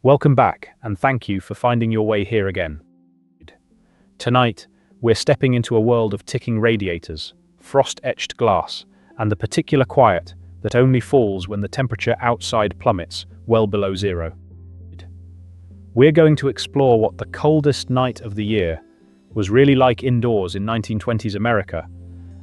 Welcome back, and thank you for finding your way here again. Tonight, we're stepping into a world of ticking radiators, frost-etched glass, and the particular quiet that only falls when the temperature outside plummets well below zero. We're going to explore what the coldest night of the year was really like indoors in 1920s America,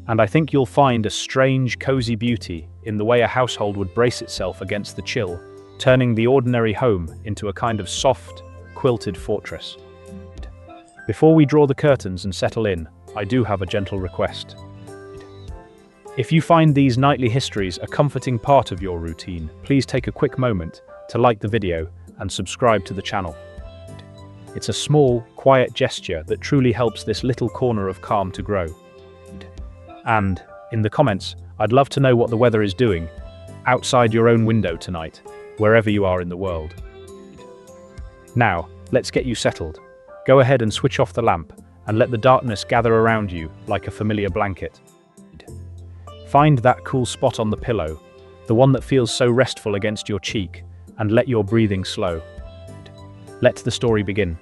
and I think you'll find a strange, cozy beauty in the way a household would brace itself against the chill, turning the ordinary home into a kind of soft, quilted fortress. Before we draw the curtains and settle in, I do have a gentle request. If you find these nightly histories a comforting part of your routine, please take a quick moment to like the video and subscribe to the channel. It's a small, quiet gesture that truly helps this little corner of calm to grow. And, in the comments, I'd love to know what the weather is doing outside your own window tonight, wherever you are in the world. Now, let's get you settled. Go ahead and switch off the lamp and let the darkness gather around you like a familiar blanket. Find that cool spot on the pillow, the one that feels so restful against your cheek, and let your breathing slow. Let the story begin.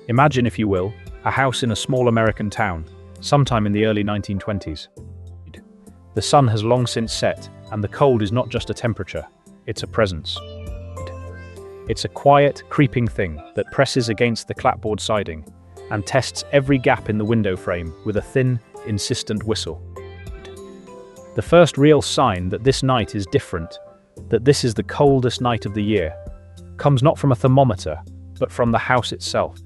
Imagine, if you will, a house in a small American town, sometime in the early 1920s. The sun has long since set, and the cold is not just a temperature, it's a presence. It's a quiet, creeping thing that presses against the clapboard siding and tests every gap in the window frame with a thin, insistent whistle. The first real sign that this night is different, that this is the coldest night of the year, comes not from a thermometer, but from the house itself.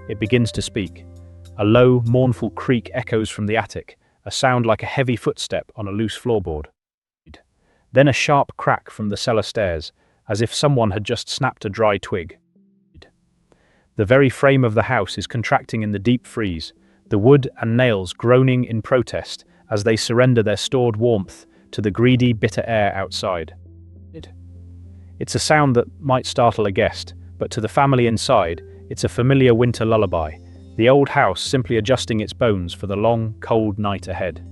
It begins to speak. A low, mournful creak echoes from the attic, a sound like a heavy footstep on a loose floorboard. Then a sharp crack from the cellar stairs, as if someone had just snapped a dry twig. The very frame of the house is contracting in the deep freeze, the wood and nails groaning in protest as they surrender their stored warmth to the greedy, bitter air outside. It's a sound that might startle a guest, but to the family inside, it's a familiar winter lullaby, the old house simply adjusting its bones for the long, cold night ahead.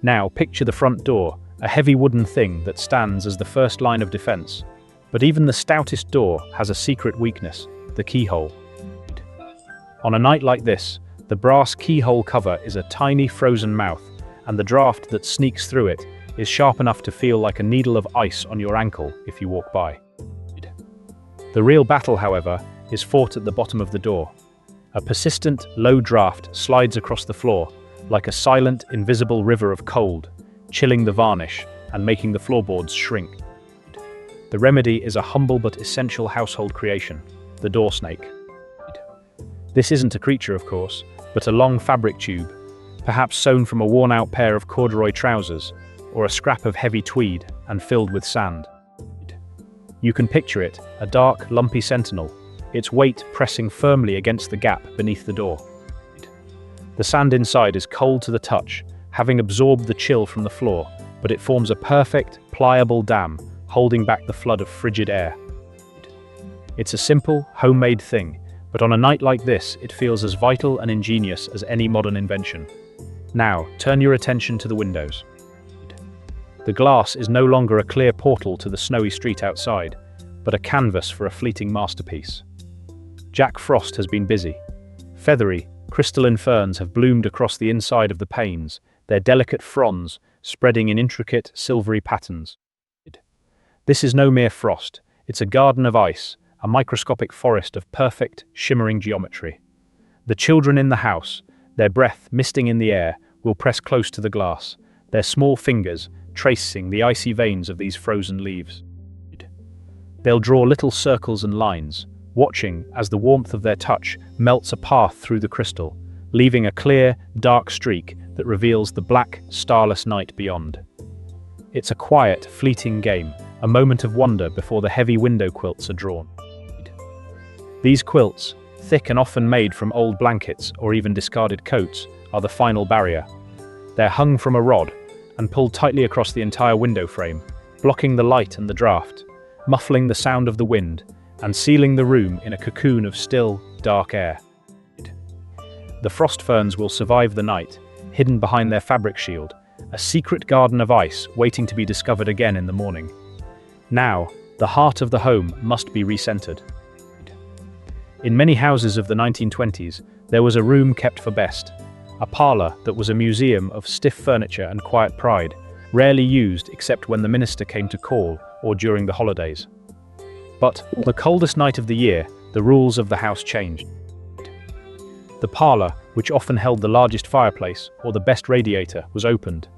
Now, picture the front door, a heavy wooden thing that stands as the first line of defense. But even the stoutest door has a secret weakness, the keyhole. On a night like this, the brass keyhole cover is a tiny frozen mouth, and the draft that sneaks through it is sharp enough to feel like a needle of ice on your ankle if you walk by. The real battle, however, is fought at the bottom of the door. A persistent, low draft slides across the floor, like a silent, invisible river of cold, chilling the varnish and making the floorboards shrink. The remedy is a humble but essential household creation, the door snake. This isn't a creature, of course, but a long fabric tube, perhaps sewn from a worn-out pair of corduroy trousers, or a scrap of heavy tweed and filled with sand. You can picture it, a dark, lumpy sentinel, its weight pressing firmly against the gap beneath the door. The sand inside is cold to the touch, having absorbed the chill from the floor, but it forms a perfect, pliable dam, holding back the flood of frigid air. It's a simple, homemade thing, but on a night like this, it feels as vital and ingenious as any modern invention. Now, turn your attention to the windows. The glass is no longer a clear portal to the snowy street outside, but a canvas for a fleeting masterpiece. Jack Frost has been busy. Feathery, crystalline ferns have bloomed across the inside of the panes, their delicate fronds spreading in intricate, silvery patterns. This is no mere frost, it's a garden of ice, a microscopic forest of perfect, shimmering geometry. The children in the house, their breath misting in the air, will press close to the glass, their small fingers tracing the icy veins of these frozen leaves. They'll draw little circles and lines, watching as the warmth of their touch melts a path through the crystal, leaving a clear, dark streak that reveals the black, starless night beyond. It's a quiet, fleeting game, a moment of wonder before the heavy window quilts are drawn. These quilts, thick and often made from old blankets or even discarded coats, are the final barrier. They're hung from a rod and pulled tightly across the entire window frame, blocking the light and the draft, muffling the sound of the wind, and sealing the room in a cocoon of still, dark air. The frost ferns will survive the night, hidden behind their fabric shield, a secret garden of ice waiting to be discovered again in the morning. Now, The heart of the home must be recentered. In many houses of the 1920s, there was a room kept for best, a parlor that was a museum of stiff furniture and quiet pride, rarely used except when the minister came to call or during the holidays. But on the coldest night of the year, the rules of the house changed. The parlor, which often held the largest fireplace or the best radiator, was opened.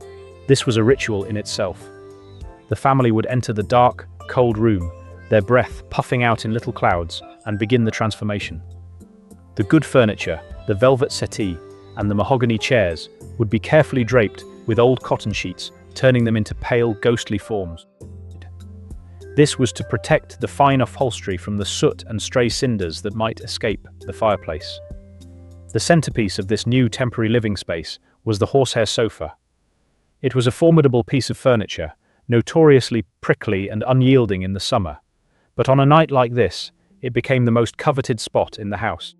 This was a ritual in itself. The family would enter the dark, cold room, their breath puffing out in little clouds, and begin the transformation. The good furniture, the velvet settee, and the mahogany chairs would be carefully draped with old cotton sheets, turning them into pale, ghostly forms. This was to protect the fine upholstery from the soot and stray cinders that might escape the fireplace. The centerpiece of this new temporary living space was the horsehair sofa. It was a formidable piece of furniture, notoriously prickly and unyielding in the summer, but on a night like this, it became the most coveted spot in the house.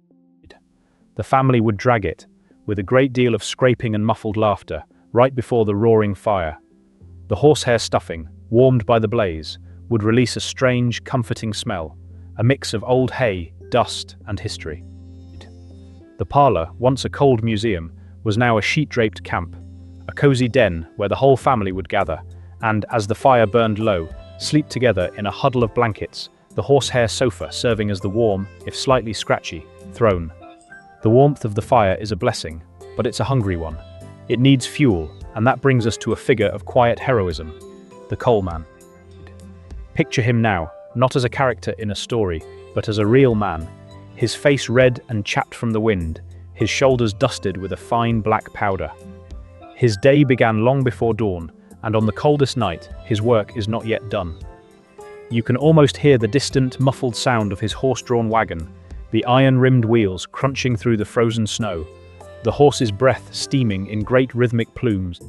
The family would drag it, with a great deal of scraping and muffled laughter, right before the roaring fire. The horsehair stuffing, warmed by the blaze, would release a strange, comforting smell, a mix of old hay, dust, and history. The parlor, once a cold museum, was now a sheet-draped camp, a cozy den where the whole family would gather, and, as the fire burned low, sleep together in a huddle of blankets, the horsehair sofa serving as the warm, if slightly scratchy, throne. The warmth of the fire is a blessing, but it's a hungry one. It needs fuel, and that brings us to a figure of quiet heroism, the coal man. Picture him now, not as a character in a story, but as a real man, his face red and chapped from the wind, his shoulders dusted with a fine black powder. His day began long before dawn, and on the coldest night, his work is not yet done. You can almost hear the distant, muffled sound of his horse-drawn wagon, the iron-rimmed wheels crunching through the frozen snow, the horse's breath steaming in great rhythmic plumes.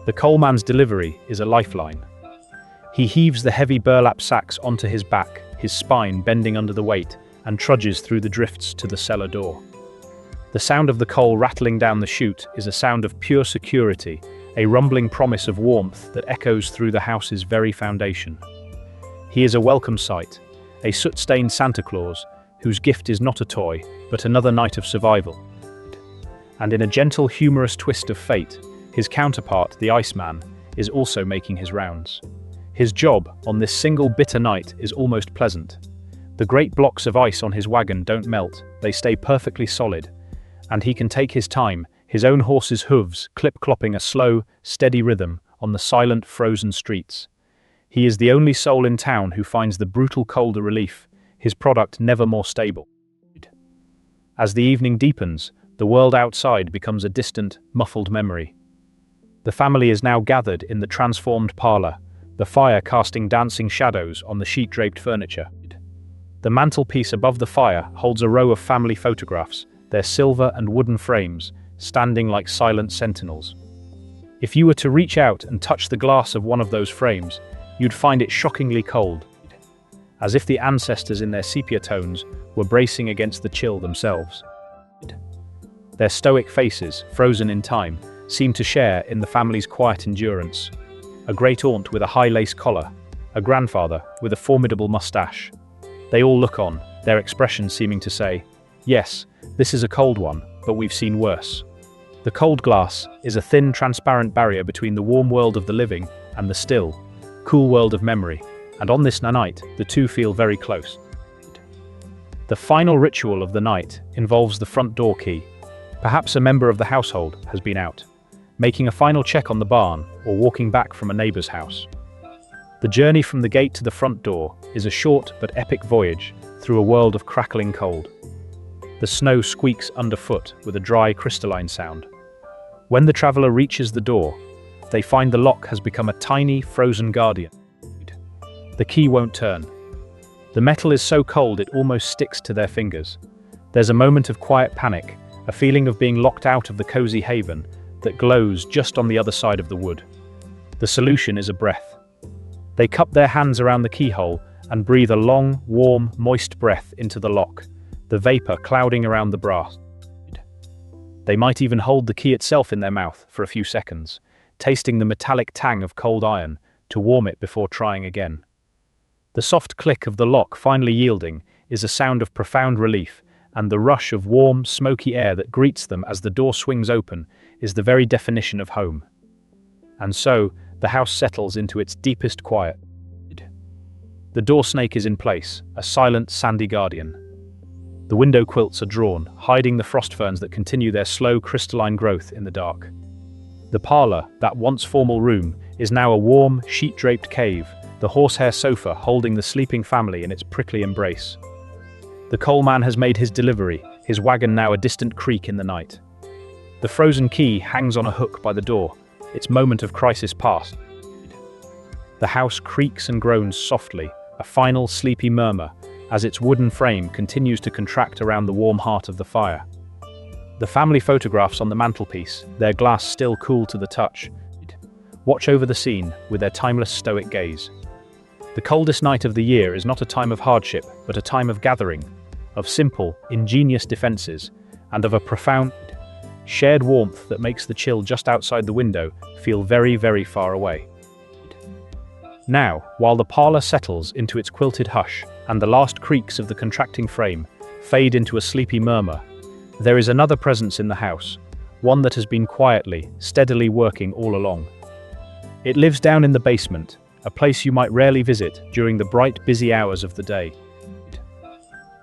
The coalman's delivery is a lifeline. He heaves the heavy burlap sacks onto his back, his spine bending under the weight, and trudges through the drifts to the cellar door. The sound of the coal rattling down the chute is a sound of pure security, a rumbling promise of warmth that echoes through the house's very foundation. He is a welcome sight, a soot-stained Santa Claus, whose gift is not a toy, but another night of survival. And in a gentle, humorous twist of fate, his counterpart, the Iceman, is also making his rounds. His job, on this single bitter night, is almost pleasant. The great blocks of ice on his wagon don't melt, they stay perfectly solid, and he can take his time, his own horse's hooves clip-clopping a slow, steady rhythm on the silent, frozen streets. He is the only soul in town who finds the brutal cold a relief, his product never more stable. As the evening deepens, the world outside becomes a distant, muffled memory. The family is now gathered in the transformed parlor, the fire casting dancing shadows on the sheet-draped furniture. The mantelpiece above the fire holds a row of family photographs, their silver and wooden frames, standing like silent sentinels. If you were to reach out and touch the glass of one of those frames, you'd find it shockingly cold, as if the ancestors in their sepia tones were bracing against the chill themselves. Their stoic faces, frozen in time, seem to share in the family's quiet endurance. A great aunt with a high lace collar, a grandfather with a formidable mustache. They all look on, their expressions seeming to say, "Yes, this is a cold one, but we've seen worse." The cold glass is a thin, transparent barrier between the warm world of the living and the still, cool world of memory, and on this night, the two feel very close. The final ritual of the night involves the front door key. Perhaps a member of the household has been out, making a final check on the barn or walking back from a neighbor's house. The journey from the gate to the front door is a short but epic voyage through a world of crackling cold. The snow squeaks underfoot with a dry, crystalline sound. When the traveler reaches the door, they find the lock has become a tiny, frozen guardian. The key won't turn. The metal is so cold it almost sticks to their fingers. There's a moment of quiet panic, a feeling of being locked out of the cozy haven that glows just on the other side of the wood. The solution is a breath. They cup their hands around the keyhole and breathe a long, warm, moist breath into the lock, the vapor clouding around the brass. They might even hold the key itself in their mouth for a few seconds, tasting the metallic tang of cold iron to warm it before trying again. The soft click of the lock finally yielding is a sound of profound relief, and the rush of warm, smoky air that greets them as the door swings open is the very definition of home. And so, the house settles into its deepest quiet. The door snake is in place, a silent, sandy guardian. The window quilts are drawn, hiding the frost ferns that continue their slow, crystalline growth in the dark. The parlor, that once formal room, is now a warm, sheet-draped cave, the horsehair sofa holding the sleeping family in its prickly embrace. The coal man has made his delivery, his wagon now a distant creak in the night. The frozen key hangs on a hook by the door, its moment of crisis past. The house creaks and groans softly, a final sleepy murmur, as its wooden frame continues to contract around the warm heart of the fire. The family photographs on the mantelpiece, their glass still cool to the touch, watch over the scene with their timeless stoic gaze. The coldest night of the year is not a time of hardship, but a time of gathering, of simple, ingenious defenses, and of a profound, shared warmth that makes the chill just outside the window feel very, very far away. Now, while the parlor settles into its quilted hush, and the last creaks of the contracting frame fade into a sleepy murmur, there is another presence in the house, one that has been quietly, steadily working all along. It lives down in the basement, a place you might rarely visit during the bright, busy hours of the day.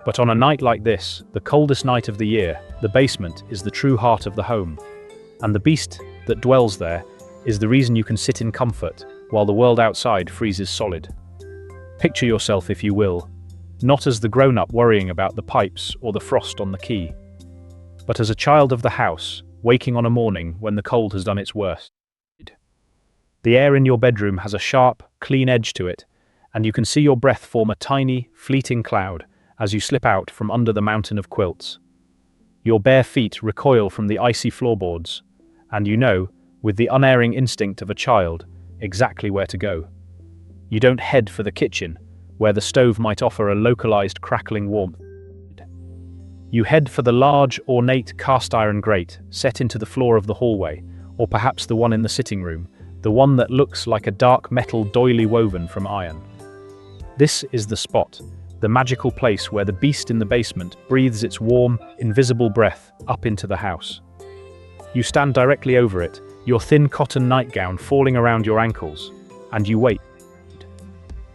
But on a night like this, the coldest night of the year, the basement is the true heart of the home. And the beast that dwells there is the reason you can sit in comfort while the world outside freezes solid. Picture yourself, if you will, not as the grown-up worrying about the pipes or the frost on the key, but as a child of the house, waking on a morning when the cold has done its worst. The air in your bedroom has a sharp, clean edge to it, and you can see your breath form a tiny, fleeting cloud as you slip out from under the mountain of quilts. Your bare feet recoil from the icy floorboards, and you know, with the unerring instinct of a child, exactly where to go. You don't head for the kitchen, where the stove might offer a localized crackling warmth. You head for the large, ornate cast-iron grate set into the floor of the hallway, or perhaps the one in the sitting room, the one that looks like a dark metal doily woven from iron. This is the spot, the magical place where the beast in the basement breathes its warm, invisible breath up into the house. You stand directly over it, your thin cotton nightgown falling around your ankles, and you wait.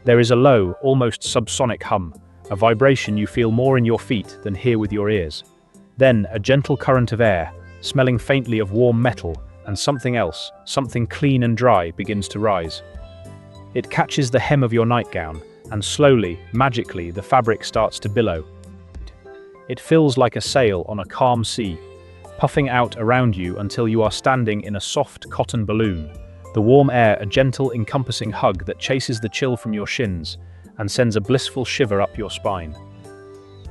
There is a low, almost subsonic hum, a vibration you feel more in your feet than hear with your ears. Then a gentle current of air, smelling faintly of warm metal, and something else, something clean and dry, begins to rise. It catches the hem of your nightgown, and slowly, magically, the fabric starts to billow. It fills like a sail on a calm sea, puffing out around you until you are standing in a soft cotton balloon, the warm air a gentle encompassing hug that chases the chill from your shins and sends a blissful shiver up your spine.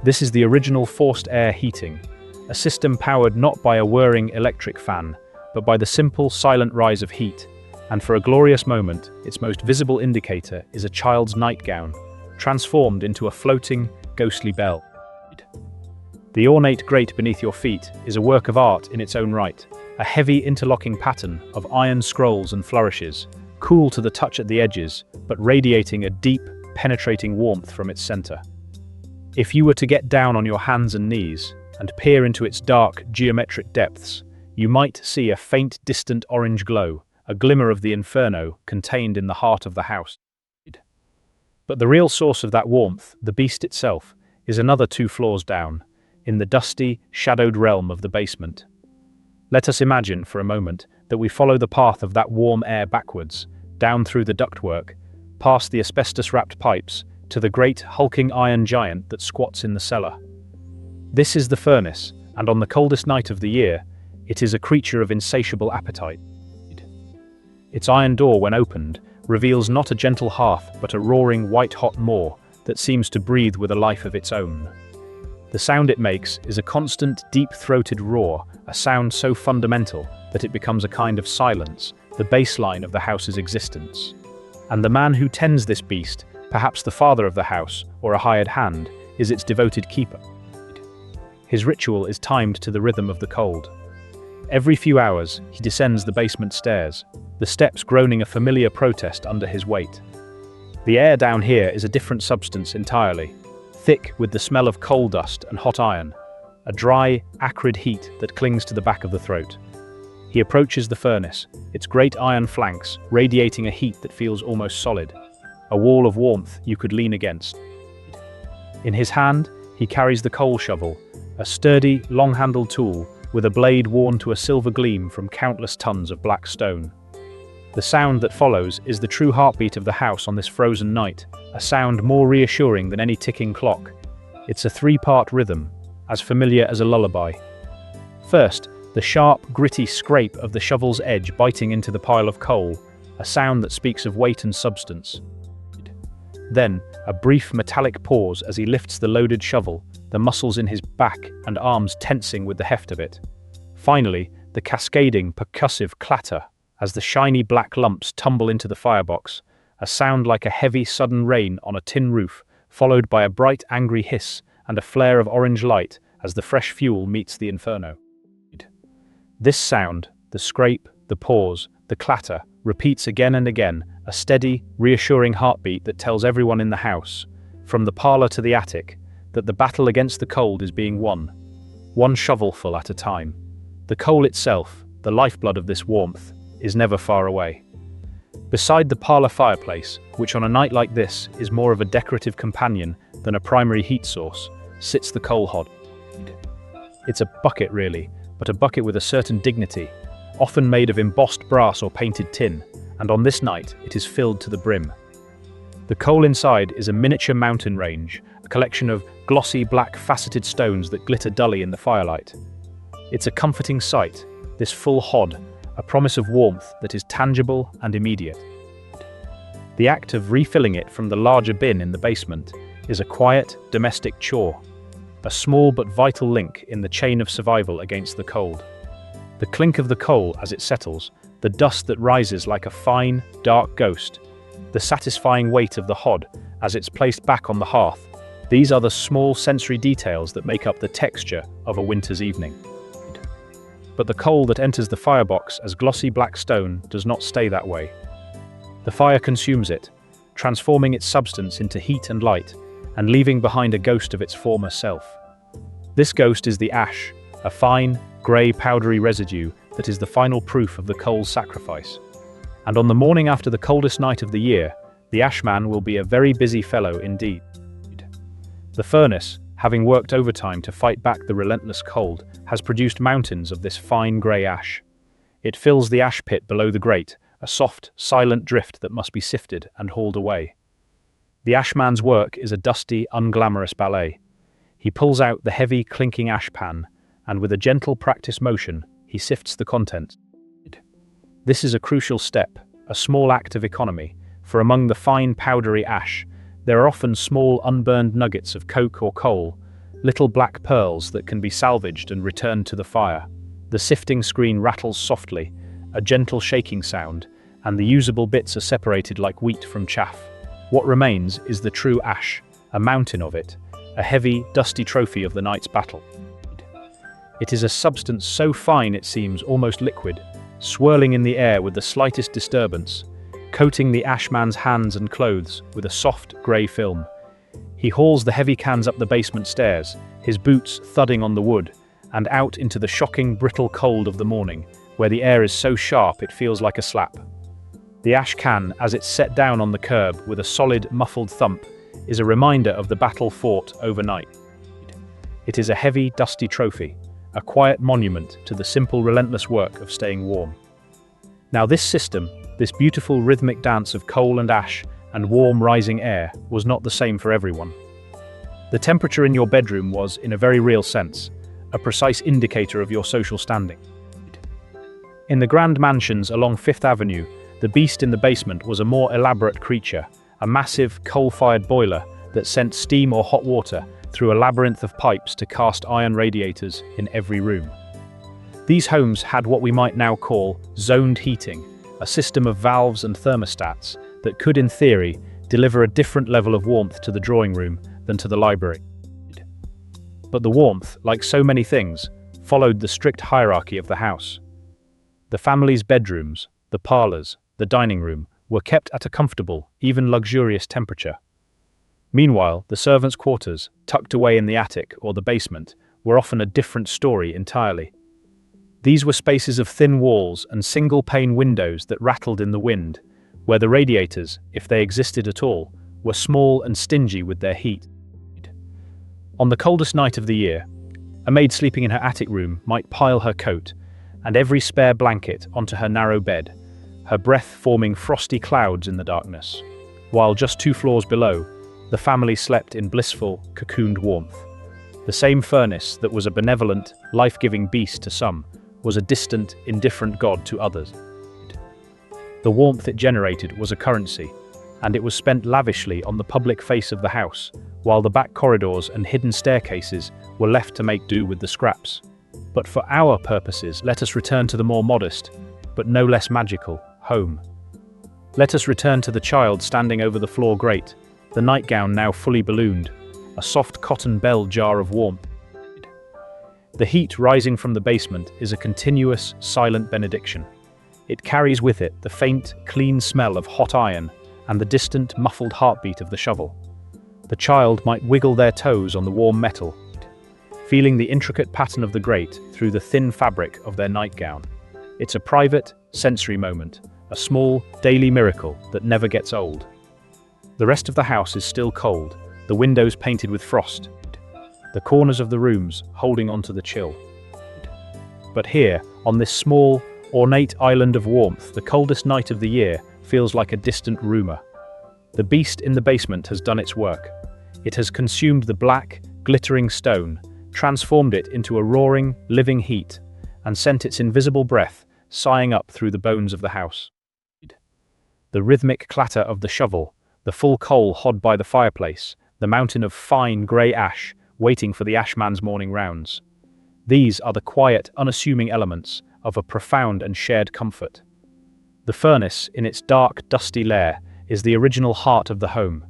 This is the original forced air heating, a system powered not by a whirring electric fan, but by the simple, silent rise of heat, and for a glorious moment, its most visible indicator is a child's nightgown, transformed into a floating, ghostly bell. The ornate grate beneath your feet is a work of art in its own right, a heavy interlocking pattern of iron scrolls and flourishes, cool to the touch at the edges, but radiating a deep, penetrating warmth from its center. If you were to get down on your hands and knees and peer into its dark, geometric depths, you might see a faint, distant orange glow, a glimmer of the inferno contained in the heart of the house. But the real source of that warmth, the beast itself, is another 2 floors down, in the dusty, shadowed realm of the basement. Let us imagine, for a moment, that we follow the path of that warm air backwards, down through the ductwork, past the asbestos-wrapped pipes, to the great, hulking iron giant that squats in the cellar. This is the furnace, and on the coldest night of the year, it is a creature of insatiable appetite. Its iron door, when opened, reveals not a gentle hearth, but a roaring, white-hot maw that seems to breathe with a life of its own. The sound it makes is a constant, deep-throated roar, a sound so fundamental that it becomes a kind of silence, the baseline of the house's existence. And the man who tends this beast, perhaps the father of the house, or a hired hand, is its devoted keeper. His ritual is timed to the rhythm of the cold. Every few hours, he descends the basement stairs, the steps groaning a familiar protest under his weight. The air down here is a different substance entirely, thick with the smell of coal dust and hot iron, a dry, acrid heat that clings to the back of the throat. He approaches the furnace, its great iron flanks radiating a heat that feels almost solid, a wall of warmth you could lean against. In his hand, he carries the coal shovel, a sturdy, long-handled tool with a blade worn to a silver gleam from countless tons of black stone. The sound that follows is the true heartbeat of the house on this frozen night, a sound more reassuring than any ticking clock. It's a three-part rhythm, as familiar as a lullaby. First, the sharp, gritty scrape of the shovel's edge biting into the pile of coal, a sound that speaks of weight and substance. Then, a brief metallic pause as he lifts the loaded shovel, the muscles in his back and arms tensing with the heft of it. Finally, the cascading, percussive clatter as the shiny black lumps tumble into the firebox, a sound like a heavy, sudden rain on a tin roof, followed by a bright, angry hiss and a flare of orange light as the fresh fuel meets the inferno. This sound, the scrape, the pause, the clatter, repeats again and again, a steady, reassuring heartbeat that tells everyone in the house, from the parlor to the attic, that the battle against the cold is being won, one shovelful at a time. The coal itself, the lifeblood of this warmth, is never far away. Beside the parlor fireplace, which on a night like this is more of a decorative companion than a primary heat source, sits the coal hod. It's a bucket really, but a bucket with a certain dignity, often made of embossed brass or painted tin, and on this night it is filled to the brim. The coal inside is a miniature mountain range, a collection of glossy black faceted stones that glitter dully in the firelight. It's a comforting sight, this full hod, a promise of warmth that is tangible and immediate. The act of refilling it from the larger bin in the basement is a quiet, domestic chore, a small but vital link in the chain of survival against the cold. The clink of the coal as it settles, the dust that rises like a fine, dark ghost, the satisfying weight of the hod as it's placed back on the hearth, these are the small sensory details that make up the texture of a winter's evening. But the coal that enters the firebox as glossy black stone does not stay that way. The fire consumes it, transforming its substance into heat and light, and leaving behind a ghost of its former self. This ghost is the ash, a fine, grey, powdery residue that is the final proof of the coal's sacrifice. And on the morning after the coldest night of the year, the ashman will be a very busy fellow indeed. The furnace, having worked overtime to fight back the relentless cold, has produced mountains of this fine grey ash. It fills the ash pit below the grate, a soft, silent drift that must be sifted and hauled away. The ashman's work is a dusty, unglamorous ballet. He pulls out the heavy, clinking ash pan, and with a gentle practice motion, he sifts the contents. This is a crucial step, a small act of economy, for among the fine, powdery ash, there are often small, unburned nuggets of coke or coal, little black pearls that can be salvaged and returned to the fire. The sifting screen rattles softly, a gentle shaking sound, and the usable bits are separated like wheat from chaff. What remains is the true ash, a mountain of it, a heavy, dusty trophy of the night's battle. It is a substance so fine it seems almost liquid, swirling in the air with the slightest disturbance, coating the ashman's hands and clothes with a soft, grey film. He hauls the heavy cans up the basement stairs, his boots thudding on the wood, and out into the shocking, brittle cold of the morning, where the air is so sharp it feels like a slap. The ash can, as it's set down on the curb with a solid, muffled thump, is a reminder of the battle fought overnight. It is a heavy, dusty trophy, a quiet monument to the simple, relentless work of staying warm. Now this system, this beautiful rhythmic dance of coal and ash and warm rising air, was not the same for everyone. The temperature in your bedroom was, in a very real sense, a precise indicator of your social standing. In the grand mansions along Fifth Avenue, the beast in the basement was a more elaborate creature, a massive coal-fired boiler that sent steam or hot water through a labyrinth of pipes to cast iron radiators in every room. These homes had what we might now call zoned heating, a system of valves and thermostats that could, in theory, deliver a different level of warmth to the drawing room than to the library. But the warmth, like so many things, followed the strict hierarchy of the house. The family's bedrooms, the parlors, the dining room, were kept at a comfortable, even luxurious temperature. Meanwhile, the servants' quarters, tucked away in the attic or the basement, were often a different story entirely. These were spaces of thin walls and single-pane windows that rattled in the wind, where the radiators, if they existed at all, were small and stingy with their heat. On the coldest night of the year, a maid sleeping in her attic room might pile her coat and every spare blanket onto her narrow bed, her breath forming frosty clouds in the darkness, while just 2 floors below, the family slept in blissful, cocooned warmth. The same furnace that was a benevolent, life-giving beast to some was a distant, indifferent god to others. The warmth it generated was a currency, and it was spent lavishly on the public face of the house, while the back corridors and hidden staircases were left to make do with the scraps. But for our purposes, let us return to the more modest, but no less magical, home. Let us return to the child standing over the floor grate, the nightgown now fully ballooned, a soft cotton bell jar of warmth. The heat rising from the basement is a continuous, silent benediction. It carries with it the faint, clean smell of hot iron and the distant, muffled heartbeat of the shovel. The child might wiggle their toes on the warm metal, feeling the intricate pattern of the grate through the thin fabric of their nightgown. It's a private, sensory moment, a small, daily miracle that never gets old. The rest of the house is still cold, the windows painted with frost, the corners of the rooms holding onto the chill. But here, on this small, ornate island of warmth, the coldest night of the year feels like a distant rumor. The beast in the basement has done its work. It has consumed the black, glittering stone, transformed it into a roaring, living heat, and sent its invisible breath sighing up through the bones of the house. The rhythmic clatter of the shovel, the full coal hod by the fireplace, the mountain of fine grey ash waiting for the ashman's morning rounds. These are the quiet, unassuming elements of a profound and shared comfort. The furnace, in its dark, dusty lair, is the original heart of the home,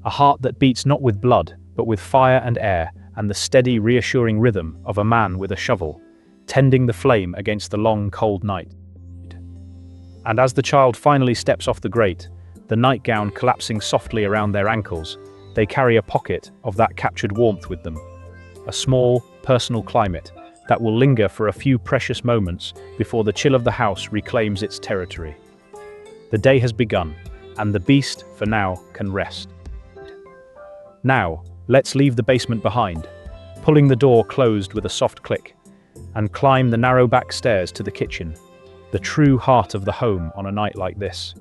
a heart that beats not with blood, but with fire and air, and the steady, reassuring rhythm of a man with a shovel, tending the flame against the long, cold night. And as the child finally steps off the grate, the nightgown collapsing softly around their ankles, they carry a pocket of that captured warmth with them, a small, personal climate that will linger for a few precious moments before the chill of the house reclaims its territory. The day has begun, and the beast, for now, can rest. Now, let's leave the basement behind, pulling the door closed with a soft click, and climb the narrow back stairs to the kitchen, the true heart of the home on a night like this.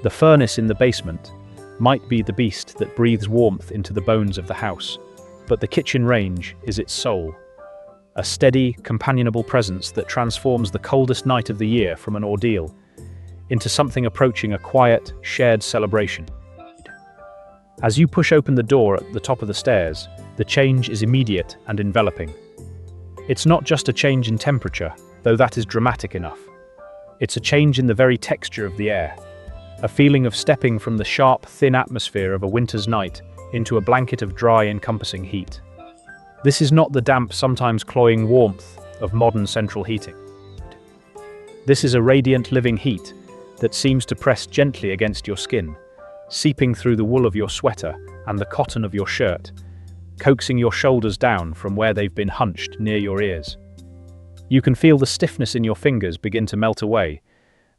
The furnace in the basement might be the beast that breathes warmth into the bones of the house, but the kitchen range is its soul, a steady, companionable presence that transforms the coldest night of the year from an ordeal into something approaching a quiet, shared celebration. As you push open the door at the top of the stairs, the change is immediate and enveloping. It's not just a change in temperature, though that is dramatic enough. It's a change in the very texture of the air, a feeling of stepping from the sharp, thin atmosphere of a winter's night into a blanket of dry, encompassing heat. This is not the damp, sometimes cloying warmth of modern central heating. This is a radiant, living heat that seems to press gently against your skin, seeping through the wool of your sweater and the cotton of your shirt, coaxing your shoulders down from where they've been hunched near your ears. You can feel the stiffness in your fingers begin to melt away,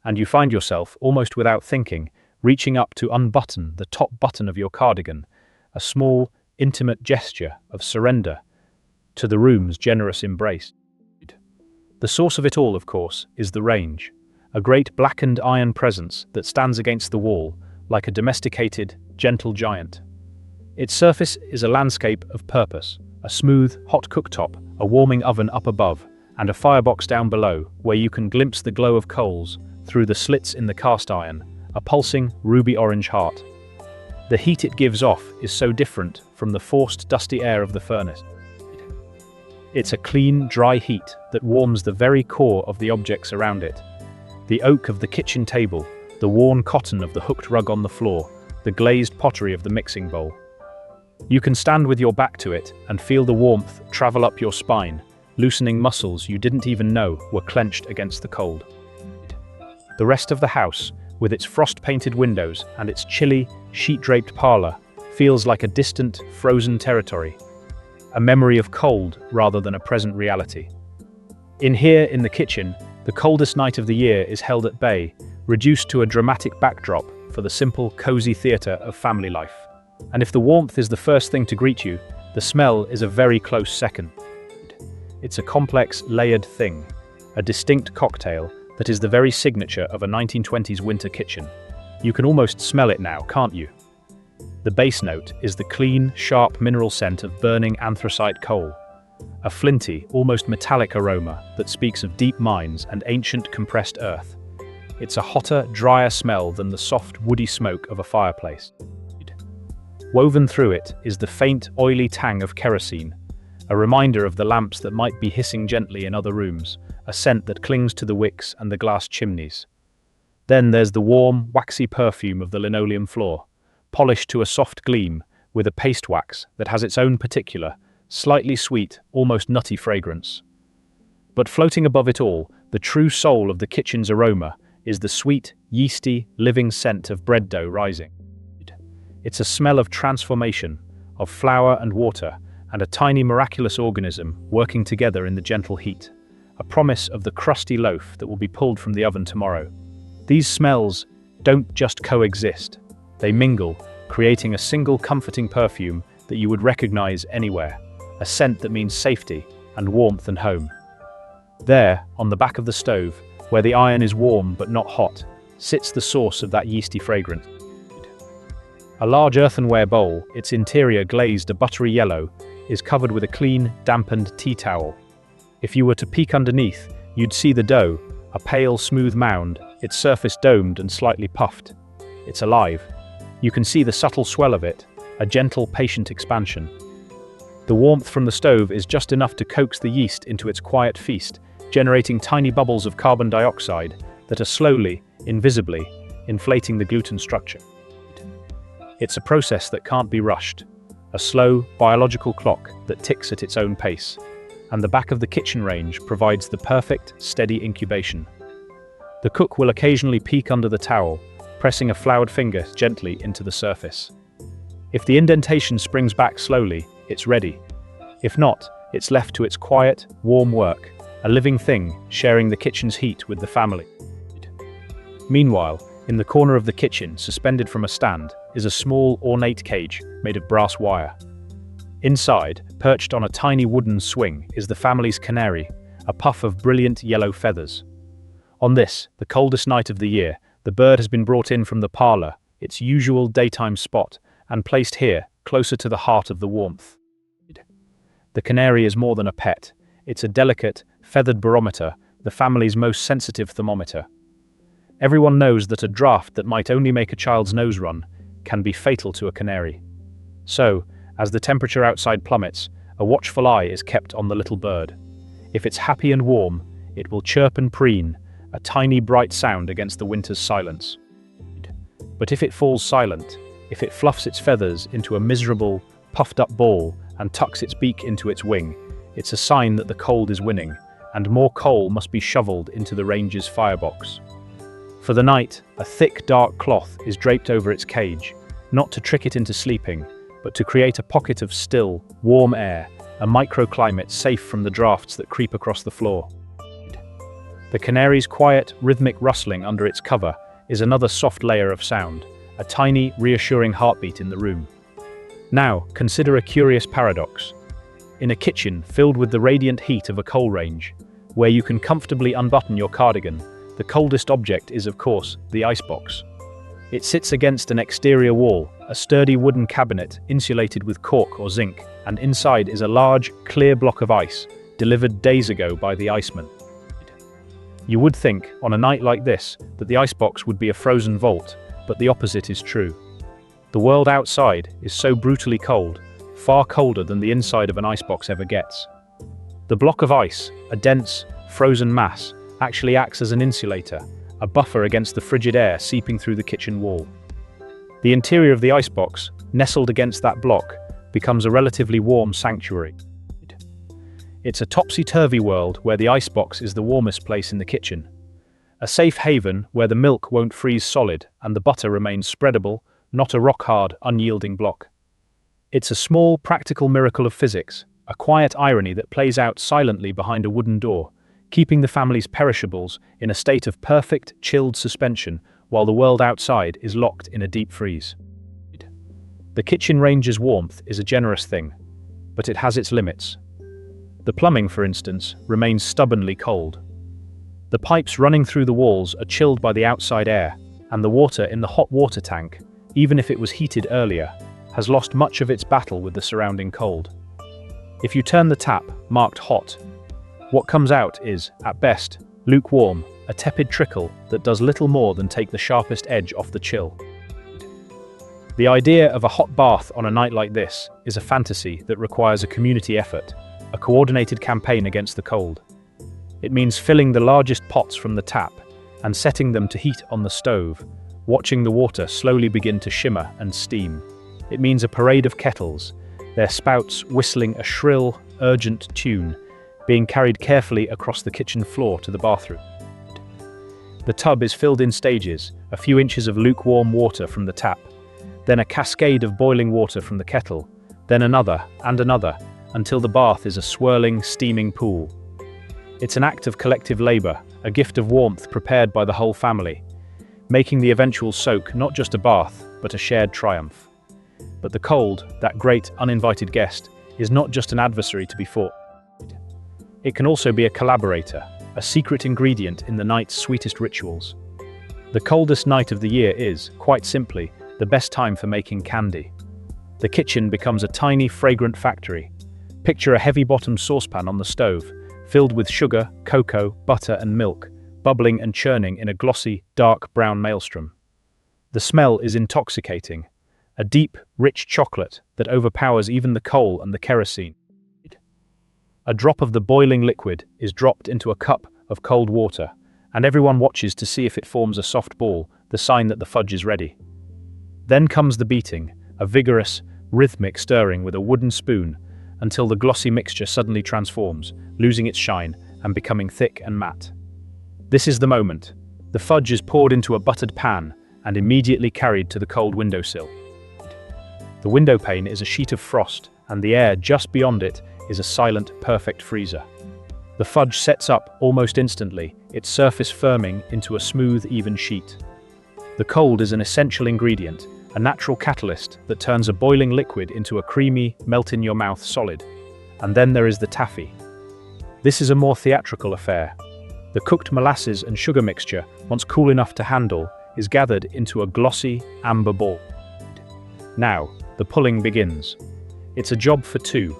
and you find yourself, almost without thinking, reaching up to unbutton the top button of your cardigan, a small, intimate gesture of surrender to the room's generous embrace. The source of it all, of course, is the range, a great blackened iron presence that stands against the wall like a domesticated, gentle giant. Its surface is a landscape of purpose, a smooth, hot cooktop, a warming oven up above, and a firebox down below where you can glimpse the glow of coals through the slits in the cast iron, a pulsing, ruby-orange heart. The heat it gives off is so different from the forced, dusty air of the furnace. It's a clean, dry heat that warms the very core of the objects around it. The oak of the kitchen table, the worn cotton of the hooked rug on the floor, the glazed pottery of the mixing bowl. You can stand with your back to it and feel the warmth travel up your spine, loosening muscles you didn't even know were clenched against the cold. The rest of the house, with its frost-painted windows and its chilly, sheet-draped parlor, feels like a distant, frozen territory, a memory of cold rather than a present reality. In here, in the kitchen, the coldest night of the year is held at bay, reduced to a dramatic backdrop for the simple, cozy theatre of family life. And if the warmth is the first thing to greet you, the smell is a very close second. It's a complex, layered thing, a distinct cocktail that is the very signature of a 1920s winter kitchen. You can almost smell it now, can't you? The base note is the clean, sharp mineral scent of burning anthracite coal, a flinty, almost metallic aroma that speaks of deep mines and ancient compressed earth. It's a hotter, drier smell than the soft, woody smoke of a fireplace. Woven through it is the faint, oily tang of kerosene, a reminder of the lamps that might be hissing gently in other rooms, a scent that clings to the wicks and the glass chimneys. Then there's the warm, waxy perfume of the linoleum floor, polished to a soft gleam with a paste wax that has its own particular, slightly sweet, almost nutty fragrance. But floating above it all, the true soul of the kitchen's aroma is the sweet, yeasty, living scent of bread dough rising. It's a smell of transformation, of flour and water, and a tiny miraculous organism working together in the gentle heat, a promise of the crusty loaf that will be pulled from the oven tomorrow. These smells don't just coexist, they mingle, creating a single comforting perfume that you would recognize anywhere, a scent that means safety and warmth and home. There, on the back of the stove, where the iron is warm but not hot, sits the source of that yeasty fragrance. A large earthenware bowl, its interior glazed a buttery yellow, is covered with a clean, dampened tea towel. If you were to peek underneath, you'd see the dough, a pale, smooth mound, its surface domed and slightly puffed. It's alive. You can see the subtle swell of it, a gentle, patient expansion. The warmth from the stove is just enough to coax the yeast into its quiet feast, generating tiny bubbles of carbon dioxide that are slowly, invisibly, inflating the gluten structure. It's a process that can't be rushed, a slow, biological clock that ticks at its own pace, and the back of the kitchen range provides the perfect, steady incubation. The cook will occasionally peek under the towel, pressing a floured finger gently into the surface. If the indentation springs back slowly, it's ready. If not, it's left to its quiet, warm work, a living thing sharing the kitchen's heat with the family. Meanwhile, in the corner of the kitchen, suspended from a stand, is a small, ornate cage made of brass wire. Inside, perched on a tiny wooden swing, is the family's canary, a puff of brilliant yellow feathers. On this, the coldest night of the year, the bird has been brought in from the parlor, its usual daytime spot, and placed here, closer to the heart of the warmth. The canary is more than a pet. It's a delicate, feathered barometer, the family's most sensitive thermometer. Everyone knows that a draft that might only make a child's nose run can be fatal to a canary. So, as the temperature outside plummets, a watchful eye is kept on the little bird. If it's happy and warm, it will chirp and preen, a tiny bright sound against the winter's silence. But if it falls silent, if it fluffs its feathers into a miserable, puffed-up ball and tucks its beak into its wing, it's a sign that the cold is winning, and more coal must be shoveled into the range's firebox. For the night, a thick, dark cloth is draped over its cage, not to trick it into sleeping, but to create a pocket of still, warm air, a microclimate safe from the drafts that creep across the floor. The canary's quiet, rhythmic rustling under its cover is another soft layer of sound, a tiny, reassuring heartbeat in the room. Now, consider a curious paradox. In a kitchen filled with the radiant heat of a coal range, where you can comfortably unbutton your cardigan, the coldest object is, of course, the icebox. It sits against an exterior wall, a sturdy wooden cabinet insulated with cork or zinc, and inside is a large, clear block of ice, delivered days ago by the iceman. You would think, on a night like this, that the icebox would be a frozen vault, but the opposite is true. The world outside is so brutally cold, far colder than the inside of an icebox ever gets. The block of ice, a dense, frozen mass, actually acts as an insulator, a buffer against the frigid air seeping through the kitchen wall. The interior of the icebox, nestled against that block, becomes a relatively warm sanctuary. It's a topsy-turvy world where the icebox is the warmest place in the kitchen. A safe haven where the milk won't freeze solid and the butter remains spreadable, not a rock-hard, unyielding block. It's a small, practical miracle of physics, a quiet irony that plays out silently behind a wooden door, keeping the family's perishables in a state of perfect, chilled suspension while the world outside is locked in a deep freeze. The kitchen range's warmth is a generous thing, but it has its limits. The plumbing, for instance, remains stubbornly cold. The pipes running through the walls are chilled by the outside air, and the water in the hot water tank, even if it was heated earlier, has lost much of its battle with the surrounding cold. If you turn the tap, marked hot, what comes out is, at best, lukewarm, a tepid trickle that does little more than take the sharpest edge off the chill. The idea of a hot bath on a night like this is a fantasy that requires a community effort, a coordinated campaign against the cold. It means filling the largest pots from the tap and setting them to heat on the stove, watching the water slowly begin to shimmer and steam. It means a parade of kettles, their spouts whistling a shrill, urgent tune, being carried carefully across the kitchen floor to the bathroom. The tub is filled in stages, a few inches of lukewarm water from the tap, then a cascade of boiling water from the kettle, then another and another, until the bath is a swirling, steaming pool. It's an act of collective labor, a gift of warmth prepared by the whole family, making the eventual soak not just a bath, but a shared triumph. But the cold, that great uninvited guest, is not just an adversary to be fought. It can also be a collaborator, a secret ingredient in the night's sweetest rituals. The coldest night of the year is, quite simply, the best time for making candy. The kitchen becomes a tiny, fragrant factory. Picture a heavy-bottomed saucepan on the stove, filled with sugar, cocoa, butter and milk, bubbling and churning in a glossy, dark brown maelstrom. The smell is intoxicating, a deep, rich chocolate that overpowers even the coal and the kerosene. A drop of the boiling liquid is dropped into a cup of cold water, and everyone watches to see if it forms a soft ball, the sign that the fudge is ready. Then comes the beating, a vigorous, rhythmic stirring with a wooden spoon, until the glossy mixture suddenly transforms, losing its shine and becoming thick and matte. This is the moment. The fudge is poured into a buttered pan and immediately carried to the cold windowsill. The window pane is a sheet of frost, and the air just beyond it is a silent, perfect freezer. The fudge sets up almost instantly, its surface firming into a smooth, even sheet. The cold is an essential ingredient, a natural catalyst that turns a boiling liquid into a creamy, melt-in-your-mouth solid. And then there is the taffy. This is a more theatrical affair. The cooked molasses and sugar mixture, once cool enough to handle, is gathered into a glossy, amber ball. Now, the pulling begins. It's a job for two.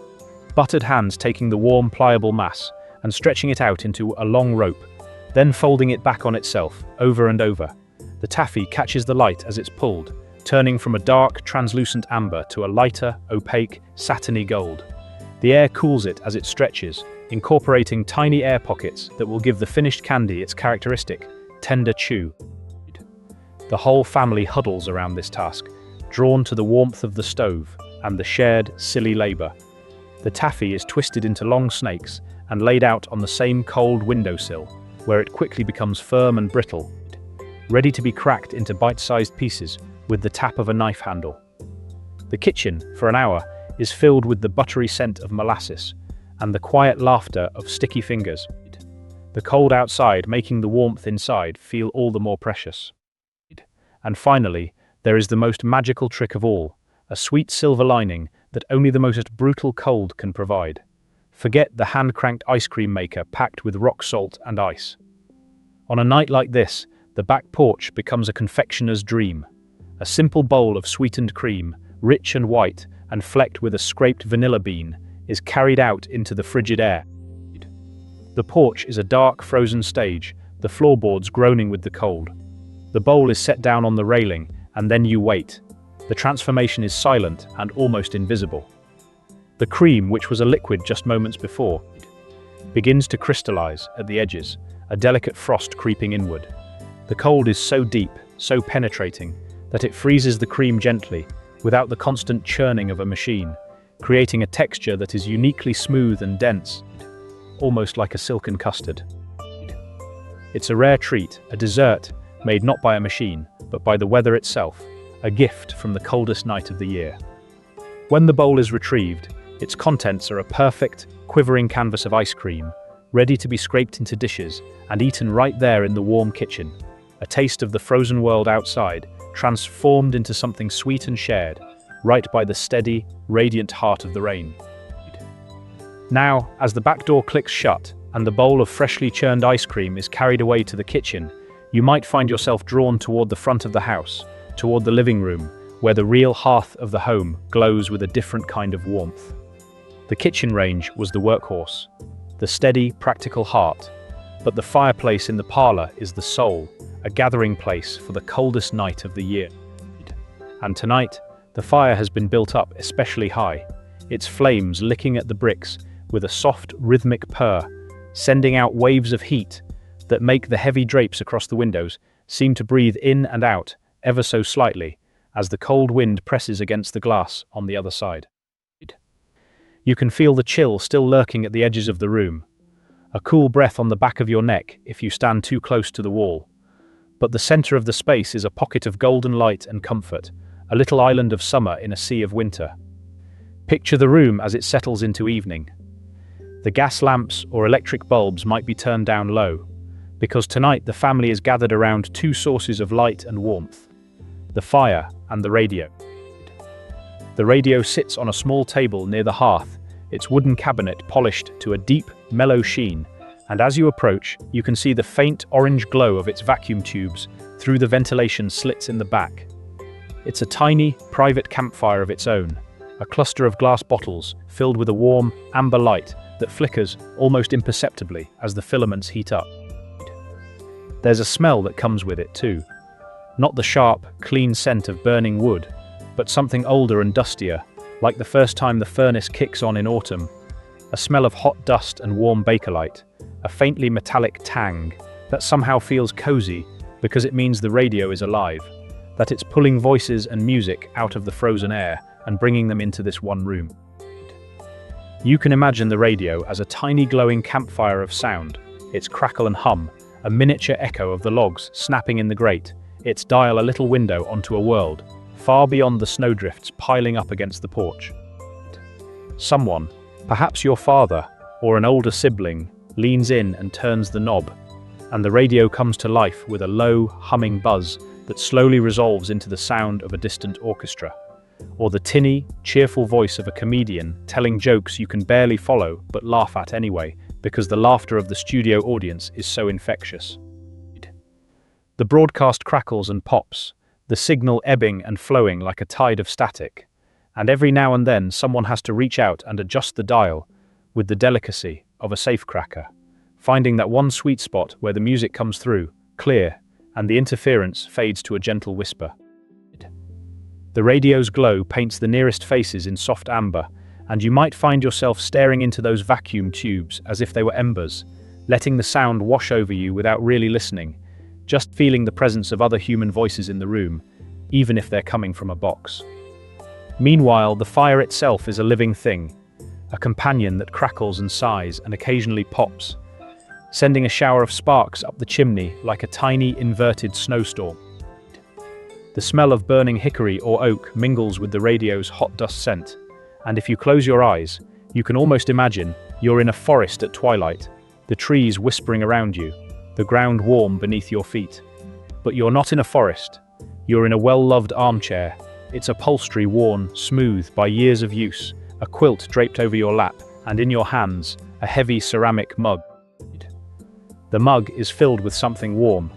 Buttered hands taking the warm, pliable mass and stretching it out into a long rope, then folding it back on itself, over and over. The taffy catches the light as it's pulled, turning from a dark, translucent amber to a lighter, opaque, satiny gold. The air cools it as it stretches, incorporating tiny air pockets that will give the finished candy its characteristic, tender chew. The whole family huddles around this task, drawn to the warmth of the stove and the shared, silly labor. The taffy is twisted into long snakes and laid out on the same cold windowsill, where it quickly becomes firm and brittle, ready to be cracked into bite-sized pieces with the tap of a knife handle. The kitchen, for an hour, is filled with the buttery scent of molasses and the quiet laughter of sticky fingers, the cold outside making the warmth inside feel all the more precious. And finally, there is the most magical trick of all, a sweet silver lining that only the most brutal cold can provide. Forget the hand-cranked ice cream maker packed with rock salt and ice. On a night like this, the back porch becomes a confectioner's dream. A simple bowl of sweetened cream, rich and white and flecked with a scraped vanilla bean, is carried out into the frigid air. The porch is a dark, frozen stage, the floorboards groaning with the cold. The bowl is set down on the railing, and then you wait. The transformation is silent and almost invisible. The cream, which was a liquid just moments before, begins to crystallize at the edges, a delicate frost creeping inward. The cold is so deep, so penetrating, that it freezes the cream gently, without the constant churning of a machine, creating a texture that is uniquely smooth and dense, almost like a silken custard. It's a rare treat, a dessert made not by a machine, but by the weather itself, a gift from the coldest night of the year. When the bowl is retrieved, its contents are a perfect, quivering canvas of ice cream, ready to be scraped into dishes and eaten right there in the warm kitchen. A taste of the frozen world outside, transformed into something sweet and shared, right by the steady, radiant heart of the rain. Now, as the back door clicks shut and the bowl of freshly churned ice cream is carried away to the kitchen, you might find yourself drawn toward the front of the house, toward the living room, where the real hearth of the home glows with a different kind of warmth. The kitchen range was the workhorse, the steady, practical heart, but the fireplace in the parlor is the soul, a gathering place for the coldest night of the year. And tonight, the fire has been built up especially high, its flames licking at the bricks with a soft, rhythmic purr, sending out waves of heat that make the heavy drapes across the windows seem to breathe in and out ever so slightly as the cold wind presses against the glass on the other side. You can feel the chill still lurking at the edges of the room, a cool breath on the back of your neck if you stand too close to the wall. But the center of the space is a pocket of golden light and comfort, a little island of summer in a sea of winter. Picture the room as it settles into evening. The gas lamps or electric bulbs might be turned down low, because tonight the family is gathered around two sources of light and warmth: the fire and the radio. The radio sits on a small table near the hearth, its wooden cabinet polished to a deep, mellow sheen, and as you approach, you can see the faint orange glow of its vacuum tubes through the ventilation slits in the back. It's a tiny, private campfire of its own, a cluster of glass bottles filled with a warm, amber light that flickers almost imperceptibly as the filaments heat up. There's a smell that comes with it too. Not the sharp, clean scent of burning wood, but something older and dustier, like the first time the furnace kicks on in autumn. A smell of hot dust and warm bakelite, a faintly metallic tang that somehow feels cozy because it means the radio is alive, that it's pulling voices and music out of the frozen air and bringing them into this one room. You can imagine the radio as a tiny glowing campfire of sound, its crackle and hum, a miniature echo of the logs snapping in the grate, its dial a little window onto a world far beyond the snowdrifts piling up against the porch. Someone, perhaps your father or an older sibling, leans in and turns the knob, and the radio comes to life with a low, humming buzz that slowly resolves into the sound of a distant orchestra, or the tinny, cheerful voice of a comedian telling jokes you can barely follow but laugh at anyway, because the laughter of the studio audience is so infectious. The broadcast crackles and pops, the signal ebbing and flowing like a tide of static, and every now and then someone has to reach out and adjust the dial with the delicacy of a safecracker, finding that one sweet spot where the music comes through, clear, and the interference fades to a gentle whisper. The radio's glow paints the nearest faces in soft amber, and you might find yourself staring into those vacuum tubes as if they were embers, letting the sound wash over you without really listening, just feeling the presence of other human voices in the room, even if they're coming from a box. Meanwhile, the fire itself is a living thing, a companion that crackles and sighs and occasionally pops, sending a shower of sparks up the chimney like a tiny inverted snowstorm. The smell of burning hickory or oak mingles with the radio's hot dust scent, and if you close your eyes, you can almost imagine you're in a forest at twilight, the trees whispering around you, the ground warm beneath your feet. But you're not in a forest. You're in a well-loved armchair, its upholstery worn smooth by years of use, a quilt draped over your lap, and in your hands, a heavy ceramic mug. The mug is filled with something warm,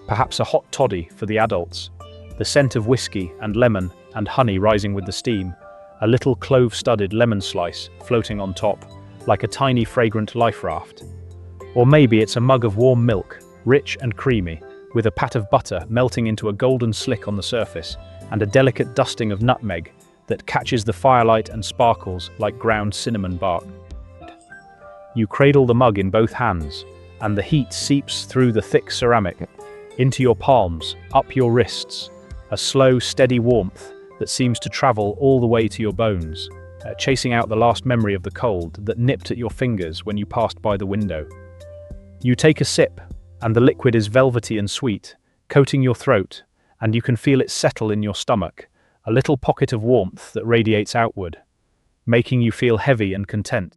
perhaps a hot toddy for the adults, the scent of whiskey and lemon and honey rising with the steam, a little clove-studded lemon slice floating on top, like a tiny fragrant life raft. Or maybe it's a mug of warm milk, rich and creamy, with a pat of butter melting into a golden slick on the surface, and a delicate dusting of nutmeg that catches the firelight and sparkles like ground cinnamon bark. You cradle the mug in both hands, and the heat seeps through the thick ceramic, into your palms, up your wrists, a slow, steady warmth that seems to travel all the way to your bones, chasing out the last memory of the cold that nipped at your fingers when you passed by the window. You take a sip, and the liquid is velvety and sweet, coating your throat, and you can feel it settle in your stomach, a little pocket of warmth that radiates outward, making you feel heavy and content.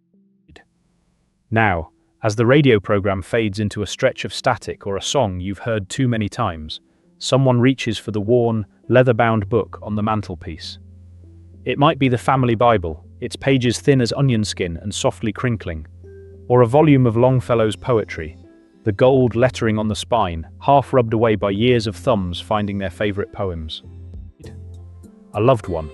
Now, as the radio program fades into a stretch of static or a song you've heard too many times, someone reaches for the worn, leather-bound book on the mantelpiece. It might be the family Bible, its pages thin as onion skin and softly crinkling, or a volume of Longfellow's poetry, the gold lettering on the spine, half rubbed away by years of thumbs finding their favorite poems. A loved one,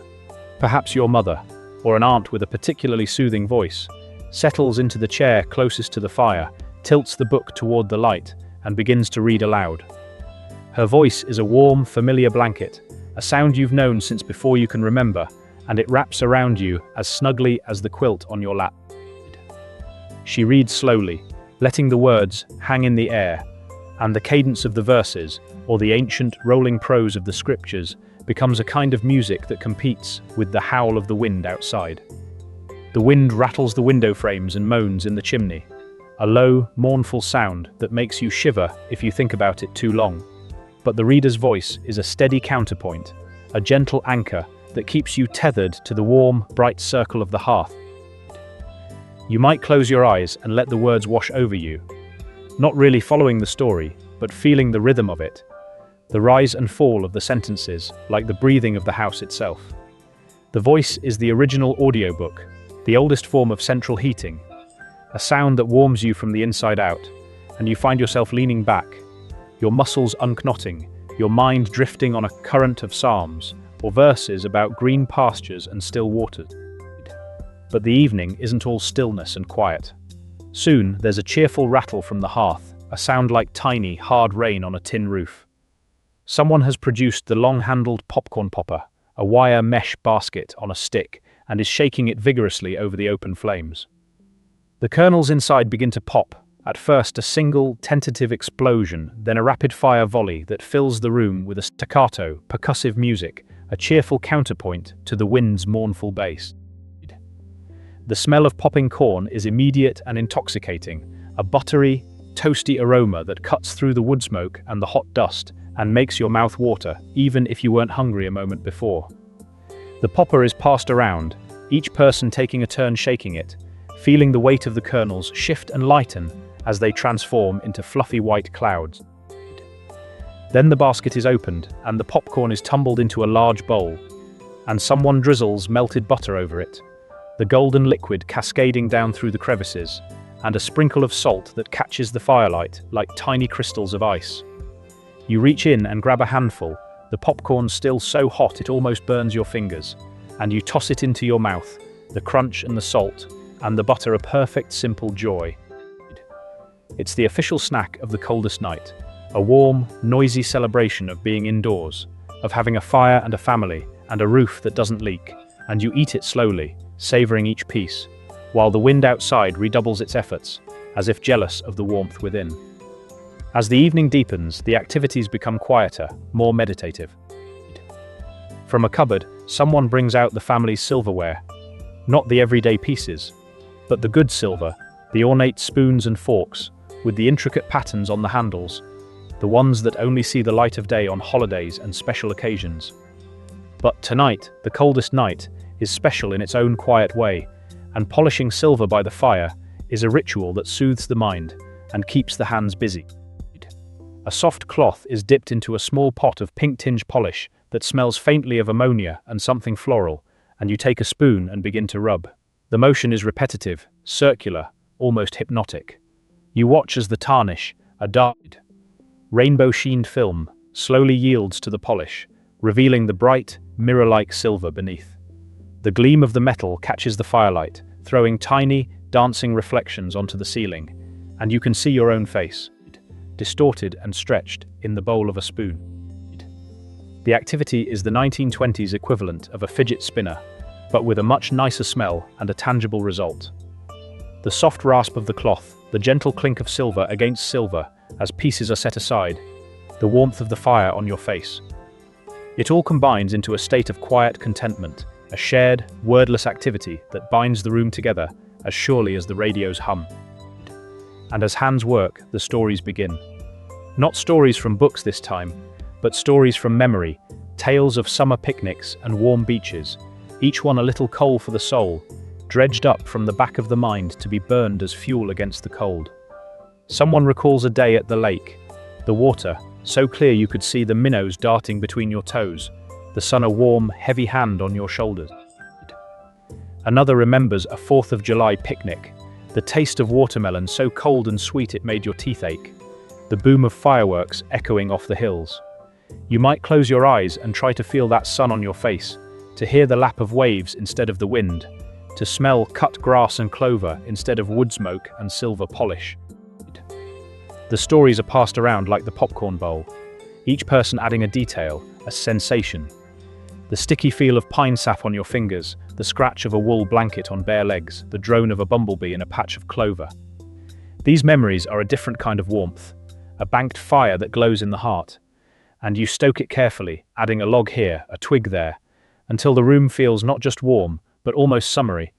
perhaps your mother, or an aunt with a particularly soothing voice, settles into the chair closest to the fire, tilts the book toward the light, and begins to read aloud. Her voice is a warm, familiar blanket, a sound you've known since before you can remember, and it wraps around you as snugly as the quilt on your lap. She reads slowly, letting the words hang in the air, and the cadence of the verses, or the ancient, rolling prose of the scriptures, becomes a kind of music that competes with the howl of the wind outside. The wind rattles the window frames and moans in the chimney, a low, mournful sound that makes you shiver if you think about it too long. But the reader's voice is a steady counterpoint, a gentle anchor that keeps you tethered to the warm, bright circle of the hearth. You might close your eyes and let the words wash over you, not really following the story, but feeling the rhythm of it, the rise and fall of the sentences, like the breathing of the house itself. The voice is the original audiobook, the oldest form of central heating, a sound that warms you from the inside out, and you find yourself leaning back, your muscles unknotting, your mind drifting on a current of psalms, or verses about green pastures and still waters. But the evening isn't all stillness and quiet. Soon, there's a cheerful rattle from the hearth, a sound like tiny, hard rain on a tin roof. Someone has produced the long-handled popcorn popper, a wire mesh basket on a stick, and is shaking it vigorously over the open flames. The kernels inside begin to pop, at first a single, tentative explosion, then a rapid-fire volley that fills the room with a staccato, percussive music, a cheerful counterpoint to the wind's mournful bass. The smell of popping corn is immediate and intoxicating, a buttery, toasty aroma that cuts through the wood smoke and the hot dust and makes your mouth water, even if you weren't hungry a moment before. The popper is passed around, each person taking a turn shaking it, feeling the weight of the kernels shift and lighten as they transform into fluffy white clouds. Then the basket is opened, and the popcorn is tumbled into a large bowl, and someone drizzles melted butter over it, the golden liquid cascading down through the crevices, and a sprinkle of salt that catches the firelight like tiny crystals of ice. You reach in and grab a handful, the popcorn still so hot it almost burns your fingers, and you toss it into your mouth, the crunch and the salt, and the butter a perfect simple joy. It's the official snack of the coldest night, a warm, noisy celebration of being indoors, of having a fire and a family, and a roof that doesn't leak, and you eat it slowly, savoring each piece, while the wind outside redoubles its efforts, as if jealous of the warmth within. As the evening deepens, the activities become quieter, more meditative. From a cupboard, someone brings out the family's silverware, not the everyday pieces, but the good silver, the ornate spoons and forks, with the intricate patterns on the handles, the ones that only see the light of day on holidays and special occasions. But tonight, the coldest night, is special in its own quiet way, and polishing silver by the fire is a ritual that soothes the mind and keeps the hands busy. A soft cloth is dipped into a small pot of pink-tinged polish that smells faintly of ammonia and something floral, and you take a spoon and begin to rub. The motion is repetitive, circular, almost hypnotic. You watch as the tarnish, a dark, rainbow-sheened film, slowly yields to the polish, revealing the bright, mirror-like silver beneath. The gleam of the metal catches the firelight, throwing tiny, dancing reflections onto the ceiling, and you can see your own face, distorted and stretched in the bowl of a spoon. The activity is the 1920s equivalent of a fidget spinner, but with a much nicer smell and a tangible result. The soft rasp of the cloth, the gentle clink of silver against silver as pieces are set aside, the warmth of the fire on your face. It all combines into a state of quiet contentment, a shared, wordless activity that binds the room together as surely as the radio's hum. And as hands work, the stories begin. Not stories from books this time, but stories from memory, tales of summer picnics and warm beaches, each one a little coal for the soul, dredged up from the back of the mind to be burned as fuel against the cold. Someone recalls a day at the lake, the water, so clear you could see the minnows darting between your toes, the sun a warm, heavy hand on your shoulders. Another remembers a 4th of July picnic, the taste of watermelon so cold and sweet it made your teeth ache, the boom of fireworks echoing off the hills. You might close your eyes and try to feel that sun on your face, to hear the lap of waves instead of the wind, to smell cut grass and clover instead of wood smoke and silver polish. The stories are passed around like the popcorn bowl, each person adding a detail, a sensation. The sticky feel of pine sap on your fingers, the scratch of a wool blanket on bare legs, the drone of a bumblebee in a patch of clover. These memories are a different kind of warmth, a banked fire that glows in the heart, and you stoke it carefully, adding a log here, a twig there, until the room feels not just warm, but almost summery.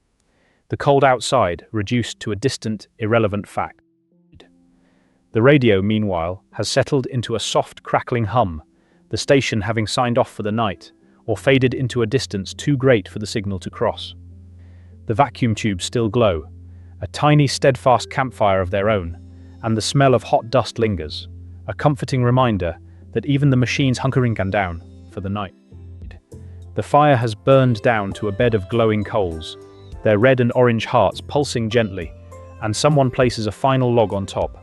The cold outside reduced to a distant, irrelevant fact. The radio, meanwhile, has settled into a soft, crackling hum, the station having signed off for the night, or faded into a distance too great for the signal to cross. The vacuum tubes still glow, a tiny, steadfast campfire of their own, and the smell of hot dust lingers, a comforting reminder that even the machines hunkering down for the night. The fire has burned down to a bed of glowing coals, their red and orange hearts pulsing gently, and someone places a final log on top,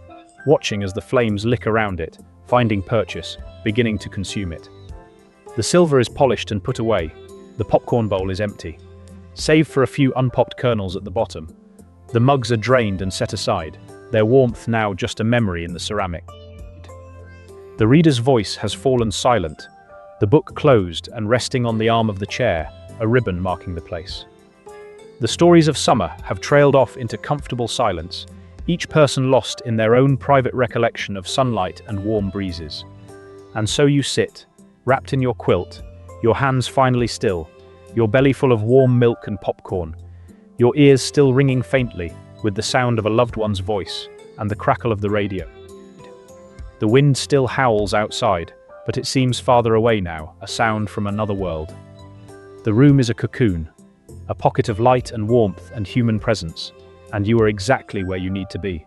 watching as the flames lick around it, finding purchase, beginning to consume it. The silver is polished and put away, the popcorn bowl is empty, save for a few unpopped kernels at the bottom. The mugs are drained and set aside, their warmth now just a memory in the ceramic. The reader's voice has fallen silent, the book closed and resting on the arm of the chair, a ribbon marking the place. The stories of summer have trailed off into comfortable silence, each person lost in their own private recollection of sunlight and warm breezes. And so you sit, wrapped in your quilt, your hands finally still, your belly full of warm milk and popcorn, your ears still ringing faintly with the sound of a loved one's voice and the crackle of the radio. The wind still howls outside, but it seems farther away now, a sound from another world. The room is a cocoon, a pocket of light and warmth and human presence, and you are exactly where you need to be.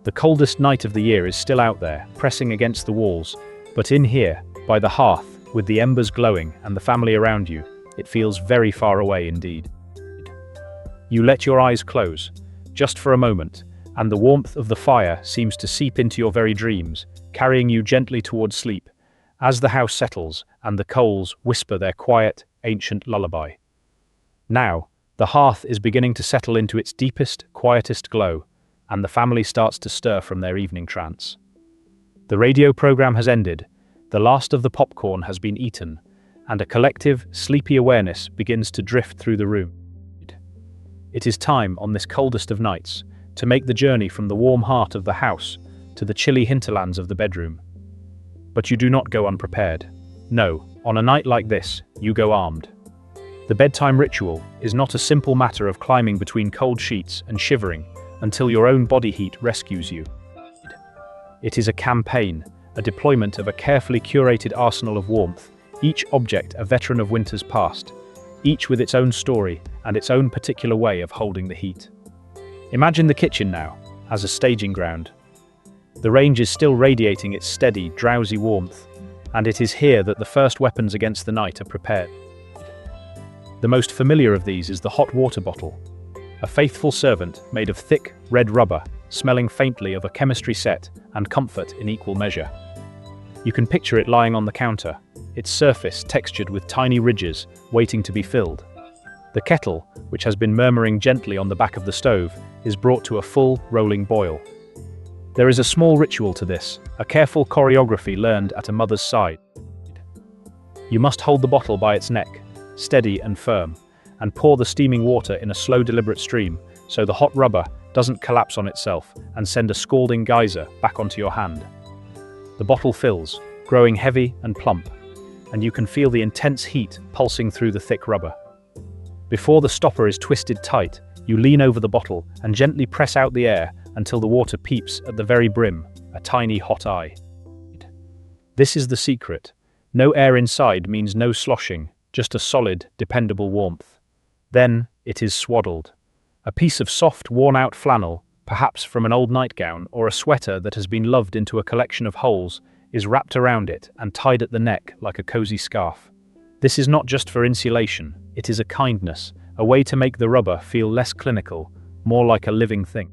The coldest night of the year is still out there, pressing against the walls, but in here, by the hearth, with the embers glowing and the family around you, it feels very far away indeed. You let your eyes close, just for a moment, and the warmth of the fire seems to seep into your very dreams, carrying you gently towards sleep, as the house settles and the coals whisper their quiet, ancient lullaby. Now, the hearth is beginning to settle into its deepest, quietest glow, and the family starts to stir from their evening trance. The radio program has ended, the last of the popcorn has been eaten, and a collective, sleepy awareness begins to drift through the room. It is time, on this coldest of nights, to make the journey from the warm heart of the house to the chilly hinterlands of the bedroom. But you do not go unprepared. No, on a night like this, you go armed. The bedtime ritual is not a simple matter of climbing between cold sheets and shivering until your own body heat rescues you. It is a campaign, a deployment of a carefully curated arsenal of warmth, each object a veteran of winter's past, each with its own story and its own particular way of holding the heat. Imagine the kitchen now, as a staging ground. The range is still radiating its steady, drowsy warmth, and it is here that the first weapons against the night are prepared. The most familiar of these is the hot water bottle, a faithful servant made of thick, red rubber, smelling faintly of a chemistry set and comfort in equal measure. You can picture it lying on the counter, its surface textured with tiny ridges, waiting to be filled. The kettle, which has been murmuring gently on the back of the stove, is brought to a full, rolling boil. There is a small ritual to this, a careful choreography learned at a mother's side. You must hold the bottle by its neck, steady and firm, and pour the steaming water in a slow, deliberate stream so the hot rubber doesn't collapse on itself and send a scalding geyser back onto your hand. The bottle fills, growing heavy and plump, and you can feel the intense heat pulsing through the thick rubber. Before the stopper is twisted tight, you lean over the bottle and gently press out the air until the water peeps at the very brim, a tiny hot eye. This is the secret. No air inside means no sloshing, just a solid, dependable warmth. Then it is swaddled. A piece of soft, worn-out flannel, perhaps from an old nightgown or a sweater that has been loved into a collection of holes, is wrapped around it and tied at the neck like a cozy scarf. This is not just for insulation, it is a kindness, a way to make the rubber feel less clinical, more like a living thing.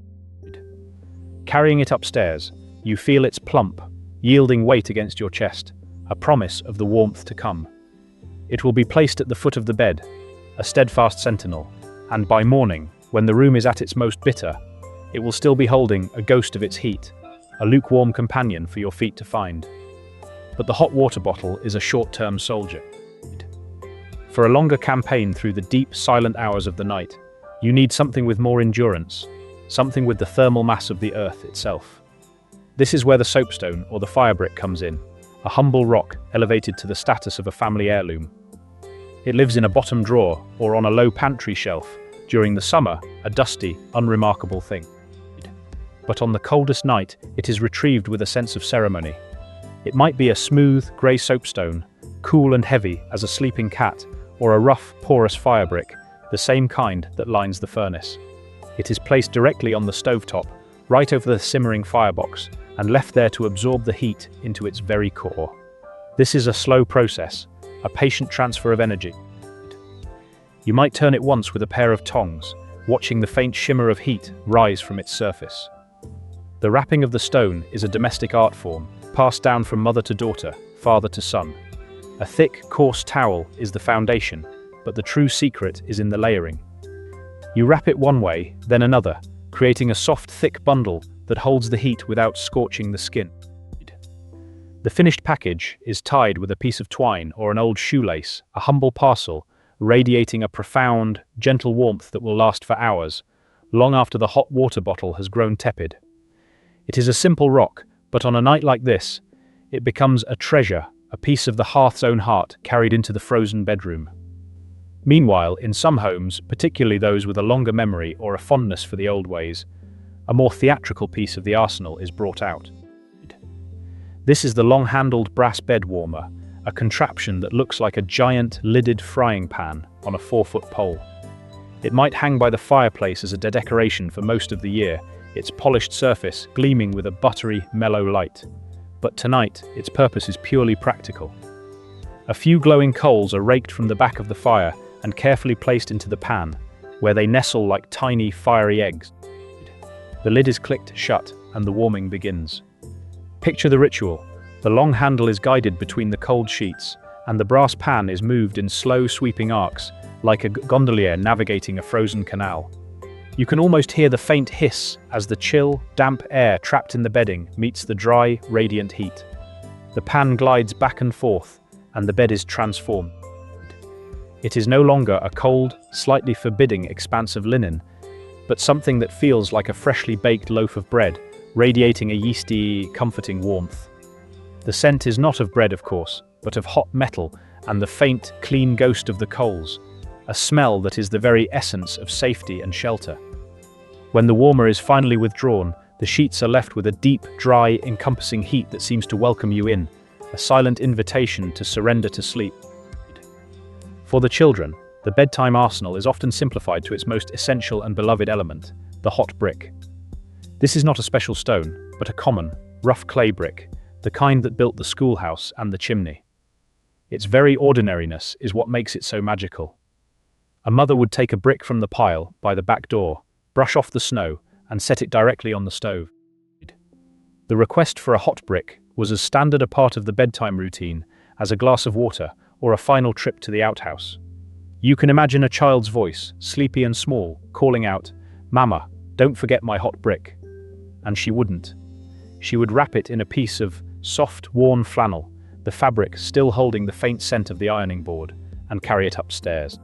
Carrying it upstairs, you feel its plump, yielding weight against your chest, a promise of the warmth to come. It will be placed at the foot of the bed, a steadfast sentinel, and by morning, when the room is at its most bitter, it will still be holding a ghost of its heat, a lukewarm companion for your feet to find. But the hot water bottle is a short-term soldier. For a longer campaign through the deep, silent hours of the night, you need something with more endurance, something with the thermal mass of the earth itself. This is where the soapstone or the fire brick comes in, a humble rock elevated to the status of a family heirloom. It lives in a bottom drawer or on a low pantry shelf, during the summer, a dusty, unremarkable thing. But on the coldest night, it is retrieved with a sense of ceremony. It might be a smooth, grey soapstone, cool and heavy as a sleeping cat, or a rough, porous fire brick, the same kind that lines the furnace. It is placed directly on the stovetop, right over the simmering firebox, and left there to absorb the heat into its very core. This is a slow process, a patient transfer of energy. You might turn it once with a pair of tongs, watching the faint shimmer of heat rise from its surface. The wrapping of the stone is a domestic art form, passed down from mother to daughter, father to son. A thick, coarse towel is the foundation, but the true secret is in the layering. You wrap it one way, then another, creating a soft, thick bundle that holds the heat without scorching the skin. The finished package is tied with a piece of twine or an old shoelace, a humble parcel, radiating a profound, gentle warmth that will last for hours, long after the hot water bottle has grown tepid. It is a simple rock, but on a night like this, it becomes a treasure, a piece of the hearth's own heart carried into the frozen bedroom. Meanwhile, in some homes, particularly those with a longer memory or a fondness for the old ways, a more theatrical piece of the arsenal is brought out. This is the long-handled brass bed warmer, a contraption that looks like a giant, lidded frying pan on a 4-foot pole. It might hang by the fireplace as a decoration for most of the year, its polished surface gleaming with a buttery, mellow light. But tonight, its purpose is purely practical. A few glowing coals are raked from the back of the fire and carefully placed into the pan, where they nestle like tiny, fiery eggs. The lid is clicked shut, and the warming begins. Picture the ritual. The long handle is guided between the cold sheets, and the brass pan is moved in slow, sweeping arcs, like a gondolier navigating a frozen canal. You can almost hear the faint hiss as the chill, damp air trapped in the bedding meets the dry, radiant heat. The pan glides back and forth, and the bed is transformed. It is no longer a cold, slightly forbidding expanse of linen, but something that feels like a freshly baked loaf of bread, radiating a yeasty, comforting warmth. The scent is not of bread, of course, but of hot metal and the faint, clean ghost of the coals, a smell that is the very essence of safety and shelter. When the warmer is finally withdrawn, the sheets are left with a deep, dry, encompassing heat that seems to welcome you in, a silent invitation to surrender to sleep. For the children, the bedtime arsenal is often simplified to its most essential and beloved element, the hot brick. This is not a special stone, but a common, rough clay brick, the kind that built the schoolhouse and the chimney. Its very ordinariness is what makes it so magical. A mother would take a brick from the pile by the back door, brush off the snow, and set it directly on the stove. The request for a hot brick was as standard a part of the bedtime routine as a glass of water or a final trip to the outhouse. You can imagine a child's voice, sleepy and small, calling out, "Mama, don't forget my hot brick." And she wouldn't. She would wrap it in a piece of soft, worn flannel, the fabric still holding the faint scent of the ironing board, and carry it upstairs.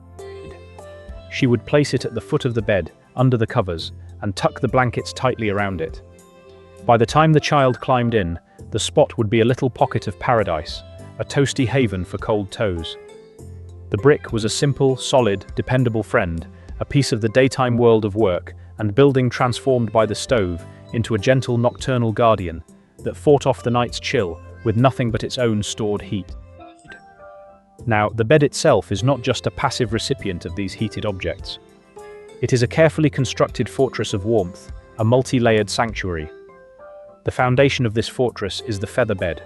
She would place it at the foot of the bed, under the covers, and tuck the blankets tightly around it. By the time the child climbed in, the spot would be a little pocket of paradise, a toasty haven for cold toes. The brick was a simple, solid, dependable friend, a piece of the daytime world of work and building transformed by the stove into a gentle nocturnal guardian that fought off the night's chill with nothing but its own stored heat. Now, the bed itself is not just a passive recipient of these heated objects. It is a carefully constructed fortress of warmth, a multi-layered sanctuary. The foundation of this fortress is the feather bed.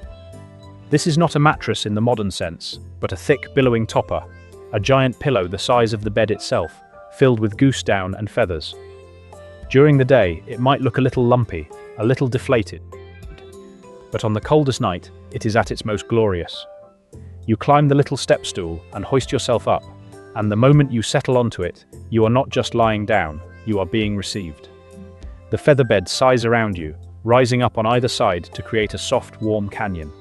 This is not a mattress in the modern sense, but a thick, billowing topper, a giant pillow the size of the bed itself, filled with goose down and feathers. During the day, it might look a little lumpy, a little deflated. But on the coldest night, it is at its most glorious. You climb the little step stool and hoist yourself up, and the moment you settle onto it, you are not just lying down, you are being received. The feather bed sighs around you, rising up on either side to create a soft, warm canyon.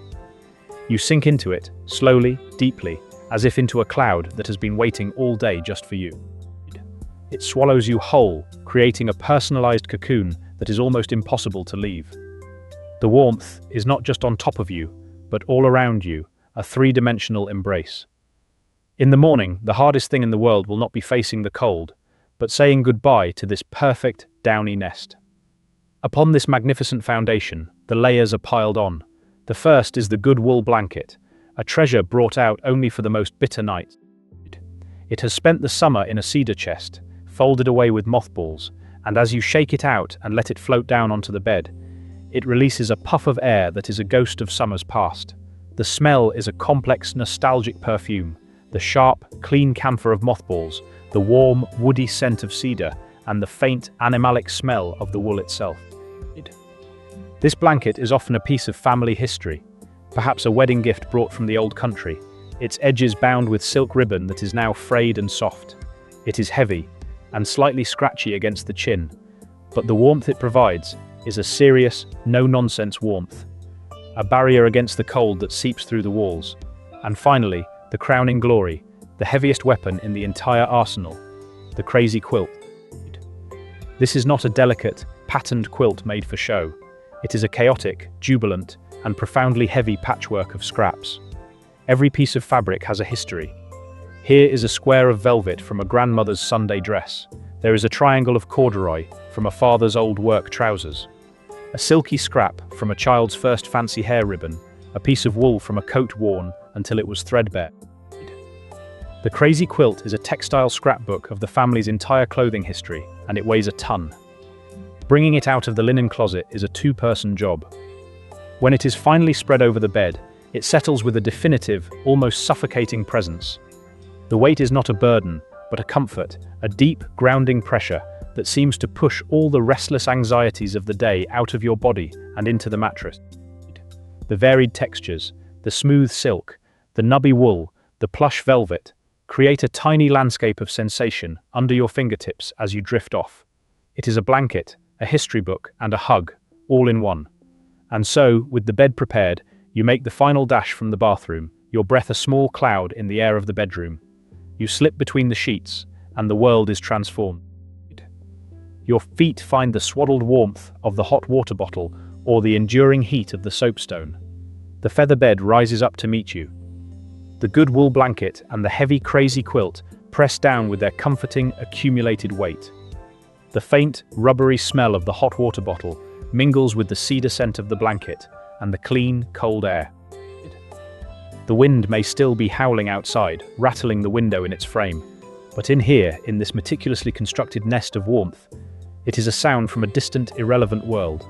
You sink into it, slowly, deeply, as if into a cloud that has been waiting all day just for you. It swallows you whole, creating a personalized cocoon that is almost impossible to leave. The warmth is not just on top of you, but all around you, a three-dimensional embrace. In the morning, the hardest thing in the world will not be facing the cold, but saying goodbye to this perfect, downy nest. Upon this magnificent foundation, the layers are piled on. The first is the good wool blanket, a treasure brought out only for the most bitter nights. It has spent the summer in a cedar chest, folded away with mothballs, and as you shake it out and let it float down onto the bed, it releases a puff of air that is a ghost of summers past. The smell is a complex, nostalgic perfume, the sharp, clean camphor of mothballs, the warm, woody scent of cedar, and the faint, animalic smell of the wool itself. This blanket is often a piece of family history, perhaps a wedding gift brought from the old country, its edges bound with silk ribbon that is now frayed and soft. It is heavy and slightly scratchy against the chin, but the warmth it provides is a serious, no-nonsense warmth, a barrier against the cold that seeps through the walls. And finally, the crowning glory, the heaviest weapon in the entire arsenal, the crazy quilt. This is not a delicate, patterned quilt made for show. It is a chaotic, jubilant, and profoundly heavy patchwork of scraps. Every piece of fabric has a history. Here is a square of velvet from a grandmother's Sunday dress. There is a triangle of corduroy from a father's old work trousers. A silky scrap from a child's first fancy hair ribbon, a piece of wool from a coat worn until it was threadbare. The crazy quilt is a textile scrapbook of the family's entire clothing history, and it weighs a ton. Bringing it out of the linen closet is a two-person job. When it is finally spread over the bed, it settles with a definitive, almost suffocating presence. The weight is not a burden, but a comfort, a deep, grounding pressure that seems to push all the restless anxieties of the day out of your body and into the mattress. The varied textures, the smooth silk, the nubby wool, the plush velvet, create a tiny landscape of sensation under your fingertips as you drift off. It is a blanket, a history book, and a hug, all in one. And so, with the bed prepared, you make the final dash from the bathroom, your breath a small cloud in the air of the bedroom. You slip between the sheets, and the world is transformed. Your feet find the swaddled warmth of the hot water bottle or the enduring heat of the soapstone. The feather bed rises up to meet you. The good wool blanket and the heavy, crazy quilt press down with their comforting, accumulated weight. The faint, rubbery smell of the hot water bottle mingles with the cedar scent of the blanket and the clean, cold air. The wind may still be howling outside, rattling the window in its frame, but in here, in this meticulously constructed nest of warmth, it is a sound from a distant, irrelevant world.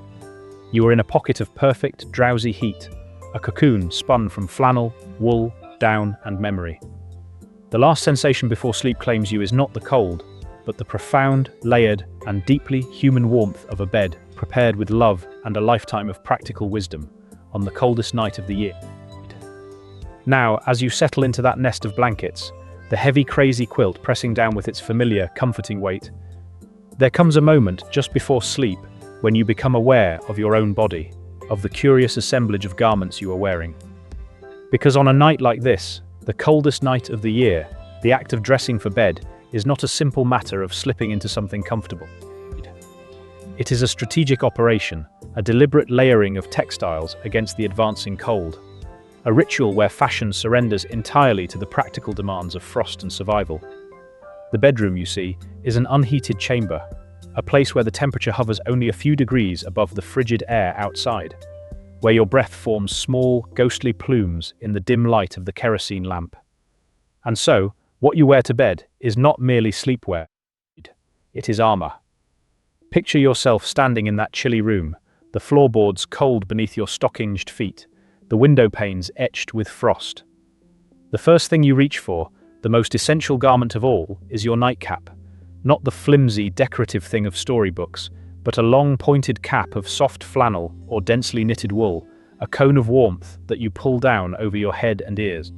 You are in a pocket of perfect, drowsy heat, a cocoon spun from flannel, wool, down, and memory. The last sensation before sleep claims you is not the cold, but the profound, layered, and deeply human warmth of a bed prepared with love and a lifetime of practical wisdom on the coldest night of the year. Now, as you settle into that nest of blankets, the heavy, crazy quilt pressing down with its familiar, comforting weight, there comes a moment just before sleep when you become aware of your own body, of the curious assemblage of garments you are wearing. Because on a night like this, the coldest night of the year, the act of dressing for bed is not a simple matter of slipping into something comfortable. It is a strategic operation, a deliberate layering of textiles against the advancing cold, a ritual where fashion surrenders entirely to the practical demands of frost and survival. The bedroom, you see, is an unheated chamber, a place where the temperature hovers only a few degrees above the frigid air outside. where your breath forms small, ghostly plumes in the dim light of the kerosene lamp. And so, what you wear to bed is not merely sleepwear. It is armor. Picture yourself standing in that chilly room, the floorboards cold beneath your stockinged feet, the window panes etched with frost. The first thing you reach for, the most essential garment of all, is your nightcap. Not the flimsy, decorative thing of storybooks, but a long, pointed cap of soft flannel or densely knitted wool, a cone of warmth that you pull down over your head and ears.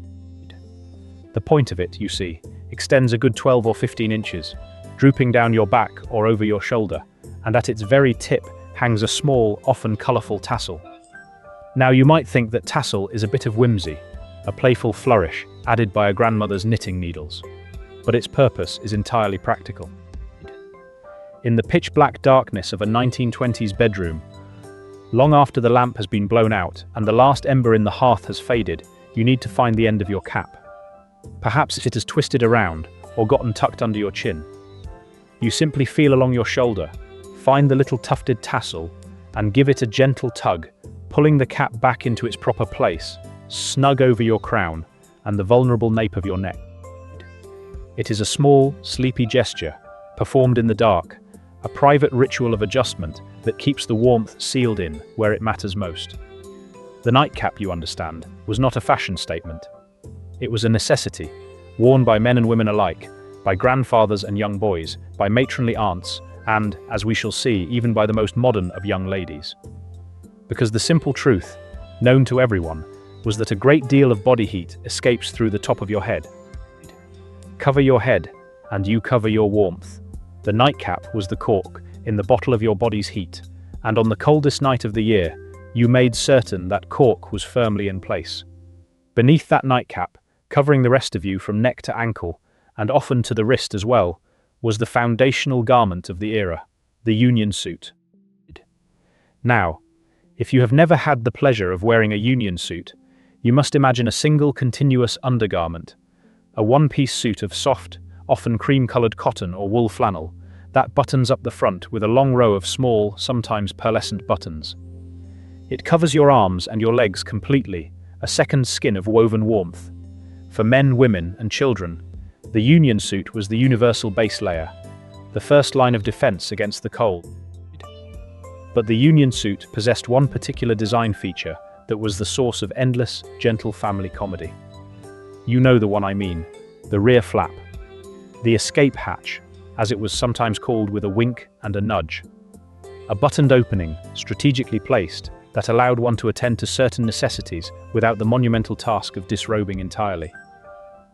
The point of it, you see, extends a good 12 or 15 inches, drooping down your back or over your shoulder, and at its very tip hangs a small, often colourful tassel. Now you might think that tassel is a bit of whimsy, a playful flourish added by a grandmother's knitting needles, but its purpose is entirely practical. In the pitch-black darkness of a 1920s bedroom, long after the lamp has been blown out and the last ember in the hearth has faded, you need to find the end of your cap. Perhaps it has twisted around or gotten tucked under your chin. You simply feel along your shoulder, find the little tufted tassel, and give it a gentle tug, pulling the cap back into its proper place, snug over your crown and the vulnerable nape of your neck. It is a small, sleepy gesture, performed in the dark, a private ritual of adjustment that keeps the warmth sealed in where it matters most. The nightcap, you understand, was not a fashion statement. It was a necessity, worn by men and women alike, by grandfathers and young boys, by matronly aunts, and, as we shall see, even by the most modern of young ladies. Because the simple truth, known to everyone, was that a great deal of body heat escapes through the top of your head. Cover your head, and you cover your warmth. The nightcap was the cork in the bottle of your body's heat, and on the coldest night of the year, you made certain that cork was firmly in place. Beneath that nightcap, covering the rest of you from neck to ankle, and often to the wrist as well, was the foundational garment of the era, the union suit. Now, if you have never had the pleasure of wearing a union suit, you must imagine a single continuous undergarment, a one-piece suit of soft, often cream-coloured cotton or wool flannel, that buttons up the front with a long row of small, sometimes pearlescent buttons. It covers your arms and your legs completely, a second skin of woven warmth. For men, women, and children, the union suit was the universal base layer, the first line of defence against the cold. But the union suit possessed one particular design feature that was the source of endless, gentle family comedy. You know the one I mean, the rear flap. The escape hatch, as it was sometimes called with a wink and a nudge. A buttoned opening, strategically placed, that allowed one to attend to certain necessities without the monumental task of disrobing entirely.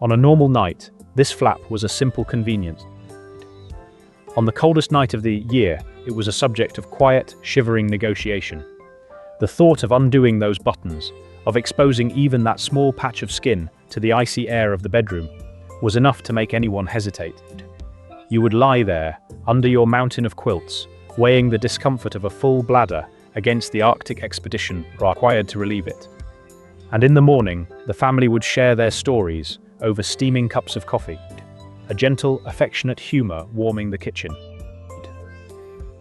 On a normal night, this flap was a simple convenience. On the coldest night of the year, it was a subject of quiet, shivering negotiation. The thought of undoing those buttons, of exposing even that small patch of skin to the icy air of the bedroom, was enough to make anyone hesitate. You would lie there, under your mountain of quilts, weighing the discomfort of a full bladder against the Arctic expedition required to relieve it. And in the morning, the family would share their stories over steaming cups of coffee, a gentle, affectionate humour warming the kitchen.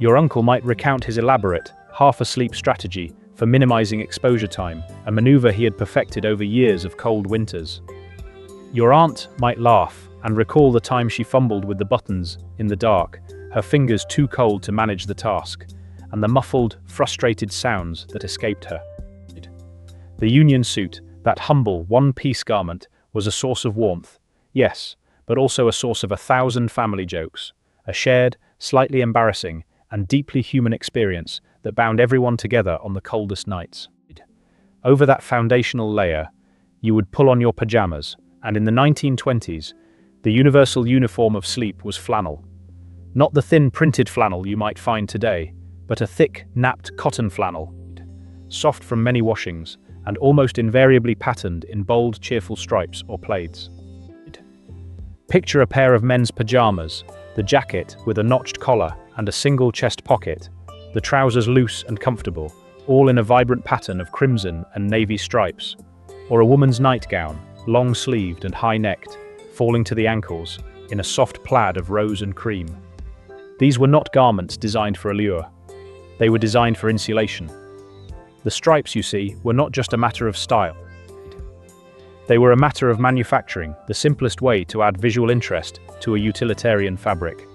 Your uncle might recount his elaborate, half-asleep strategy for minimizing exposure time, a maneuver he had perfected over years of cold winters. Your aunt might laugh and recall the time she fumbled with the buttons in the dark, her fingers too cold to manage the task, and the muffled, frustrated sounds that escaped her. The union suit, that humble, one-piece garment, was a source of warmth, yes, but also a source of 1,000 family jokes, a shared, slightly embarrassing, and deeply human experience that bound everyone together on the coldest nights. Over that foundational layer, you would pull on your pajamas, and in the 1920s, the universal uniform of sleep was flannel. Not the thin printed flannel you might find today, but a thick, napped cotton flannel, soft from many washings, and almost invariably patterned in bold, cheerful stripes or plaids. Picture a pair of men's pajamas, the jacket with a notched collar and a single chest pocket, the trousers loose and comfortable, all in a vibrant pattern of crimson and navy stripes, or a woman's nightgown, long-sleeved and high-necked, falling to the ankles, in a soft plaid of rose and cream. These were not garments designed for allure. They were designed for insulation. The stripes, you see, were not just a matter of style. They were a matter of manufacturing, the simplest way to add visual interest to a utilitarian fabric.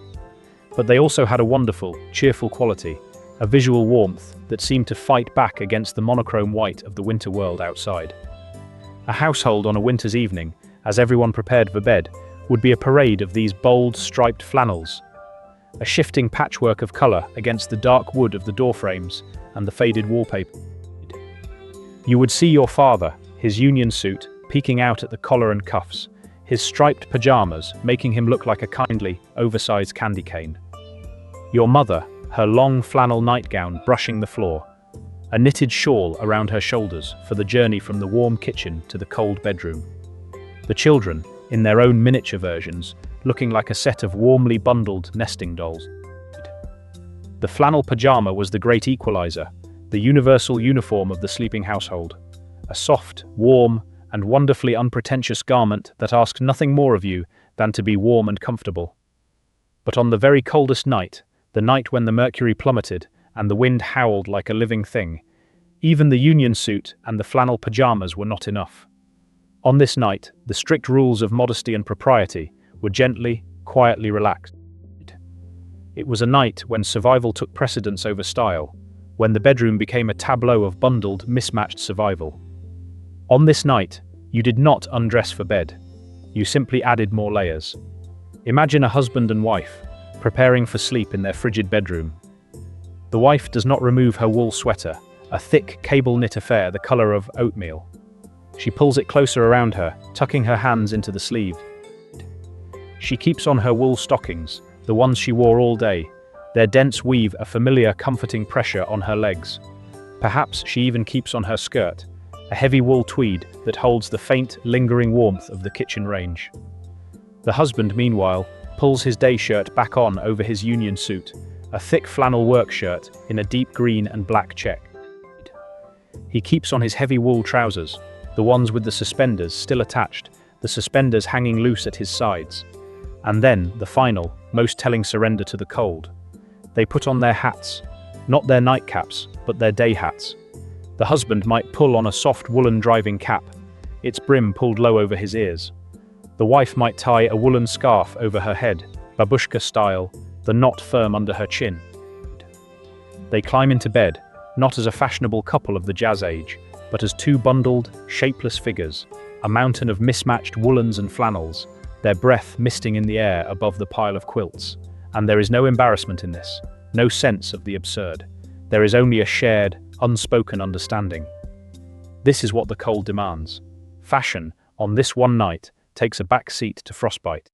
But they also had a wonderful, cheerful quality, a visual warmth that seemed to fight back against the monochrome white of the winter world outside. A household on a winter's evening, as everyone prepared for bed, would be a parade of these bold, striped flannels, a shifting patchwork of color against the dark wood of the door frames and the faded wallpaper. You would see your father, his union suit, peeking out at the collar and cuffs, his striped pajamas making him look like a kindly, oversized candy cane. Your mother, her long flannel nightgown brushing the floor, a knitted shawl around her shoulders for the journey from the warm kitchen to the cold bedroom. The children, in their own miniature versions, looking like a set of warmly bundled nesting dolls. The flannel pajama was the great equalizer, the universal uniform of the sleeping household, a soft, warm, and wonderfully unpretentious garment that asked nothing more of you than to be warm and comfortable. But on the very coldest night, the night when the mercury plummeted and the wind howled like a living thing, even the union suit and the flannel pajamas were not enough. On this night, the strict rules of modesty and propriety were gently, quietly relaxed. It was a night when survival took precedence over style, when the bedroom became a tableau of bundled, mismatched survival. On this night, you did not undress for bed. You simply added more layers. Imagine a husband and wife, preparing for sleep in their frigid bedroom. The wife does not remove her wool sweater, a thick, cable-knit affair the color of oatmeal. She pulls it closer around her, tucking her hands into the sleeve. She keeps on her wool stockings, the ones she wore all day. Their dense weave a familiar, comforting pressure on her legs. Perhaps she even keeps on her skirt, a heavy wool tweed that holds the faint, lingering warmth of the kitchen range. The husband, meanwhile, pulls his day shirt back on over his union suit, a thick flannel work shirt in a deep green and black check. He keeps on his heavy wool trousers, the ones with the suspenders still attached, the suspenders hanging loose at his sides. And then, the final, most telling surrender to the cold. They put on their hats, not their nightcaps, but their day hats. The husband might pull on a soft woolen driving cap, its brim pulled low over his ears. The wife might tie a woolen scarf over her head, babushka style, the knot firm under her chin. They climb into bed, not as a fashionable couple of the jazz age, but as two bundled, shapeless figures, a mountain of mismatched woolens and flannels, their breath misting in the air above the pile of quilts. And there is no embarrassment in this, no sense of the absurd. There is only a shared, unspoken understanding. This is what the cold demands. Fashion, on this one night, takes a back seat to frostbite.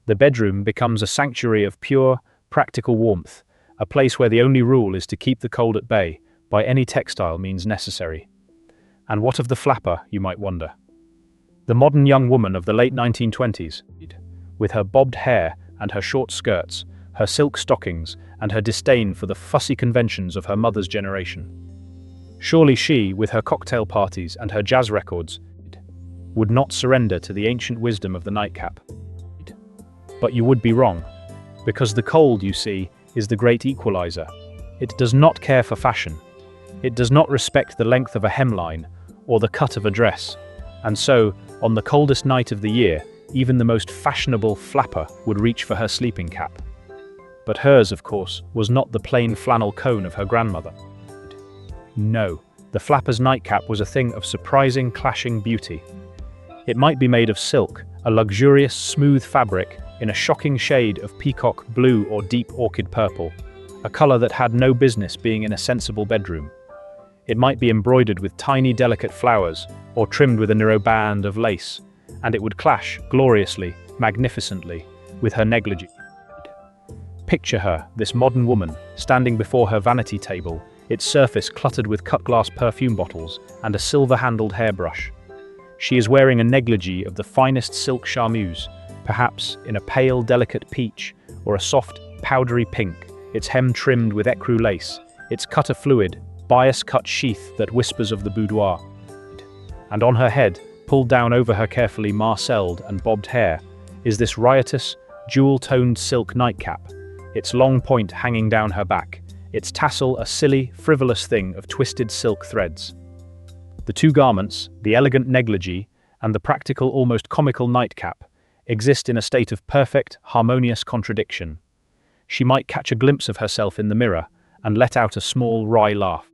The bedroom becomes a sanctuary of pure, practical warmth, a place where the only rule is to keep the cold at bay by any textile means necessary. And what of the flapper, you might wonder? The modern young woman of the late 1920s, with her bobbed hair and her short skirts, her silk stockings, and her disdain for the fussy conventions of her mother's generation. Surely she, with her cocktail parties and her jazz records, would not surrender to the ancient wisdom of the nightcap. But you would be wrong, because the cold, you see, is the great equalizer. It does not care for fashion. It does not respect the length of a hemline or the cut of a dress. And so, on the coldest night of the year, even the most fashionable flapper would reach for her sleeping cap. But hers, of course, was not the plain flannel cone of her grandmother. No, the flapper's nightcap was a thing of surprising, clashing beauty. It might be made of silk, a luxurious, smooth fabric in a shocking shade of peacock blue or deep orchid purple, a color that had no business being in a sensible bedroom. It might be embroidered with tiny, delicate flowers, or trimmed with a narrow band of lace, and it would clash gloriously, magnificently, with her negligee. Picture her, this modern woman, standing before her vanity table, its surface cluttered with cut-glass perfume bottles and a silver-handled hairbrush. She is wearing a negligee of the finest silk charmeuse, perhaps in a pale, delicate peach, or a soft, powdery pink, its hem trimmed with ecru lace, its cut a fluid, bias-cut sheath that whispers of the boudoir. And on her head, pulled down over her carefully marcelled and bobbed hair, is this riotous, jewel-toned silk nightcap, its long point hanging down her back, its tassel a silly, frivolous thing of twisted silk threads. The two garments, the elegant negligee and the practical, almost comical nightcap, exist in a state of perfect, harmonious contradiction. She might catch a glimpse of herself in the mirror and let out a small, wry laugh.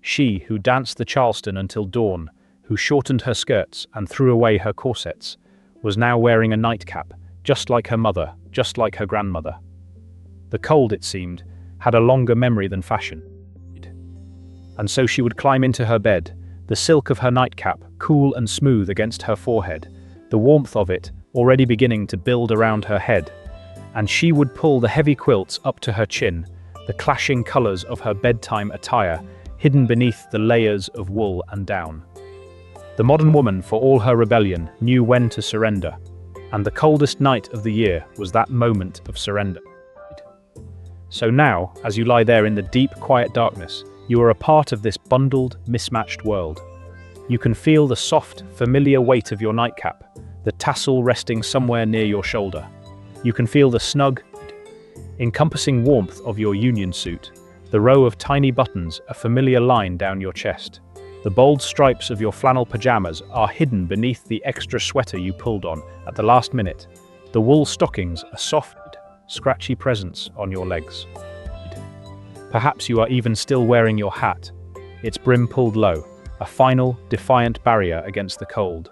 She, who danced the Charleston until dawn, who shortened her skirts and threw away her corsets, was now wearing a nightcap, just like her mother, just like her grandmother. The cold, it seemed, had a longer memory than fashion. And so she would climb into her bed, the silk of her nightcap cool and smooth against her forehead, the warmth of it already beginning to build around her head, and she would pull the heavy quilts up to her chin, the clashing colours of her bedtime attire hidden beneath the layers of wool and down. The modern woman, for all her rebellion, knew when to surrender, and the coldest night of the year was that moment of surrender. So now, as you lie there in the deep, quiet darkness, you are a part of this bundled, mismatched world. You can feel the soft, familiar weight of your nightcap, the tassel resting somewhere near your shoulder. You can feel the snug, encompassing warmth of your union suit, the row of tiny buttons, a familiar line down your chest. The bold stripes of your flannel pajamas are hidden beneath the extra sweater you pulled on at the last minute. The wool stockings, a soft, scratchy presence on your legs. Perhaps you are even still wearing your hat, its brim pulled low, a final, defiant barrier against the cold.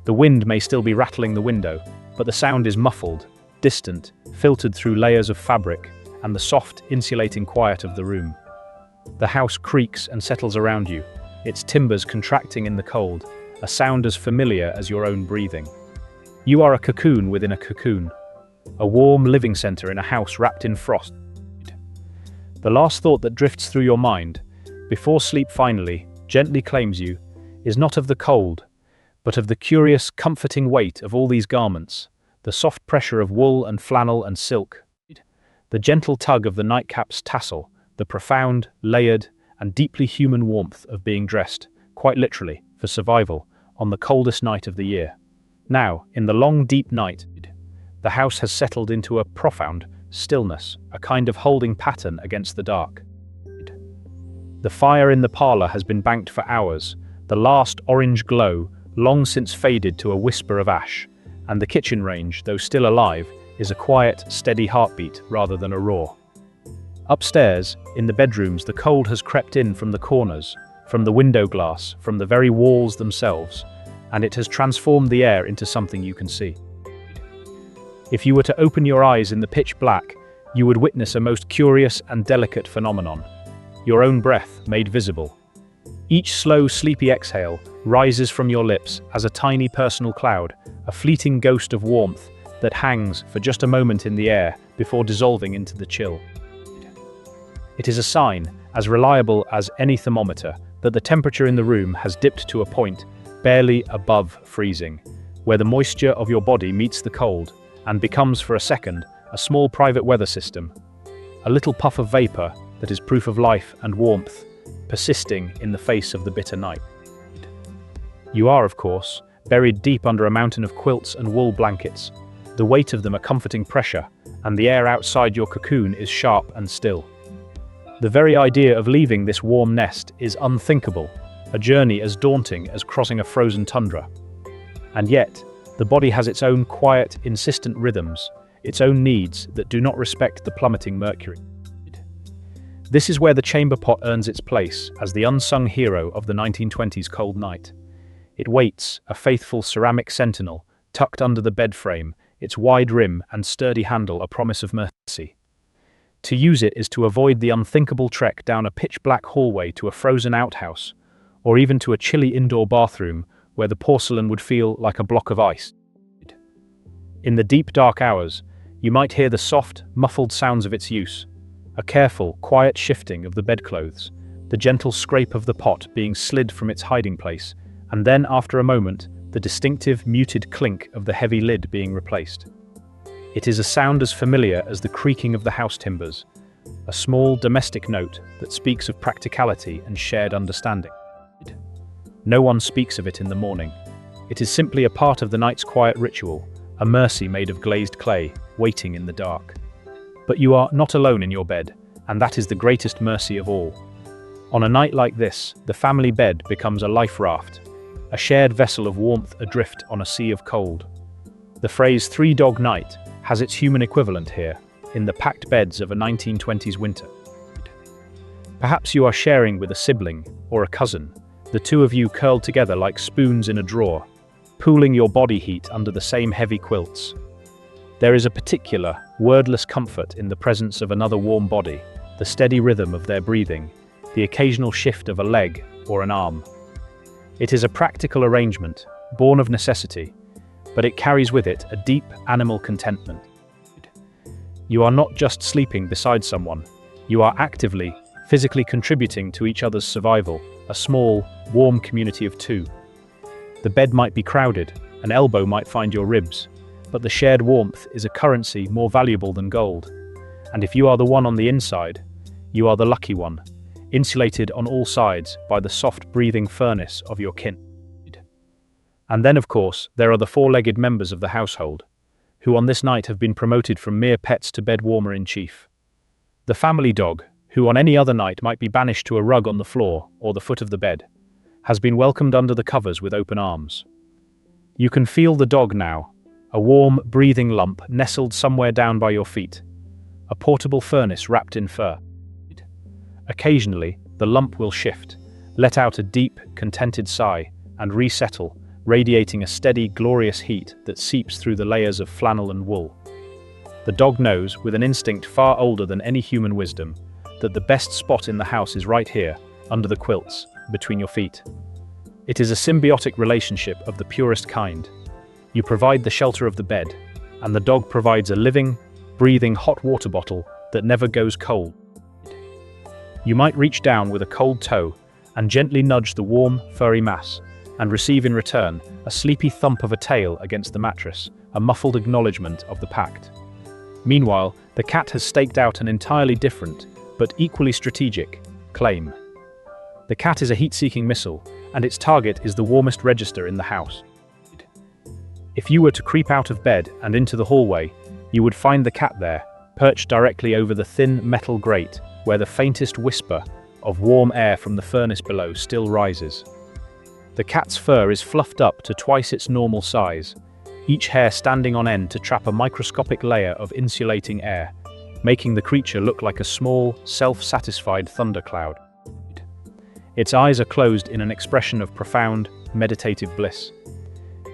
The wind may still be rattling the window, but the sound is muffled, distant, filtered through layers of fabric and the soft, insulating quiet of the room. The house creaks and settles around you, its timbers contracting in the cold, a sound as familiar as your own breathing. You are a cocoon within a cocoon, a warm living center in a house wrapped in frost. The last thought that drifts through your mind, before sleep finally gently claims you, is not of the cold, but of the curious, comforting weight of all these garments, the soft pressure of wool and flannel and silk, the gentle tug of the nightcap's tassel, the profound, layered, and deeply human warmth of being dressed, quite literally, for survival, on the coldest night of the year. Now, in the long, deep night, the house has settled into a profound stillness, a kind of holding pattern against the dark. The fire in the parlor has been banked for hours, the last orange glow long since faded to a whisper of ash, and the kitchen range, though still alive, is a quiet, steady heartbeat rather than a roar. Upstairs, in the bedrooms, the cold has crept in from the corners, from the window glass, from the very walls themselves, and it has transformed the air into something you can see. If you were to open your eyes in the pitch black, you would witness a most curious and delicate phenomenon: your own breath made visible. Each slow, sleepy exhale rises from your lips as a tiny personal cloud, a fleeting ghost of warmth that hangs for just a moment in the air before dissolving into the chill. It is a sign, as reliable as any thermometer, that the temperature in the room has dipped to a point barely above freezing, where the moisture of your body meets the cold and becomes for a second a small private weather system, a little puff of vapor that is proof of life and warmth, persisting in the face of the bitter night. You are, of course, buried deep under a mountain of quilts and wool blankets, the weight of them a comforting pressure, and the air outside your cocoon is sharp and still. The very idea of leaving this warm nest is unthinkable, a journey as daunting as crossing a frozen tundra. And yet, the body has its own quiet, insistent rhythms, its own needs that do not respect the plummeting mercury. This is where the chamber pot earns its place as the unsung hero of the 1920s cold night. It waits, a faithful ceramic sentinel, tucked under the bed frame, its wide rim and sturdy handle a promise of mercy. To use it is to avoid the unthinkable trek down a pitch-black hallway to a frozen outhouse, or even to a chilly indoor bathroom where the porcelain would feel like a block of ice. In the deep, dark hours, you might hear the soft, muffled sounds of its use, a careful, quiet shifting of the bedclothes, the gentle scrape of the pot being slid from its hiding place, and then, after a moment, the distinctive, muted clink of the heavy lid being replaced. It is a sound as familiar as the creaking of the house timbers, a small, domestic note that speaks of practicality and shared understanding. No one speaks of it in the morning. It is simply a part of the night's quiet ritual, a mercy made of glazed clay, waiting in the dark. But you are not alone in your bed. and that is the greatest mercy of all. On a night like this, the family bed becomes a life raft, a shared vessel of warmth adrift on a sea of cold. The phrase three-dog night has its human equivalent here, in the packed beds of a 1920s winter. Perhaps you are sharing with a sibling or a cousin, the two of you curled together like spoons in a drawer, pooling your body heat under the same heavy quilts. There is a particular, wordless comfort in the presence of another warm body, the steady rhythm of their breathing, the occasional shift of a leg or an arm. It is a practical arrangement, born of necessity, but it carries with it a deep animal contentment. You are not just sleeping beside someone, you are actively, physically contributing to each other's survival, a small, warm community of two. The bed might be crowded, an elbow might find your ribs, but the shared warmth is a currency more valuable than gold. And if you are the one on the inside, you are the lucky one, insulated on all sides by the soft breathing furnace of your kin. And then, of course, there are the four-legged members of the household, who on this night have been promoted from mere pets to bed warmer-in-chief. The family dog, who on any other night might be banished to a rug on the floor or the foot of the bed, has been welcomed under the covers with open arms. You can feel the dog now, a warm, breathing lump nestled somewhere down by your feet, a portable furnace wrapped in fur. Occasionally, the lump will shift, let out a deep, contented sigh, and resettle, radiating a steady, glorious heat that seeps through the layers of flannel and wool. The dog knows, with an instinct far older than any human wisdom, that the best spot in the house is right here, under the quilts, between your feet. It is a symbiotic relationship of the purest kind. You provide the shelter of the bed, and the dog provides a living, breathing hot water bottle that never goes cold. You might reach down with a cold toe and gently nudge the warm, furry mass, and receive in return a sleepy thump of a tail against the mattress, a muffled acknowledgement of the pact. Meanwhile, the cat has staked out an entirely different, but equally strategic, claim. The cat is a heat-seeking missile, and its target is the warmest register in the house. If you were to creep out of bed and into the hallway, you would find the cat there, perched directly over the thin metal grate, where the faintest whisper of warm air from the furnace below still rises. The cat's fur is fluffed up to twice its normal size, each hair standing on end to trap a microscopic layer of insulating air, making the creature look like a small, self-satisfied thundercloud. Its eyes are closed in an expression of profound, meditative bliss.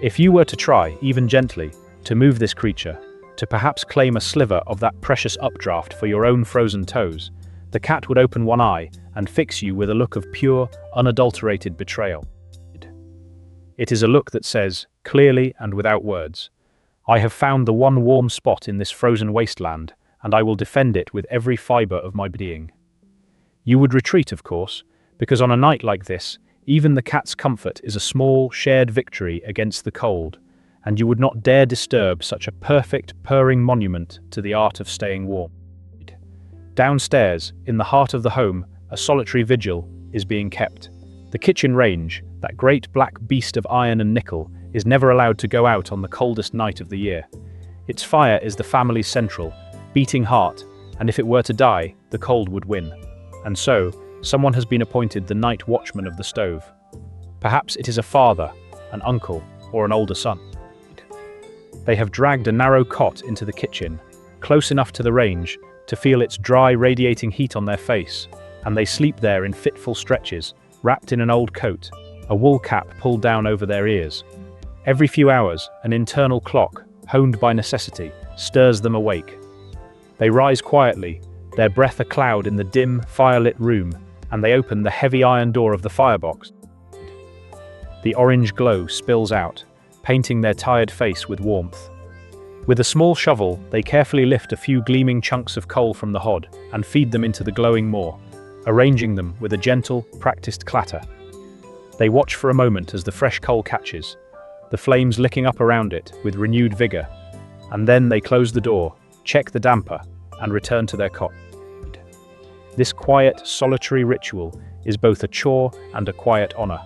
If you were to try, even gently, to move this creature, to perhaps claim a sliver of that precious updraft for your own frozen toes, the cat would open one eye and fix you with a look of pure, unadulterated betrayal. It is a look that says, clearly and without words, "I have found the one warm spot in this frozen wasteland, and I will defend it with every fibre of my being." You would retreat, of course, because on a night like this, even the cat's comfort is a small, shared victory against the cold, and you would not dare disturb such a perfect, purring monument to the art of staying warm. Downstairs, in the heart of the home, a solitary vigil is being kept. The kitchen range, that great black beast of iron and nickel, is never allowed to go out on the coldest night of the year. Its fire is the family's central, beating heart, and if it were to die, the cold would win. And so, someone has been appointed the night watchman of the stove. Perhaps it is a father, an uncle, or an older son. They have dragged a narrow cot into the kitchen, close enough to the range to feel its dry, radiating heat on their face, and they sleep there in fitful stretches, wrapped in an old coat, a wool cap pulled down over their ears. Every few hours, an internal clock, honed by necessity, stirs them awake. They rise quietly, their breath a cloud in the dim, firelit room, and they open the heavy iron door of the firebox. The orange glow spills out, painting their tired face with warmth. With a small shovel, they carefully lift a few gleaming chunks of coal from the hob and feed them into the glowing maw, arranging them with a gentle, practiced clatter. They watch for a moment as the fresh coal catches, the flames licking up around it with renewed vigor, and then they close the door, check the damper, and return to their cot. This quiet, solitary ritual is both a chore and a quiet honor.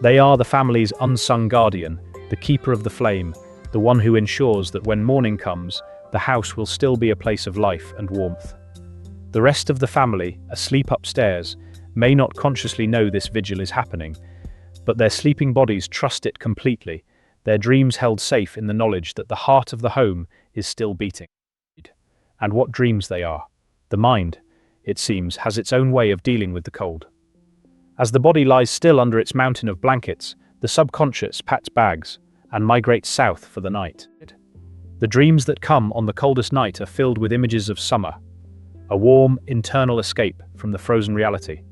They are the family's unsung guardian, the keeper of the flame, the one who ensures that when morning comes, the house will still be a place of life and warmth. The rest of the family, asleep upstairs, may not consciously know this vigil is happening, but their sleeping bodies trust it completely, their dreams held safe in the knowledge that the heart of the home is still beating. And what dreams they are. The mind, it seems, has its own way of dealing with the cold. As the body lies still under its mountain of blankets, the subconscious packs bags and migrates south for the night. The dreams that come on the coldest night are filled with images of summer, a warm, internal escape from the frozen reality.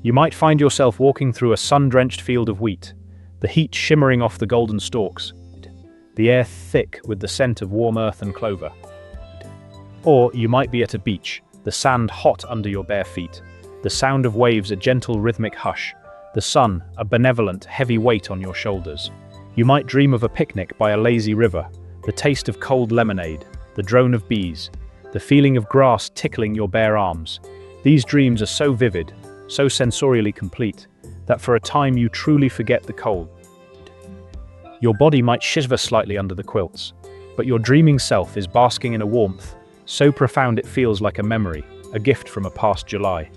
You might find yourself walking through a sun-drenched field of wheat, the heat shimmering off the golden stalks, the air thick with the scent of warm earth and clover. Or you might be at a beach, the sand hot under your bare feet, the sound of waves a gentle rhythmic hush, the sun a benevolent heavy weight on your shoulders. You might dream of a picnic by a lazy river, the taste of cold lemonade, the drone of bees, the feeling of grass tickling your bare arms. These dreams are so vivid, so sensorially complete, that for a time you truly forget the cold. Your body might shiver slightly under the quilts, but your dreaming self is basking in a warmth, so profound it feels like a memory, a gift from a past July.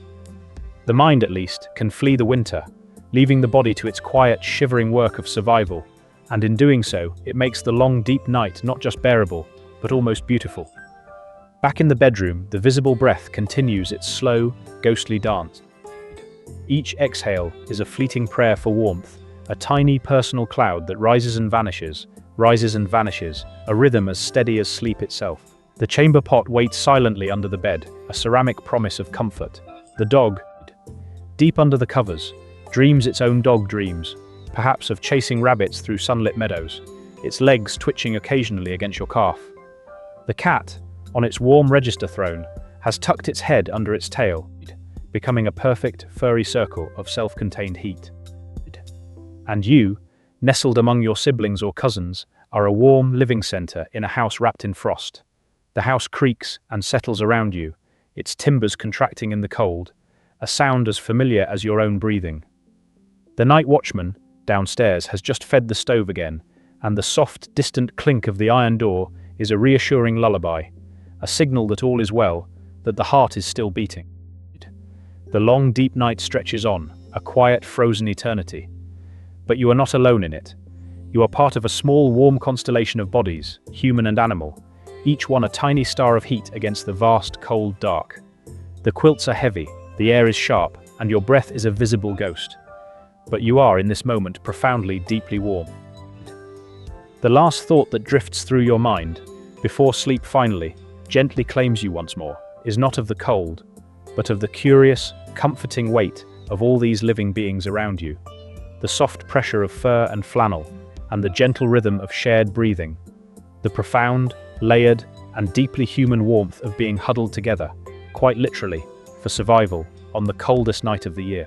The mind, at least, can flee the winter, leaving the body to its quiet, shivering work of survival, and in doing so, it makes the long, deep night not just bearable, but almost beautiful. Back in the bedroom, the visible breath continues its slow, ghostly dance. Each exhale is a fleeting prayer for warmth, a tiny personal cloud that rises and vanishes, a rhythm as steady as sleep itself. The chamber pot waits silently under the bed, a ceramic promise of comfort. The dog, deep under the covers, dreams its own dog dreams, perhaps of chasing rabbits through sunlit meadows, its legs twitching occasionally against your calf. The cat, on its warm register throne, has tucked its head under its tail, becoming a perfect, furry circle of self-contained heat. And you, nestled among your siblings or cousins, are a warm living center in a house wrapped in frost. The house creaks and settles around you, its timbers contracting in the cold, a sound as familiar as your own breathing. The night watchman, downstairs, has just fed the stove again, and the soft, distant clink of the iron door is a reassuring lullaby, a signal that all is well, that the heart is still beating. The long, deep night stretches on, a quiet, frozen eternity. But you are not alone in it. You are part of a small, warm constellation of bodies, human and animal, each one a tiny star of heat against the vast, cold dark. The quilts are heavy, the air is sharp, and your breath is a visible ghost. But you are, in this moment, profoundly, deeply warm. The last thought that drifts through your mind, before sleep finally, gently claims you once more, is not of the cold, but of the curious, comforting weight of all these living beings around you. The soft pressure of fur and flannel, and the gentle rhythm of shared breathing. The profound, layered, and deeply human warmth of being huddled together, quite literally, for survival, on the coldest night of the year.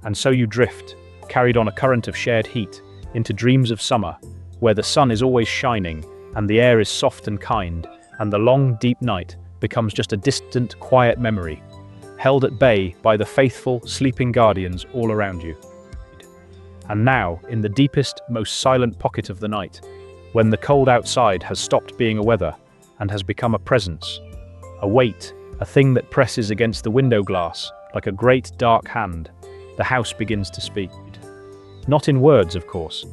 And so you drift, carried on a current of shared heat, into dreams of summer, where the sun is always shining, and the air is soft and kind, and the long, deep night becomes just a distant, quiet memory, held at bay by the faithful, sleeping guardians all around you. And now, in the deepest, most silent pocket of the night, when the cold outside has stopped being a weather and has become a presence, a weight, a thing that presses against the window glass like a great dark hand, the house begins to speak. Not in words, of course,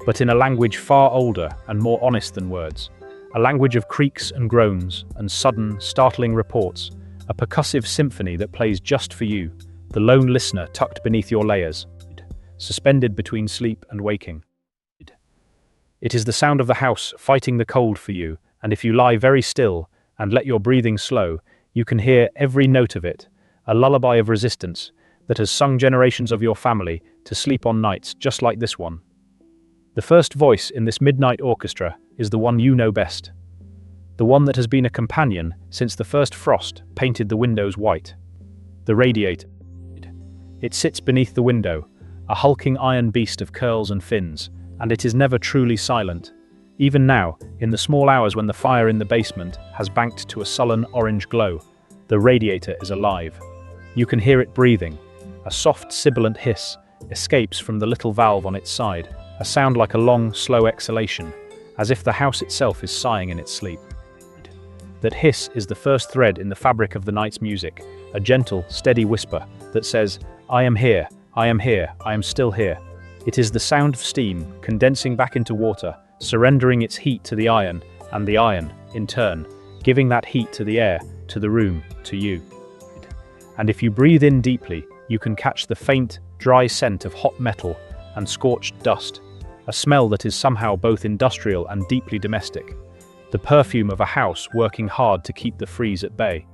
but in a language far older and more honest than words, a language of creaks and groans and sudden, startling reports, a percussive symphony that plays just for you, the lone listener tucked beneath your layers, suspended between sleep and waking. It is the sound of the house fighting the cold for you, and if you lie very still and let your breathing slow, you can hear every note of it, a lullaby of resistance that has sung generations of your family to sleep on nights just like this one. The first voice in this midnight orchestra is the one you know best, the one that has been a companion since the first frost painted the windows white. The radiator. It sits beneath the window, a hulking iron beast of curls and fins, and it is never truly silent. Even now, in the small hours when the fire in the basement has banked to a sullen orange glow, the radiator is alive. You can hear it breathing. A soft, sibilant hiss escapes from the little valve on its side, a sound like a long, slow exhalation, as if the house itself is sighing in its sleep. That hiss is the first thread in the fabric of the night's music, a gentle, steady whisper that says, I am here, I am here, I am still here. It is the sound of steam condensing back into water, surrendering its heat to the iron, and the iron, in turn, giving that heat to the air, to the room, to you. And if you breathe in deeply, you can catch the faint, dry scent of hot metal and scorched dust, a smell that is somehow both industrial and deeply domestic, the perfume of a house working hard to keep the freeze at bay.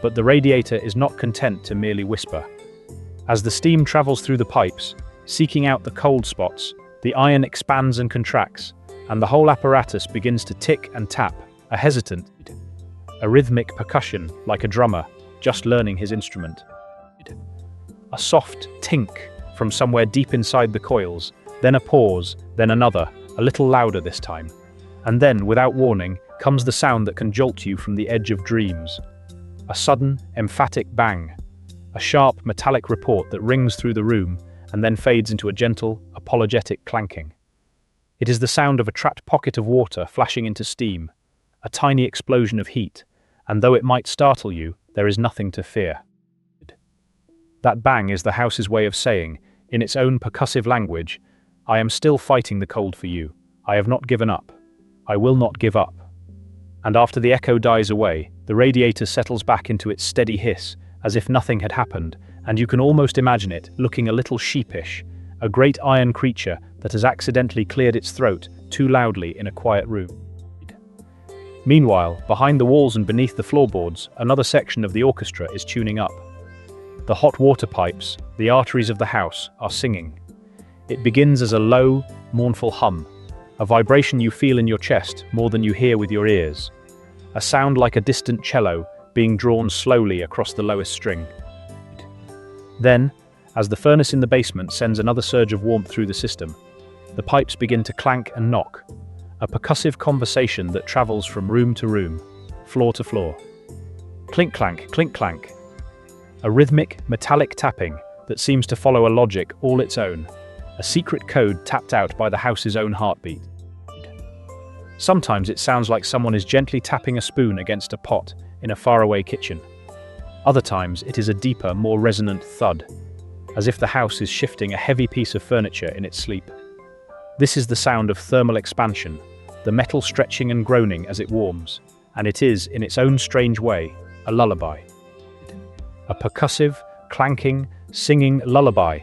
But the radiator is not content to merely whisper. As the steam travels through the pipes, seeking out the cold spots, the iron expands and contracts, and the whole apparatus begins to tick and tap, a rhythmic percussion like a drummer just learning his instrument. A soft tink from somewhere deep inside the coils, then a pause, then another, a little louder this time. And then, without warning, comes the sound that can jolt you from the edge of dreams. A sudden, emphatic bang. A sharp, metallic report that rings through the room and then fades into a gentle, apologetic clanking. It is the sound of a trapped pocket of water flashing into steam, a tiny explosion of heat, and though it might startle you, there is nothing to fear. That bang is the house's way of saying, in its own percussive language, I am still fighting the cold for you. I have not given up. I will not give up. And after the echo dies away, the radiator settles back into its steady hiss, as if nothing had happened, and you can almost imagine it looking a little sheepish, a great iron creature that has accidentally cleared its throat too loudly in a quiet room. Meanwhile, behind the walls and beneath the floorboards, another section of the orchestra is tuning up. The hot water pipes, the arteries of the house, are singing. It begins as a low, mournful hum, a vibration you feel in your chest more than you hear with your ears, a sound like a distant cello being drawn slowly across the lowest string. Then, as the furnace in the basement sends another surge of warmth through the system, the pipes begin to clank and knock, a percussive conversation that travels from room to room, floor to floor. Clink-clank, clink-clank. A rhythmic, metallic tapping that seems to follow a logic all its own, a secret code tapped out by the house's own heartbeat. Sometimes it sounds like someone is gently tapping a spoon against a pot in a faraway kitchen. Other times it is a deeper, more resonant thud, as if the house is shifting a heavy piece of furniture in its sleep. This is the sound of thermal expansion, the metal stretching and groaning as it warms, and it is, in its own strange way, a lullaby. A percussive, clanking, singing lullaby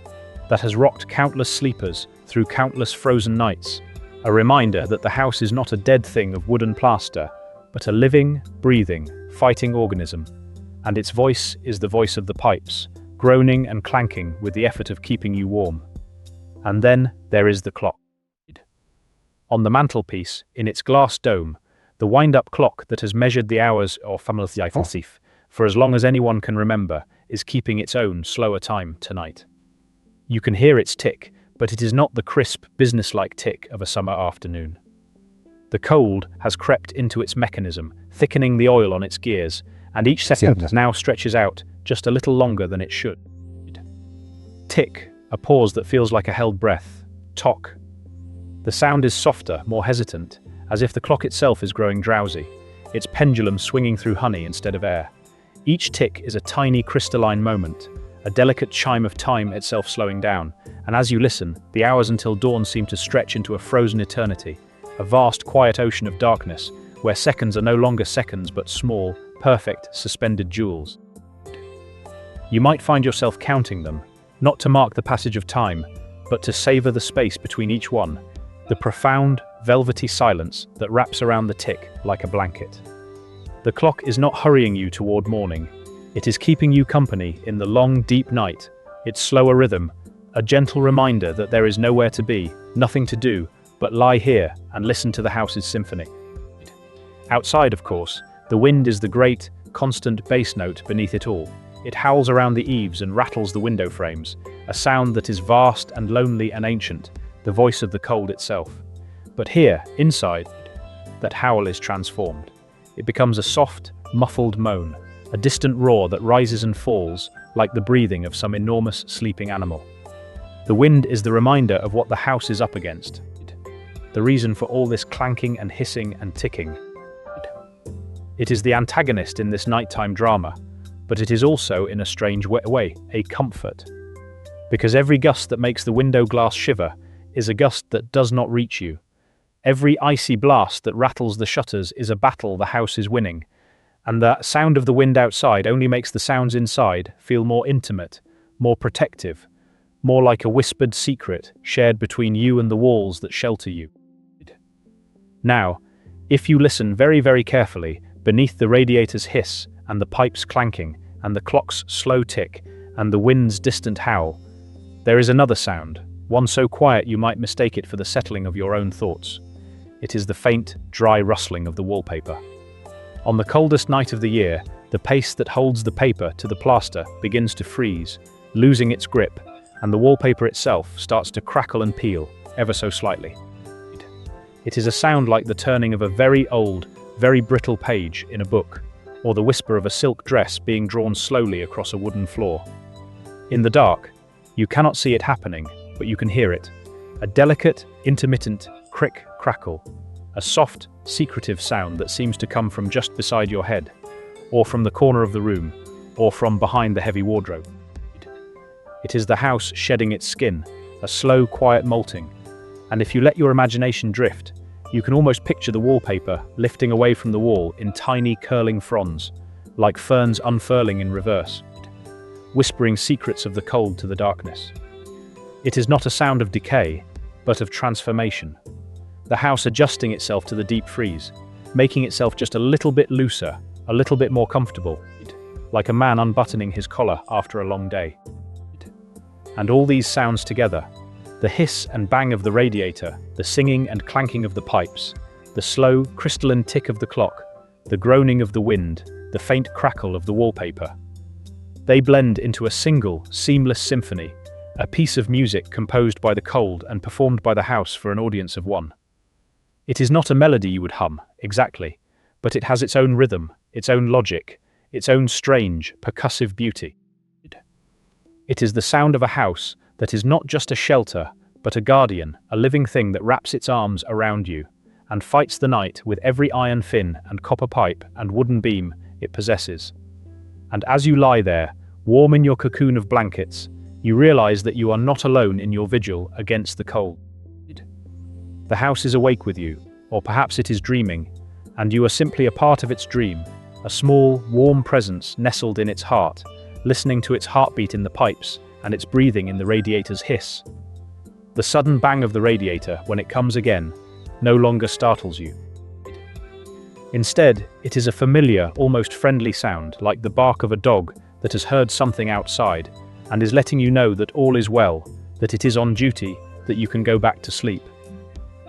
that has rocked countless sleepers through countless frozen nights, a reminder that the house is not a dead thing of wood and plaster, but a living, breathing, fighting organism, and its voice is the voice of the pipes, groaning and clanking with the effort of keeping you warm. And then there is the clock. On the mantelpiece, in its glass dome, the wind-up clock that has measured the hours for as long as anyone can remember is keeping its own slower time tonight. You can hear its tick, but it is not the crisp, businesslike tick of a summer afternoon. The cold has crept into its mechanism, thickening the oil on its gears, and each second now stretches out just a little longer than it should. Tick, a pause that feels like a held breath. Tock. The sound is softer, more hesitant, as if the clock itself is growing drowsy, its pendulum swinging through honey instead of air. Each tick is a tiny crystalline moment, a delicate chime of time itself slowing down, and as you listen, the hours until dawn seem to stretch into a frozen eternity, a vast, quiet ocean of darkness, where seconds are no longer seconds but small, perfect, suspended jewels. You might find yourself counting them, not to mark the passage of time, but to savor the space between each one, the profound, velvety silence that wraps around the tick like a blanket. The clock is not hurrying you toward morning. It is keeping you company in the long, deep night, its slower rhythm, a gentle reminder that there is nowhere to be, nothing to do, but lie here and listen to the house's symphony. Outside, of course, the wind is the great, constant bass note beneath it all. It howls around the eaves and rattles the window frames, a sound that is vast and lonely and ancient, the voice of the cold itself. But here, inside, that howl is transformed. It becomes a soft, muffled moan, a distant roar that rises and falls like the breathing of some enormous sleeping animal. The wind is the reminder of what the house is up against, the reason for all this clanking and hissing and ticking. It is the antagonist in this nighttime drama, but it is also, in a strange way, a comfort. Because every gust that makes the window glass shiver is a gust that does not reach you. Every icy blast that rattles the shutters is a battle the house is winning, and the sound of the wind outside only makes the sounds inside feel more intimate, more protective, more like a whispered secret shared between you and the walls that shelter you. Now, if you listen very, very carefully, beneath the radiator's hiss and the pipes clanking and the clock's slow tick and the wind's distant howl, there is another sound, one so quiet you might mistake it for the settling of your own thoughts. It is the faint, dry rustling of the wallpaper. On the coldest night of the year, the paste that holds the paper to the plaster begins to freeze, losing its grip, and the wallpaper itself starts to crackle and peel, ever so slightly. It is a sound like the turning of a very old, very brittle page in a book, or the whisper of a silk dress being drawn slowly across a wooden floor. In the dark, you cannot see it happening, but you can hear it. A delicate, intermittent crick-crackle, a soft, secretive sound that seems to come from just beside your head, or from the corner of the room, or from behind the heavy wardrobe. It is the house shedding its skin, a slow, quiet molting, and if you let your imagination drift, you can almost picture the wallpaper lifting away from the wall in tiny curling fronds, like ferns unfurling in reverse, whispering secrets of the cold to the darkness. It is not a sound of decay, but of transformation. The house adjusting itself to the deep freeze, making itself just a little bit looser, a little bit more comfortable, like a man unbuttoning his collar after a long day. And all these sounds together, the hiss and bang of the radiator, the singing and clanking of the pipes, the slow, crystalline tick of the clock, the groaning of the wind, the faint crackle of the wallpaper. They blend into a single, seamless symphony, a piece of music composed by the cold and performed by the house for an audience of one. It is not a melody you would hum, exactly, but it has its own rhythm, its own logic, its own strange, percussive beauty. It is the sound of a house that is not just a shelter, but a guardian, a living thing that wraps its arms around you and fights the night with every iron fin and copper pipe and wooden beam it possesses. And as you lie there, warm in your cocoon of blankets, you realize that you are not alone in your vigil against the cold. The house is awake with you, or perhaps it is dreaming, and you are simply a part of its dream, a small, warm presence nestled in its heart, listening to its heartbeat in the pipes and its breathing in the radiator's hiss. The sudden bang of the radiator, when it comes again, no longer startles you. Instead, it is a familiar, almost friendly sound, like the bark of a dog that has heard something outside and is letting you know that all is well, that it is on duty, that you can go back to sleep.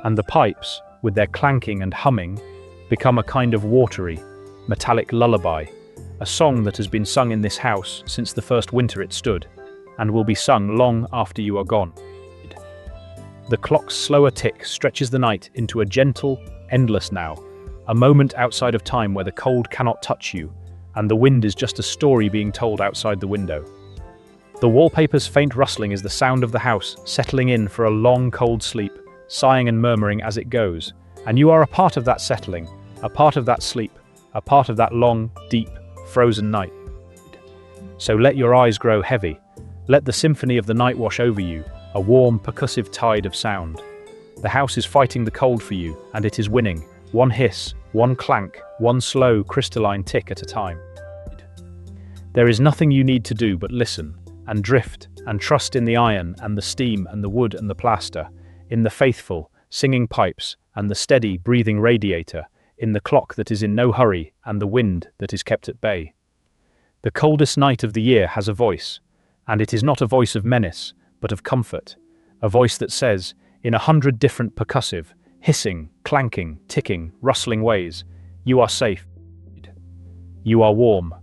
And the pipes, with their clanking and humming, become a kind of watery, metallic lullaby, a song that has been sung in this house since the first winter it stood, and will be sung long after you are gone. The clock's slower tick stretches the night into a gentle, endless now, a moment outside of time where the cold cannot touch you, and the wind is just a story being told outside the window. The wallpaper's faint rustling is the sound of the house settling in for a long, cold sleep, sighing and murmuring as it goes, and you are a part of that settling, a part of that sleep, a part of that long, deep, frozen night. So let your eyes grow heavy, let the symphony of the night wash over you, a warm, percussive tide of sound. The house is fighting the cold for you, and it is winning, one hiss, one clank, one slow, crystalline tick at a time. There is nothing you need to do but listen, and drift, and trust in the iron, and the steam, and the wood, and the plaster, in the faithful, singing pipes, and the steady, breathing radiator, in the clock that is in no hurry, and the wind that is kept at bay. The coldest night of the year has a voice, and it is not a voice of menace, but of comfort, a voice that says, in 100 different percussive, hissing, clanking, ticking, rustling ways, you are safe. You are warm.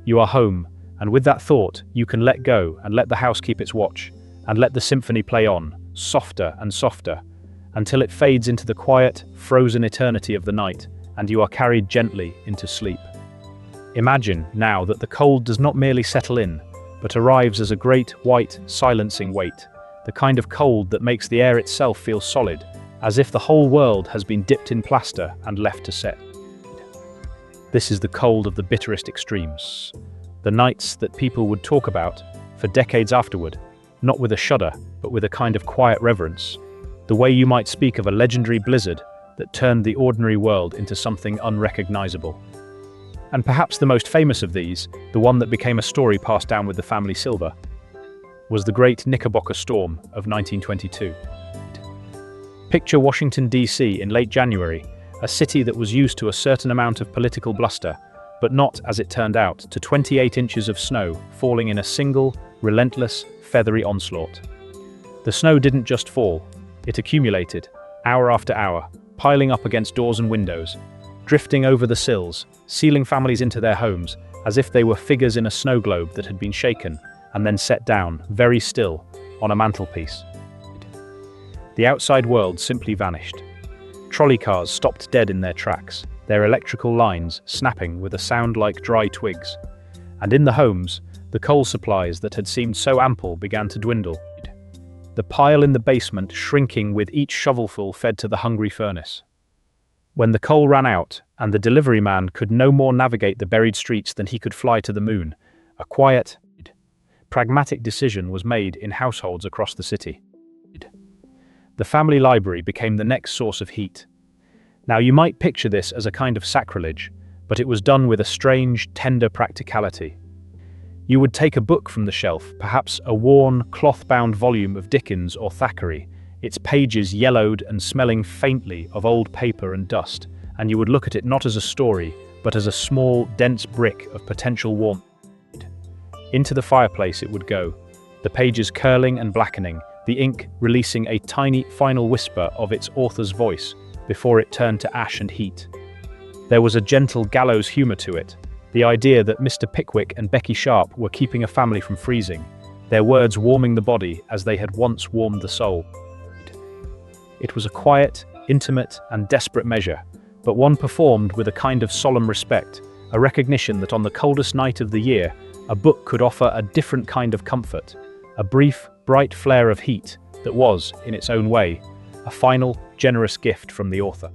You are home, and with that thought, you can let go and let the house keep its watch, and let the symphony play on, softer and softer, until it fades into the quiet, frozen eternity of the night, and you are carried gently into sleep. Imagine, now, that the cold does not merely settle in, but arrives as a great, white, silencing weight, the kind of cold that makes the air itself feel solid, as if the whole world has been dipped in plaster and left to set. This is the cold of the bitterest extremes. The nights that people would talk about for decades afterward, not with a shudder, but with a kind of quiet reverence. The way you might speak of a legendary blizzard that turned the ordinary world into something unrecognizable. And perhaps the most famous of these, the one that became a story passed down with the family silver, was the Great Knickerbocker Storm of 1922. Picture Washington, D.C. in late January, a city that was used to a certain amount of political bluster, but not, as it turned out, to 28 inches of snow falling in a single, relentless, feathery onslaught. The snow didn't just fall, it accumulated, hour after hour, piling up against doors and windows, drifting over the sills, sealing families into their homes, as if they were figures in a snow globe that had been shaken and then set down, very still, on a mantelpiece. The outside world simply vanished. Trolley cars stopped dead in their tracks, their electrical lines snapping with a sound like dry twigs. And in the homes, the coal supplies that had seemed so ample began to dwindle. The pile in the basement shrinking with each shovelful fed to the hungry furnace. When the coal ran out, and the delivery man could no more navigate the buried streets than he could fly to the moon, a quiet, pragmatic decision was made in households across the city. The family library became the next source of heat. Now you might picture this as a kind of sacrilege, but it was done with a strange, tender practicality. You would take a book from the shelf, perhaps a worn, cloth-bound volume of Dickens or Thackeray, its pages yellowed and smelling faintly of old paper and dust, and you would look at it not as a story, but as a small, dense brick of potential warmth. Into the fireplace it would go, the pages curling and blackening, the ink releasing a tiny final whisper of its author's voice before it turned to ash and heat. There was a gentle gallows humor to it, the idea that Mr. Pickwick and Becky Sharp were keeping a family from freezing, their words warming the body as they had once warmed the soul. It was a quiet, intimate, and desperate measure, but one performed with a kind of solemn respect, a recognition that on the coldest night of the year, a book could offer a different kind of comfort, a brief, bright flare of heat that was, in its own way, a final, generous gift from the author.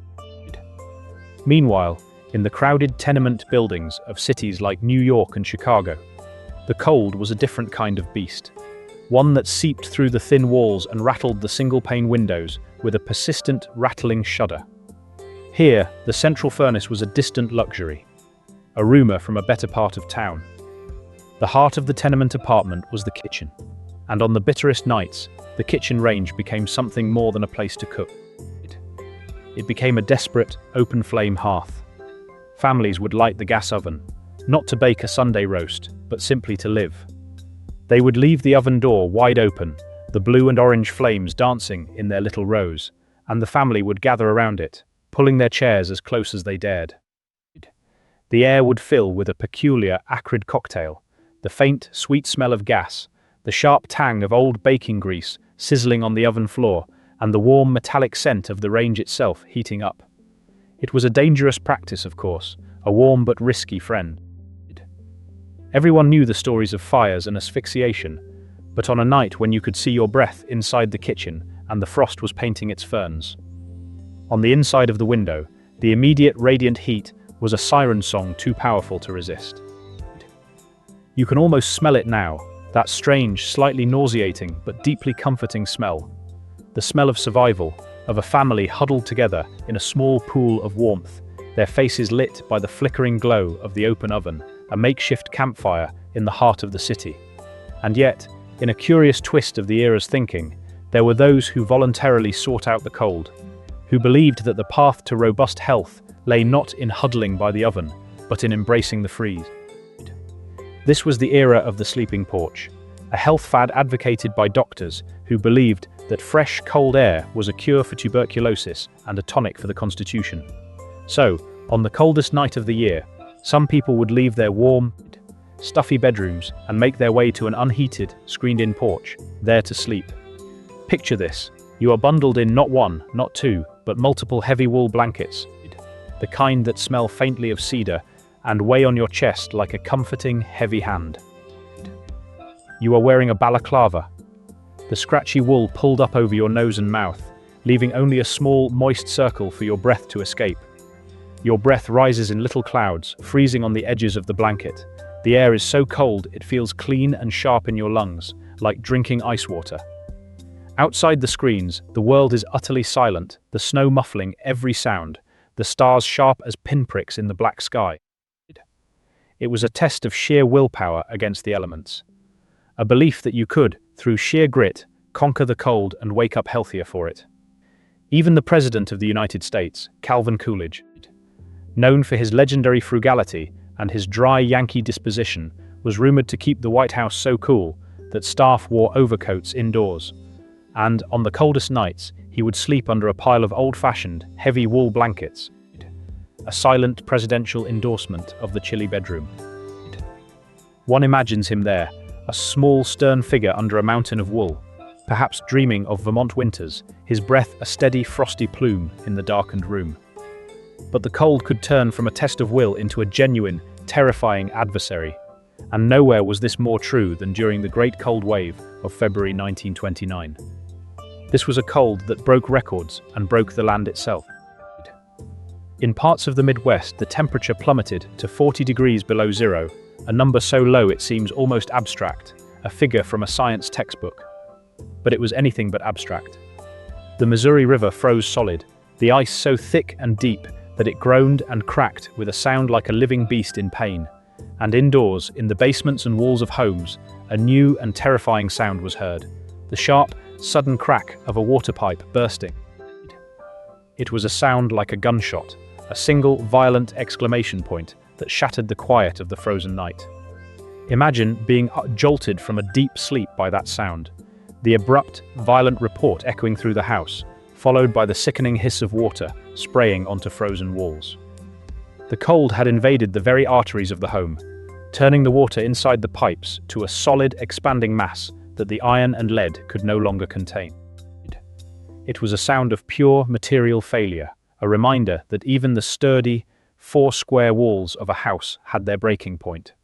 Meanwhile, in the crowded tenement buildings of cities like New York and Chicago, the cold was a different kind of beast, one that seeped through the thin walls and rattled the single-pane windows with a persistent, rattling shudder. Here, the central furnace was a distant luxury, a rumor from a better part of town. The heart of the tenement apartment was the kitchen, and on the bitterest nights, the kitchen range became something more than a place to cook. It became a desperate, open-flame hearth. Families would light the gas oven, not to bake a Sunday roast, but simply to live. They would leave the oven door wide open, the blue and orange flames dancing in their little rows, and the family would gather around it, pulling their chairs as close as they dared. The air would fill with a peculiar, acrid cocktail, the faint, sweet smell of gas, the sharp tang of old baking grease sizzling on the oven floor, and the warm metallic scent of the range itself heating up. It was a dangerous practice, of course, a warm but risky friend. Everyone knew the stories of fires and asphyxiation, but on a night when you could see your breath inside the kitchen and the frost was painting its ferns. On the inside of the window, the immediate radiant heat was a siren song too powerful to resist. You can almost smell it now, that strange, slightly nauseating but deeply comforting smell. The smell of survival, of a family huddled together in a small pool of warmth, their faces lit by the flickering glow of the open oven, a makeshift campfire in the heart of the city. And yet, in a curious twist of the era's thinking, there were those who voluntarily sought out the cold, who believed that the path to robust health lay not in huddling by the oven, but in embracing the freeze. This was the era of the sleeping porch, a health fad advocated by doctors who believed that fresh, cold air was a cure for tuberculosis and a tonic for the constitution. So, on the coldest night of the year, some people would leave their warm, stuffy bedrooms and make their way to an unheated, screened-in porch, there to sleep. Picture this. You are bundled in not one, not two, but multiple heavy wool blankets, the kind that smell faintly of cedar and weigh on your chest like a comforting, heavy hand. You are wearing a balaclava, the scratchy wool pulled up over your nose and mouth, leaving only a small, moist circle for your breath to escape. Your breath rises in little clouds, freezing on the edges of the blanket. The air is so cold it feels clean and sharp in your lungs, like drinking ice water. Outside the screens, the world is utterly silent, the snow muffling every sound, the stars sharp as pinpricks in the black sky. It was a test of sheer willpower against the elements. A belief that you could, through sheer grit, conquer the cold and wake up healthier for it. Even the President of the United States, Calvin Coolidge, known for his legendary frugality and his dry Yankee disposition, was rumored to keep the White House so cool that staff wore overcoats indoors. And, on the coldest nights, he would sleep under a pile of old-fashioned, heavy wool blankets. A silent presidential endorsement of the chilly bedroom. One imagines him there, a small, stern figure under a mountain of wool, perhaps dreaming of Vermont winters, his breath a steady, frosty plume in the darkened room. But the cold could turn from a test of will into a genuine, terrifying adversary. And nowhere was this more true than during the Great Cold Wave of February 1929. This was a cold that broke records and broke the land itself. In parts of the Midwest, the temperature plummeted to 40 degrees below zero, a number so low it seems almost abstract, a figure from a science textbook. But it was anything but abstract. The Missouri River froze solid, the ice so thick and deep that it groaned and cracked with a sound like a living beast in pain. And indoors, in the basements and walls of homes, a new and terrifying sound was heard, the sharp, sudden crack of a water pipe bursting. It was a sound like a gunshot, a single, violent exclamation point that shattered the quiet of the frozen night. Imagine being jolted from a deep sleep by that sound, the abrupt, violent report echoing through the house, followed by the sickening hiss of water spraying onto frozen walls. The cold had invaded the very arteries of the home, turning the water inside the pipes to a solid, expanding mass that the iron and lead could no longer contain. It was a sound of pure material failure, a reminder that even the sturdy, four-square walls of a house had their breaking point.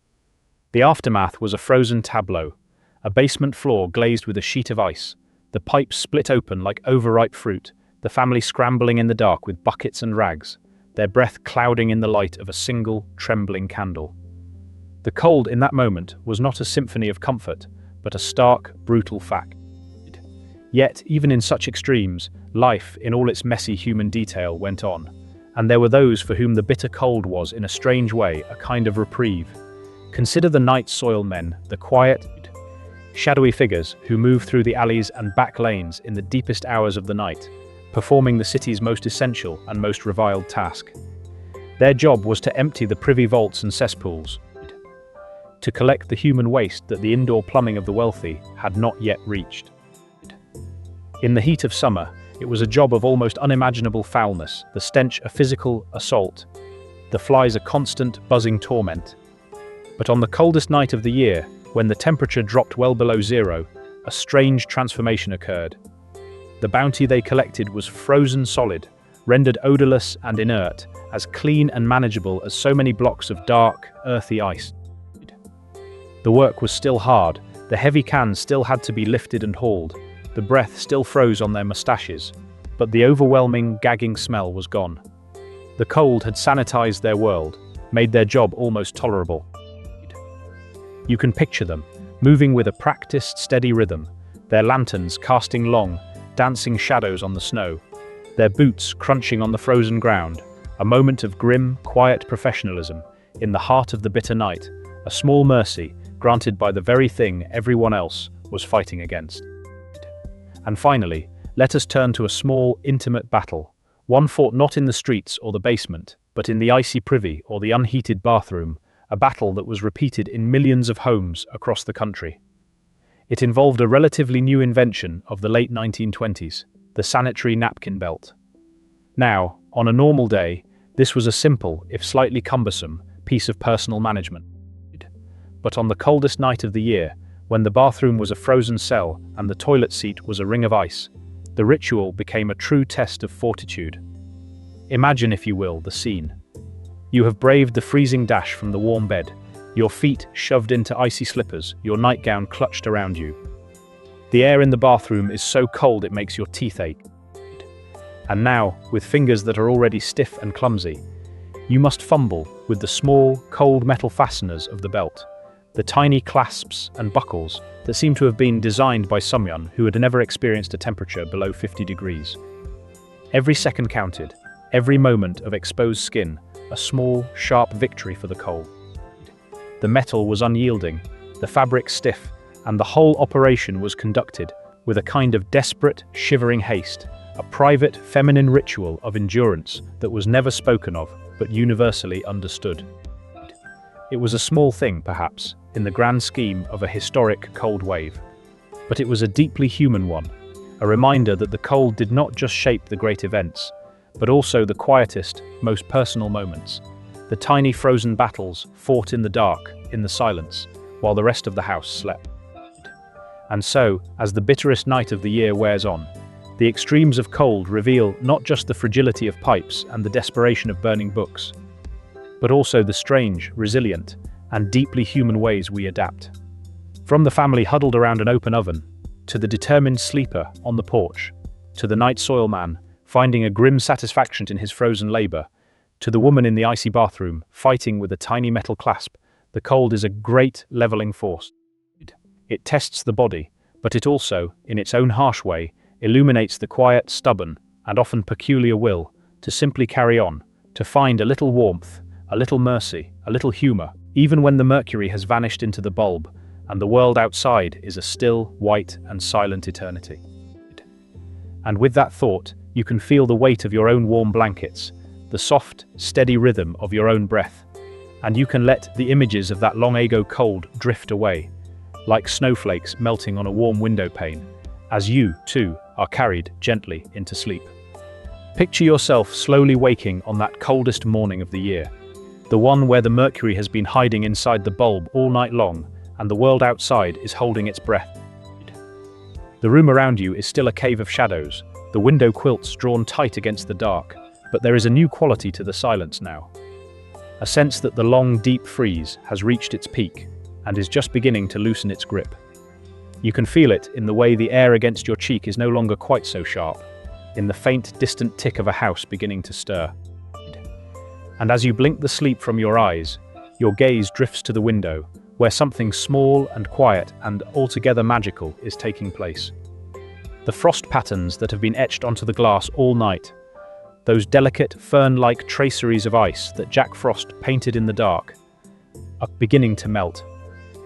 The aftermath was a frozen tableau, a basement floor glazed with a sheet of ice, the pipes split open like overripe fruit, the family scrambling in the dark with buckets and rags, their breath clouding in the light of a single, trembling candle. The cold in that moment was not a symphony of comfort, but a stark, brutal fact. Yet, even in such extremes, life, in all its messy human detail, went on, and there were those for whom the bitter cold was, in a strange way, a kind of reprieve. Consider the night soil men, the quiet, shadowy figures who move through the alleys and back lanes in the deepest hours of the night, performing the city's most essential and most reviled task. Their job was to empty the privy vaults and cesspools, to collect the human waste that the indoor plumbing of the wealthy had not yet reached. In the heat of summer, it was a job of almost unimaginable foulness, the stench a physical assault, the flies a constant, buzzing torment. But on the coldest night of the year, when the temperature dropped well below zero, a strange transformation occurred. The bounty they collected was frozen solid, rendered odorless and inert, as clean and manageable as so many blocks of dark, earthy ice. The work was still hard, the heavy cans still had to be lifted and hauled, the breath still froze on their mustaches, but the overwhelming, gagging smell was gone. The cold had sanitized their world, made their job almost tolerable. You can picture them, moving with a practiced, steady rhythm, their lanterns casting long, dancing shadows on the snow, their boots crunching on the frozen ground, a moment of grim, quiet professionalism, in the heart of the bitter night, a small mercy granted by the very thing everyone else was fighting against. And finally, let us turn to a small, intimate battle, one fought not in the streets or the basement, but in the icy privy or the unheated bathroom, a battle that was repeated in millions of homes across the country. It involved a relatively new invention of the late 1920s, the sanitary napkin belt. Now, on a normal day, this was a simple, if slightly cumbersome, piece of personal management. But on the coldest night of the year, when the bathroom was a frozen cell and the toilet seat was a ring of ice, the ritual became a true test of fortitude. Imagine, if you will, the scene. You have braved the freezing dash from the warm bed, your feet shoved into icy slippers, your nightgown clutched around you. The air in the bathroom is so cold it makes your teeth ache. And now, with fingers that are already stiff and clumsy, You must fumble with the small, cold metal fasteners of the belt, the tiny clasps and buckles that seem to have been designed by someone who had never experienced a temperature below 50 degrees. Every second counted, every moment of exposed skin, a small, sharp victory for the cold. The metal was unyielding, the fabric stiff, and the whole operation was conducted with a kind of desperate, shivering haste, a private, feminine ritual of endurance that was never spoken of, but universally understood. It was a small thing, perhaps, in the grand scheme of a historic cold wave. But it was a deeply human one, a reminder that the cold did not just shape the great events, but also the quietest, most personal moments, the tiny frozen battles fought in the dark, in the silence, while the rest of the house slept. And so, as the bitterest night of the year wears on, the extremes of cold reveal not just the fragility of pipes and the desperation of burning books, but also the strange, resilient, and deeply human ways we adapt. From the family huddled around an open oven, to the determined sleeper on the porch, to the night soil man finding a grim satisfaction in his frozen labor, to the woman in the icy bathroom fighting with a tiny metal clasp, the cold is a great leveling force. It tests the body, but it also, in its own harsh way, illuminates the quiet, stubborn, and often peculiar will to simply carry on, to find a little warmth, a little mercy, a little humor, even when the mercury has vanished into the bulb, and the world outside is a still, white, and silent eternity. And with that thought, you can feel the weight of your own warm blankets, the soft, steady rhythm of your own breath, and you can let the images of that long ago cold drift away, like snowflakes melting on a warm window pane, as you, too, are carried gently into sleep. Picture yourself slowly waking on that coldest morning of the year, the one where the mercury has been hiding inside the bulb all night long, and the world outside is holding its breath. The room around you is still a cave of shadows, the window quilts drawn tight against the dark, but there is a new quality to the silence now. A sense that the long, deep freeze has reached its peak, and is just beginning to loosen its grip. You can feel it in the way the air against your cheek is no longer quite so sharp, in the faint, distant tick of a house beginning to stir. And as you blink the sleep from your eyes, your gaze drifts to the window, where something small and quiet and altogether magical is taking place. The frost patterns that have been etched onto the glass all night, those delicate, fern-like traceries of ice that Jack Frost painted in the dark, are beginning to melt.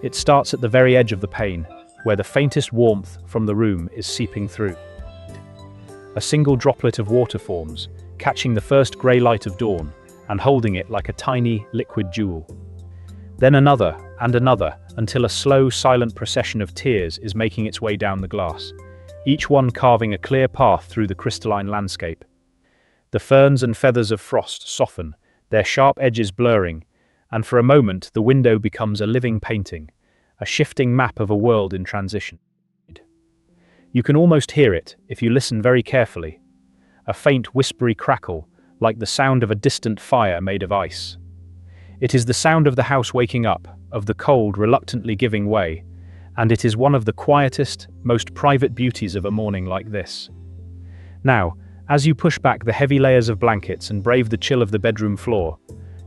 It starts at the very edge of the pane, where the faintest warmth from the room is seeping through. A single droplet of water forms, catching the first grey light of dawn, and holding it like a tiny, liquid jewel. Then another, and another, until a slow, silent procession of tears is making its way down the glass, each one carving a clear path through the crystalline landscape. The ferns and feathers of frost soften, their sharp edges blurring, and for a moment the window becomes a living painting, a shifting map of a world in transition. You can almost hear it if you listen very carefully, a faint whispery crackle, like the sound of a distant fire made of ice. It is the sound of the house waking up, of the cold reluctantly giving way, and it is one of the quietest, most private beauties of a morning like this. Now, as you push back the heavy layers of blankets and brave the chill of the bedroom floor,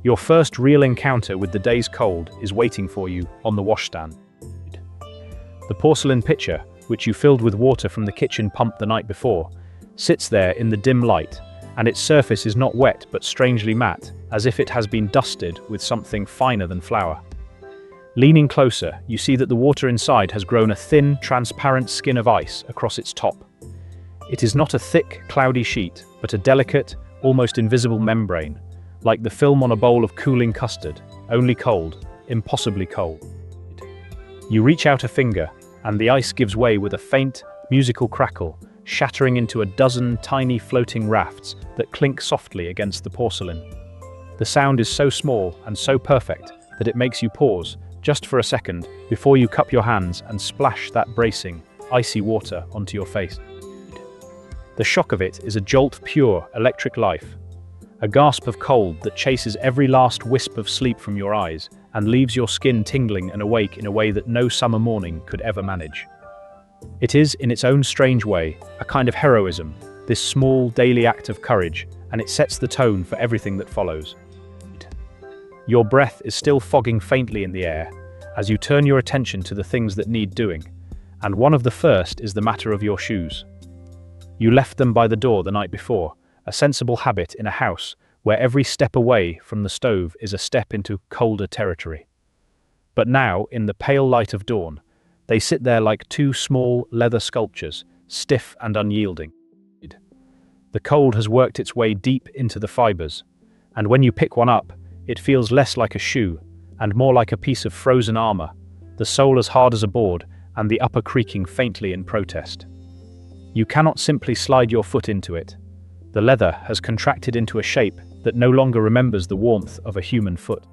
your first real encounter with the day's cold is waiting for you on the washstand. The porcelain pitcher, which you filled with water from the kitchen pump the night before, sits there in the dim light, and its surface is not wet but strangely matte, as if it has been dusted with something finer than flour. Leaning closer, you see that the water inside has grown a thin, transparent skin of ice across its top. It is not a thick, cloudy sheet, but a delicate, almost invisible membrane, like the film on a bowl of cooling custard, only cold, impossibly cold. You reach out a finger, and the ice gives way with a faint, musical crackle, shattering into a dozen tiny floating rafts that clink softly against the porcelain. The sound is so small and so perfect that it makes you pause, just for a second, before you cup your hands and splash that bracing, icy water onto your face. The shock of it is a jolt of pure, electric life, a gasp of cold that chases every last wisp of sleep from your eyes and leaves your skin tingling and awake in a way that no summer morning could ever manage. It is, in its own strange way, a kind of heroism, this small, daily act of courage, and it sets the tone for everything that follows. Your breath is still fogging faintly in the air as you turn your attention to the things that need doing, and one of the first is the matter of your shoes. You left them by the door the night before, a sensible habit in a house where every step away from the stove is a step into colder territory. But now, in the pale light of dawn, they sit there like two small leather sculptures, stiff and unyielding. The cold has worked its way deep into the fibers, and when you pick one up, it feels less like a shoe and more like a piece of frozen armor, the sole as hard as a board and the upper creaking faintly in protest. You cannot simply slide your foot into it. The leather has contracted into a shape that no longer remembers the warmth of a human foot.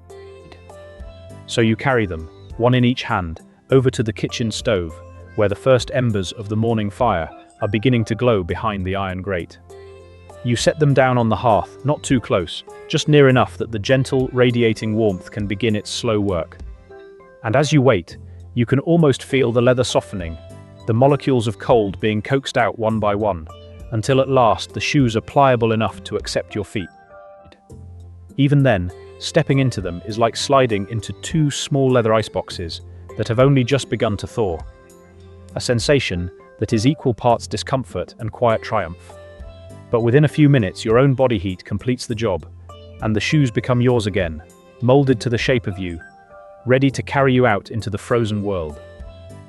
So you carry them, one in each hand, over to the kitchen stove, where the first embers of the morning fire are beginning to glow behind the iron grate. You set them down on the hearth, not too close, just near enough that the gentle, radiating warmth can begin its slow work. And as you wait, you can almost feel the leather softening, the molecules of cold being coaxed out one by one, until at last the shoes are pliable enough to accept your feet. Even then, stepping into them is like sliding into two small leather iceboxes that have only just begun to thaw. A sensation that is equal parts discomfort and quiet triumph. But within a few minutes, your own body heat completes the job, and the shoes become yours again, molded to the shape of you, ready to carry you out into the frozen world.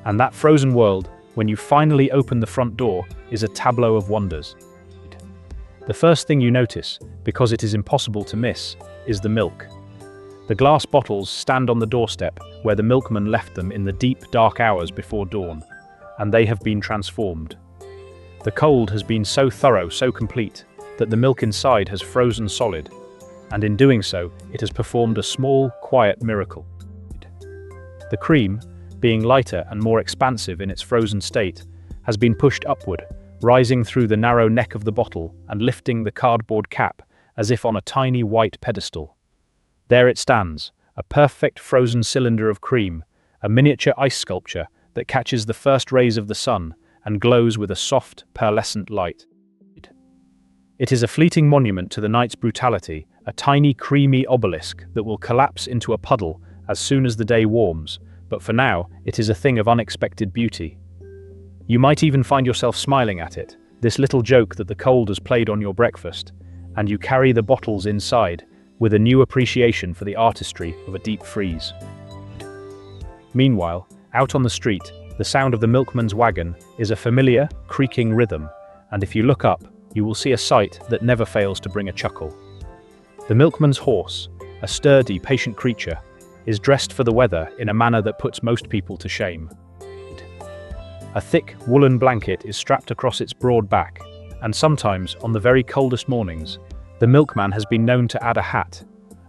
And that frozen world, when you finally open the front door, is a tableau of wonders. The first thing you notice, because it is impossible to miss, is the milk. The glass bottles stand on the doorstep where the milkman left them in the deep, dark hours before dawn, and they have been transformed. The cold has been so thorough, so complete, that the milk inside has frozen solid, and in doing so, it has performed a small, quiet miracle. The cream, being lighter and more expansive in its frozen state, has been pushed upward, rising through the narrow neck of the bottle and lifting the cardboard cap as if on a tiny white pedestal. There it stands, a perfect frozen cylinder of cream, a miniature ice sculpture that catches the first rays of the sun and glows with a soft, pearlescent light. It is a fleeting monument to the night's brutality, a tiny creamy obelisk that will collapse into a puddle as soon as the day warms, but for now, it is a thing of unexpected beauty. You might even find yourself smiling at it, this little joke that the cold has played on your breakfast, and you carry the bottles inside with a new appreciation for the artistry of a deep freeze. Meanwhile, out on the street, the sound of the milkman's wagon is a familiar, creaking rhythm, and if you look up, you will see a sight that never fails to bring a chuckle. The milkman's horse, a sturdy, patient creature, is dressed for the weather in a manner that puts most people to shame. A thick, woolen blanket is strapped across its broad back, and sometimes, on the very coldest mornings, the milkman has been known to add a hat,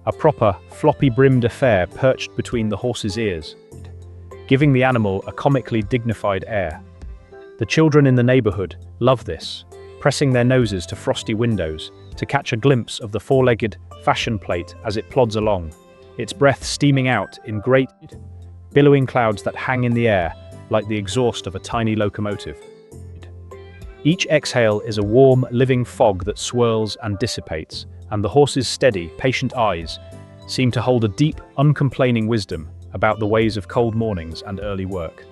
a proper, floppy-brimmed affair perched between the horse's ears, giving the animal a comically dignified air. The children in the neighborhood love this, pressing their noses to frosty windows to catch a glimpse of the four-legged fashion plate as it plods along, its breath steaming out in great, billowing clouds that hang in the air like the exhaust of a tiny locomotive. Each exhale is a warm, living fog that swirls and dissipates, and the horse's steady, patient eyes seem to hold a deep, uncomplaining wisdom about the ways of cold mornings and early work.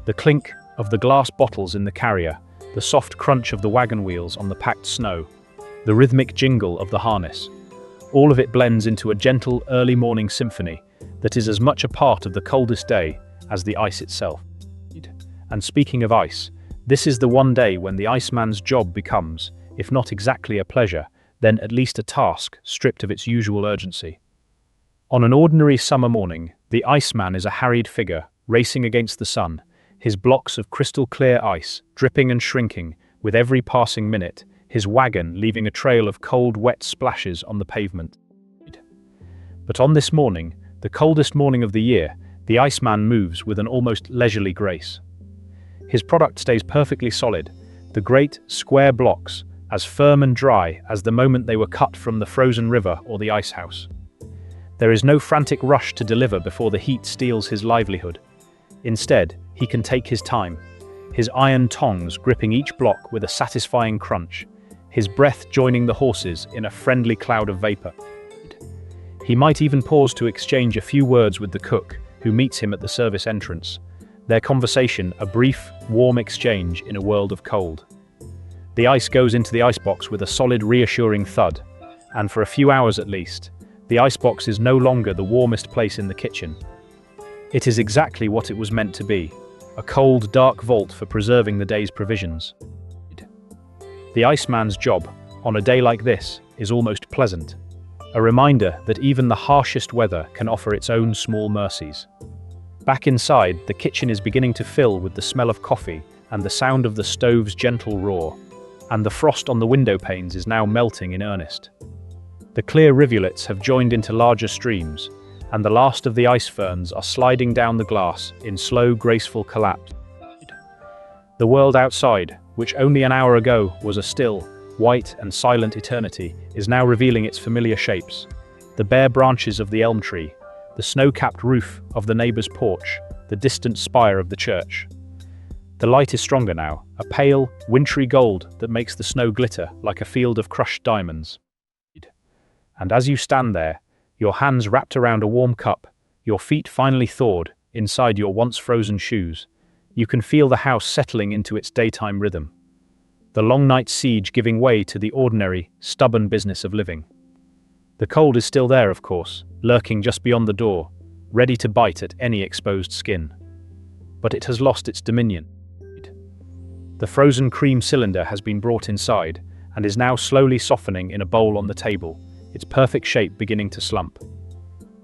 The clink of the glass bottles in the carrier, the soft crunch of the wagon wheels on the packed snow, the rhythmic jingle of the harness, all of it blends into a gentle, early morning symphony that is as much a part of the coldest day as the ice itself. And speaking of ice, this is the one day when the Iceman's job becomes, if not exactly a pleasure, then at least a task stripped of its usual urgency. On an ordinary summer morning, the Iceman is a harried figure, racing against the sun, his blocks of crystal-clear ice dripping and shrinking with every passing minute, his wagon leaving a trail of cold, wet splashes on the pavement. But on this morning, the coldest morning of the year, the Iceman moves with an almost leisurely grace. His product stays perfectly solid, the great, square blocks, as firm and dry as the moment they were cut from the frozen river or the icehouse. There is no frantic rush to deliver before the heat steals his livelihood. Instead, he can take his time, his iron tongs gripping each block with a satisfying crunch, his breath joining the horse's in a friendly cloud of vapor. He might even pause to exchange a few words with the cook, who meets him at the service entrance. Their conversation, a brief, warm exchange in a world of cold. The ice goes into the icebox with a solid, reassuring thud, and for a few hours at least, the icebox is no longer the warmest place in the kitchen. It is exactly what it was meant to be, a cold, dark vault for preserving the day's provisions. The Iceman's job, on a day like this, is almost pleasant, a reminder that even the harshest weather can offer its own small mercies. Back inside, the kitchen is beginning to fill with the smell of coffee and the sound of the stove's gentle roar, and the frost on the window panes is now melting in earnest. The clear rivulets have joined into larger streams, and the last of the ice ferns are sliding down the glass in slow, graceful collapse. The world outside, which only an hour ago was a still, white and silent eternity, is now revealing its familiar shapes. The bare branches of the elm tree, the snow-capped roof of the neighbor's porch, the distant spire of the church. The light is stronger now, a pale, wintry gold that makes the snow glitter like a field of crushed diamonds. And as you stand there, your hands wrapped around a warm cup, your feet finally thawed inside your once-frozen shoes, you can feel the house settling into its daytime rhythm. The long night siege giving way to the ordinary, stubborn business of living. The cold is still there, of course, lurking just beyond the door, ready to bite at any exposed skin. But it has lost its dominion. The frozen cream cylinder has been brought inside and is now slowly softening in a bowl on the table, its perfect shape beginning to slump.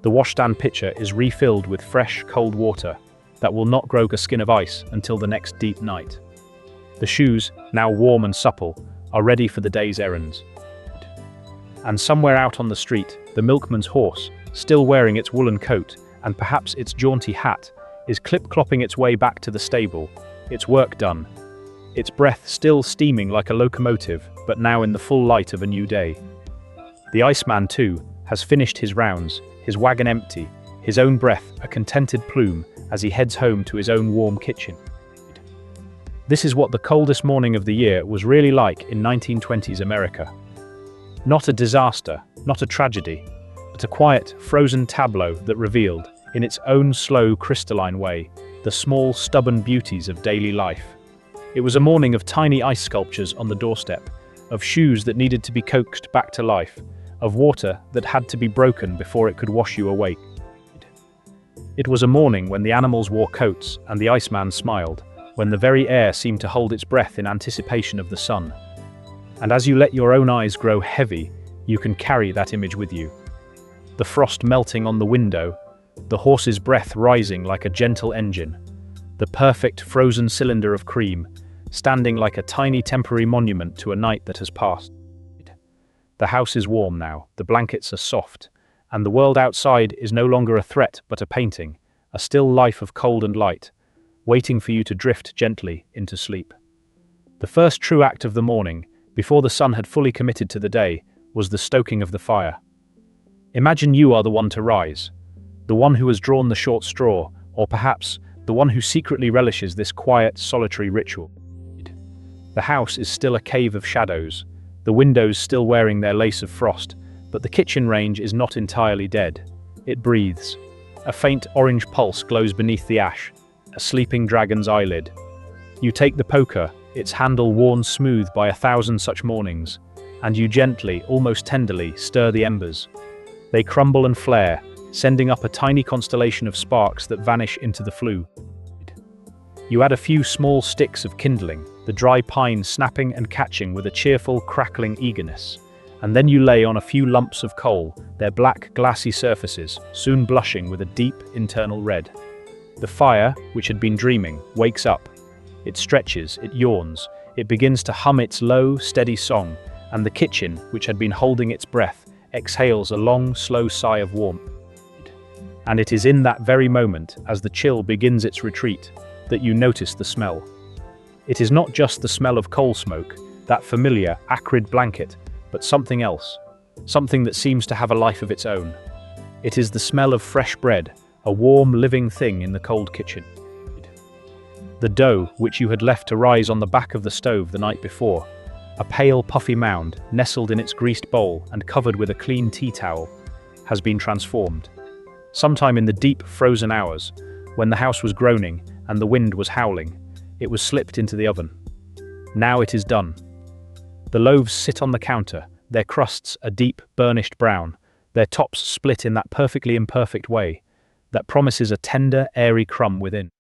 The washstand pitcher is refilled with fresh, cold water that will not grow a skin of ice until the next deep night. The shoes, now warm and supple, are ready for the day's errands. And somewhere out on the street, the milkman's horse, still wearing its woolen coat and perhaps its jaunty hat, is clip-clopping its way back to the stable, its work done, its breath still steaming like a locomotive, but now in the full light of a new day. The Iceman, too, has finished his rounds, his wagon empty, his own breath a contented plume as he heads home to his own warm kitchen. This is what the coldest morning of the year was really like in 1920s America. Not a disaster, not a tragedy, but a quiet, frozen tableau that revealed, in its own slow, crystalline way, the small, stubborn beauties of daily life. It was a morning of tiny ice sculptures on the doorstep, of shoes that needed to be coaxed back to life, of water that had to be broken before it could wash you awake. It was a morning when the animals wore coats and the Iceman smiled, when the very air seemed to hold its breath in anticipation of the sun. And as you let your own eyes grow heavy, you can carry that image with you. The frost melting on the window, the horse's breath rising like a gentle engine, the perfect frozen cylinder of cream, standing like a tiny temporary monument to a night that has passed. The house is warm now, the blankets are soft, and the world outside is no longer a threat but a painting, a still life of cold and light, waiting for you to drift gently into sleep. The first true act of the morning, before the sun had fully committed to the day, was the stoking of the fire. Imagine you are the one to rise, the one who has drawn the short straw, or perhaps the one who secretly relishes this quiet, solitary ritual. The house is still a cave of shadows, the windows still wearing their lace of frost, but the kitchen range is not entirely dead. It breathes. A faint orange pulse glows beneath the ash, a sleeping dragon's eyelid. You take the poker, its handle worn smooth by 1,000 such mornings, and you gently, almost tenderly, stir the embers. They crumble and flare, sending up a tiny constellation of sparks that vanish into the flue. You add a few small sticks of kindling, the dry pine snapping and catching with a cheerful, crackling eagerness. And then you lay on a few lumps of coal, their black, glassy surfaces, soon blushing with a deep, internal red. The fire, which had been dreaming, wakes up. It stretches, it yawns, it begins to hum its low, steady song, and the kitchen, which had been holding its breath, exhales a long, slow sigh of warmth. And it is in that very moment, as the chill begins its retreat, that you notice the smell. It is not just the smell of coal smoke, that familiar, acrid blanket, but something else, something that seems to have a life of its own. It is the smell of fresh bread, a warm, living thing in the cold kitchen. The dough, which you had left to rise on the back of the stove the night before, a pale, puffy mound, nestled in its greased bowl and covered with a clean tea towel, has been transformed. Sometime in the deep, frozen hours, when the house was groaning and the wind was howling, it was slipped into the oven. Now it is done. The loaves sit on the counter, their crusts a deep, burnished brown, their tops split in that perfectly imperfect way that promises a tender, airy crumb within.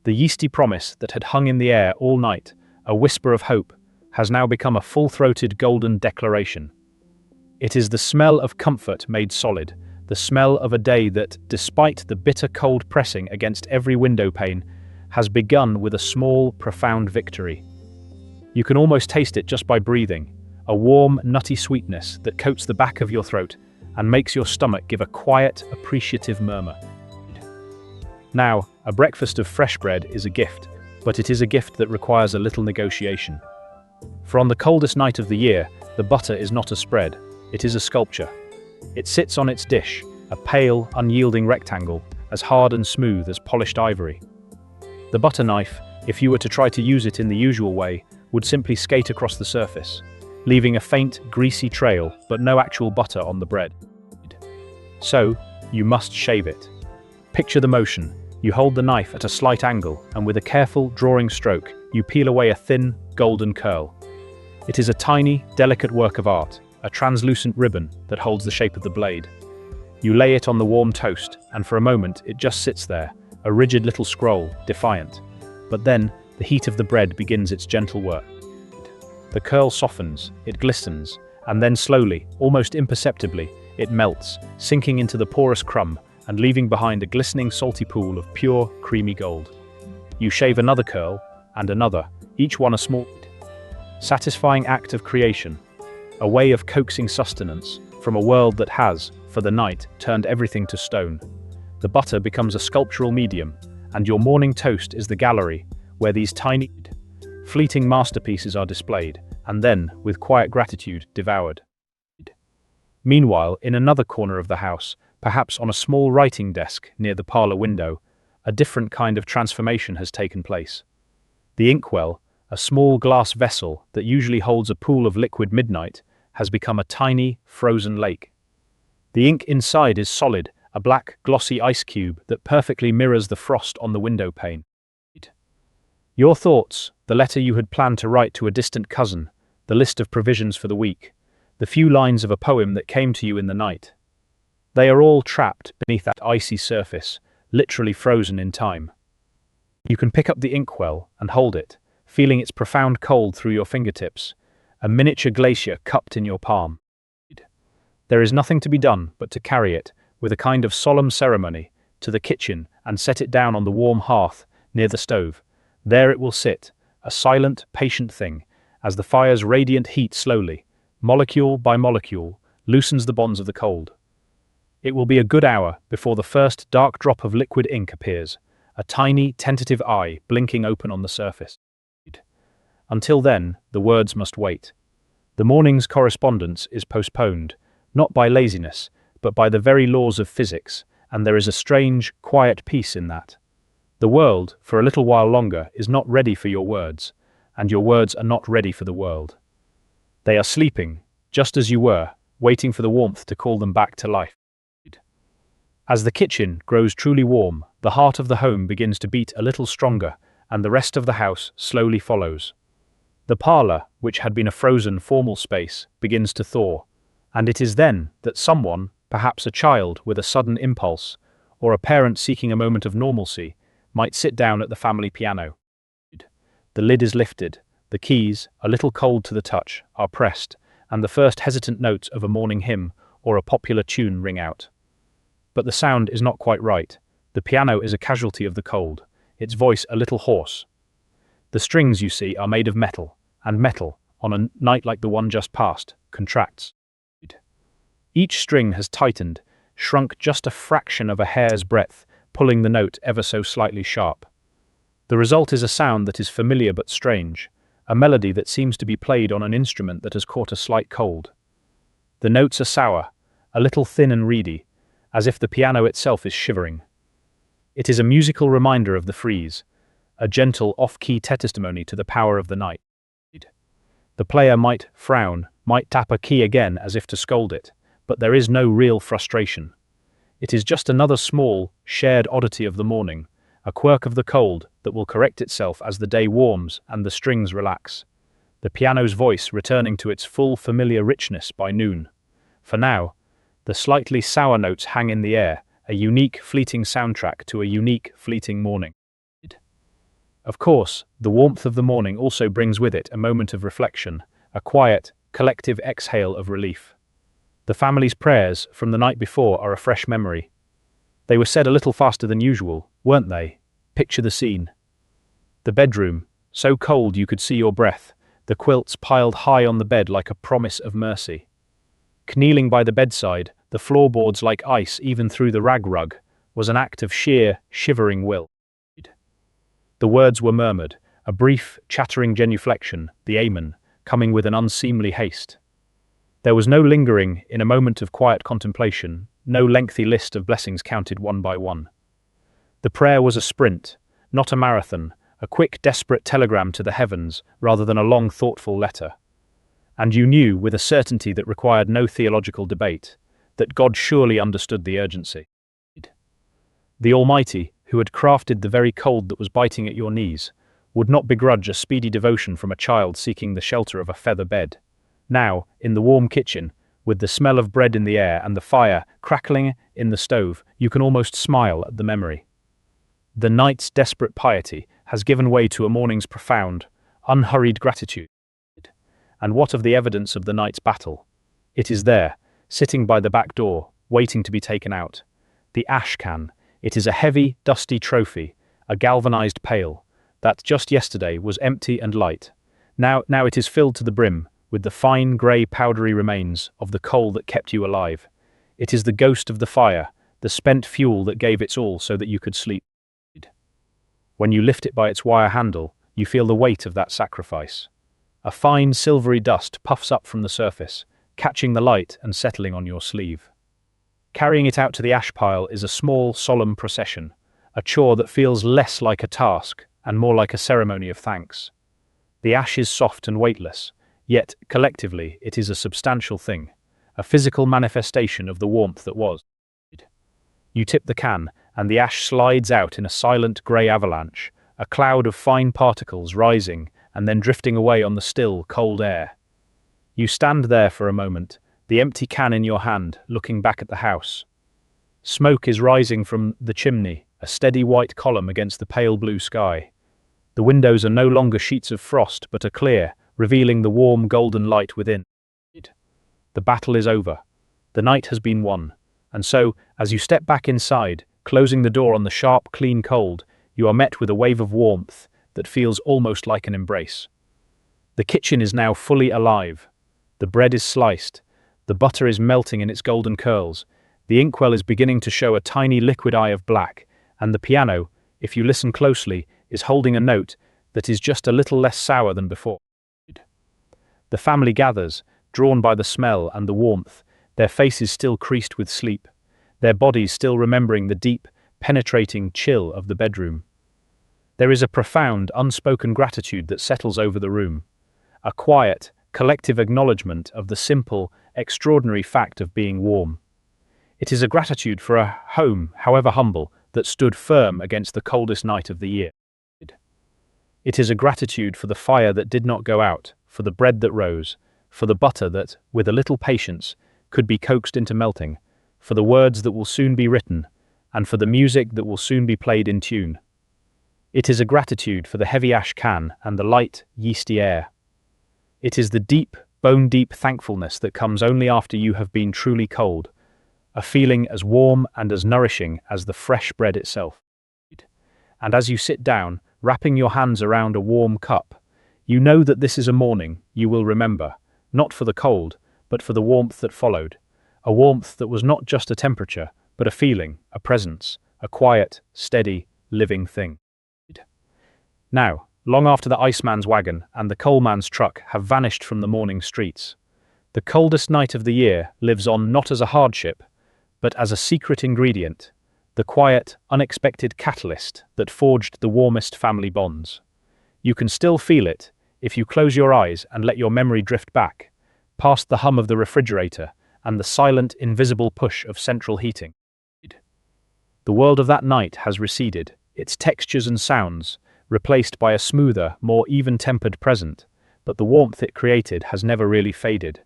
The yeasty promise that had hung in the air all night, a whisper of hope, has now become a full-throated golden declaration. It is the smell of comfort made solid, the smell of a day that, despite the bitter cold pressing against every window pane, has begun with a small, profound victory. You can almost taste it just by breathing, a warm, nutty sweetness that coats the back of your throat and makes your stomach give a quiet, appreciative murmur. Now, a breakfast of fresh bread is a gift, but it is a gift that requires a little negotiation. For on the coldest night of the year, the butter is not a spread, it is a sculpture. It sits on its dish, a pale, unyielding rectangle, as hard and smooth as polished ivory. The butter knife, if you were to try to use it in the usual way, would simply skate across the surface, leaving a faint, greasy trail but no actual butter on the bread. So, you must shave it. Picture the motion. You hold the knife at a slight angle, and with a careful, drawing stroke, you peel away a thin, golden curl. It is a tiny, delicate work of art, a translucent ribbon that holds the shape of the blade. You lay it on the warm toast, and for a moment it just sits there, a rigid little scroll, defiant. But then, the heat of the bread begins its gentle work. The curl softens, it glistens, and then slowly, almost imperceptibly, it melts, sinking into the porous crumb and leaving behind a glistening salty pool of pure, creamy gold. You shave another curl, and another, each one a small, satisfying act of creation, a way of coaxing sustenance from a world that has, for the night, turned everything to stone. The butter becomes a sculptural medium, and your morning toast is the gallery where these tiny, fleeting masterpieces are displayed, and then, with quiet gratitude, devoured. Meanwhile, in another corner of the house, perhaps on a small writing desk near the parlor window, a different kind of transformation has taken place. The inkwell, a small glass vessel that usually holds a pool of liquid midnight, has become a tiny, frozen lake. The ink inside is solid, a black, glossy ice cube that perfectly mirrors the frost on the window pane. Your thoughts, the letter you had planned to write to a distant cousin, the list of provisions for the week, the few lines of a poem that came to you in the night. They are all trapped beneath that icy surface, literally frozen in time. You can pick up the inkwell and hold it, feeling its profound cold through your fingertips, a miniature glacier cupped in your palm. There is nothing to be done but to carry it, with a kind of solemn ceremony, to the kitchen and set it down on the warm hearth near the stove. There it will sit, a silent, patient thing, as the fire's radiant heat slowly, molecule by molecule, loosens the bonds of the cold. It will be a good hour before the first dark drop of liquid ink appears, a tiny, tentative eye blinking open on the surface. Until then, the words must wait. The morning's correspondence is postponed, not by laziness, but by the very laws of physics, and there is a strange, quiet peace in that. The world, for a little while longer, is not ready for your words, and your words are not ready for the world. They are sleeping, just as you were, waiting for the warmth to call them back to life. As the kitchen grows truly warm, the heart of the home begins to beat a little stronger, and the rest of the house slowly follows. The parlor, which had been a frozen, formal space, begins to thaw, and it is then that someone, perhaps a child with a sudden impulse, or a parent seeking a moment of normalcy, might sit down at the family piano. The lid is lifted, the keys, a little cold to the touch, are pressed, and the first hesitant notes of a morning hymn or a popular tune ring out. But the sound is not quite right. The piano is a casualty of the cold, its voice a little hoarse. The strings, you see, are made of metal, and metal, on a night like the one just past, contracts. Each string has tightened, shrunk just a fraction of a hair's breadth, pulling the note ever so slightly sharp. The result is a sound that is familiar but strange, a melody that seems to be played on an instrument that has caught a slight cold. The notes are sour, a little thin and reedy, as if the piano itself is shivering. It is a musical reminder of the freeze, a gentle off-key testimony to the power of the night. The player might frown, might tap a key again as if to scold it, but there is no real frustration. It is just another small, shared oddity of the morning, a quirk of the cold that will correct itself as the day warms and the strings relax. The piano's voice returning to its full familiar richness by noon. For now, the slightly sour notes hang in the air, a unique, fleeting soundtrack to a unique, fleeting morning. Of course, the warmth of the morning also brings with it a moment of reflection, a quiet, collective exhale of relief. The family's prayers from the night before are a fresh memory. They were said a little faster than usual, weren't they? Picture the scene. The bedroom, so cold you could see your breath, the quilts piled high on the bed like a promise of mercy. Kneeling by the bedside, the floorboards like ice even through the rag rug, was an act of sheer, shivering will. The words were murmured, a brief, chattering genuflection, the amen, coming with an unseemly haste. There was no lingering in a moment of quiet contemplation, no lengthy list of blessings counted one by one. The prayer was a sprint, not a marathon, a quick, desperate telegram to the heavens rather than a long, thoughtful letter. And you knew, with a certainty that required no theological debate, that God surely understood the urgency. The Almighty, who had crafted the very cold that was biting at your knees, would not begrudge a speedy devotion from a child seeking the shelter of a feather bed. Now, in the warm kitchen, with the smell of bread in the air and the fire crackling in the stove, you can almost smile at the memory. The night's desperate piety has given way to a morning's profound, unhurried gratitude. And what of the evidence of the night's battle? It is there, sitting by the back door, waiting to be taken out. The ash can. It is a heavy, dusty trophy, a galvanized pail, that just yesterday was empty and light. Now it is filled to the brim, with the fine, grey, powdery remains of the coal that kept you alive. It is the ghost of the fire, the spent fuel that gave its all so that you could sleep. When you lift it by its wire handle, you feel the weight of that sacrifice. A fine, silvery dust puffs up from the surface, catching the light and settling on your sleeve. Carrying it out to the ash pile is a small, solemn procession, a chore that feels less like a task and more like a ceremony of thanks. The ash is soft and weightless, yet, collectively, it is a substantial thing, a physical manifestation of the warmth that was. You tip the can, and the ash slides out in a silent grey avalanche, a cloud of fine particles rising and then drifting away on the still, cold air. You stand there for a moment, the empty can in your hand, looking back at the house. Smoke is rising from the chimney, a steady white column against the pale blue sky. The windows are no longer sheets of frost, but are clear, revealing the warm golden light within. The battle is over. The night has been won. And so, as you step back inside, closing the door on the sharp, clean cold, you are met with a wave of warmth that feels almost like an embrace. The kitchen is now fully alive. The bread is sliced. The butter is melting in its golden curls. The inkwell is beginning to show a tiny liquid eye of black, and the piano, if you listen closely, is holding a note that is just a little less sour than before. The family gathers, drawn by the smell and the warmth, their faces still creased with sleep, their bodies still remembering the deep, penetrating chill of the bedroom. There is a profound, unspoken gratitude that settles over the room, a quiet, collective acknowledgement of the simple, extraordinary fact of being warm. It is a gratitude for a home, however humble, that stood firm against the coldest night of the year. It is a gratitude for the fire that did not go out, for the bread that rose, for the butter that, with a little patience, could be coaxed into melting, for the words that will soon be written, and for the music that will soon be played in tune. It is a gratitude for the heavy ash can and the light, yeasty air. It is the deep, bone-deep thankfulness that comes only after you have been truly cold, a feeling as warm and as nourishing as the fresh bread itself. And as you sit down, wrapping your hands around a warm cup, you know that this is a morning you will remember, not for the cold, but for the warmth that followed, a warmth that was not just a temperature, but a feeling, a presence, a quiet, steady, living thing. Now, long after the iceman's wagon and the coalman's truck have vanished from the morning streets, the coldest night of the year lives on not as a hardship, but as a secret ingredient, the quiet, unexpected catalyst that forged the warmest family bonds. You can still feel it if you close your eyes and let your memory drift back, past the hum of the refrigerator and the silent, invisible push of central heating. The world of that night has receded, its textures and sounds replaced by a smoother, more even-tempered present, but the warmth it created has never really faded.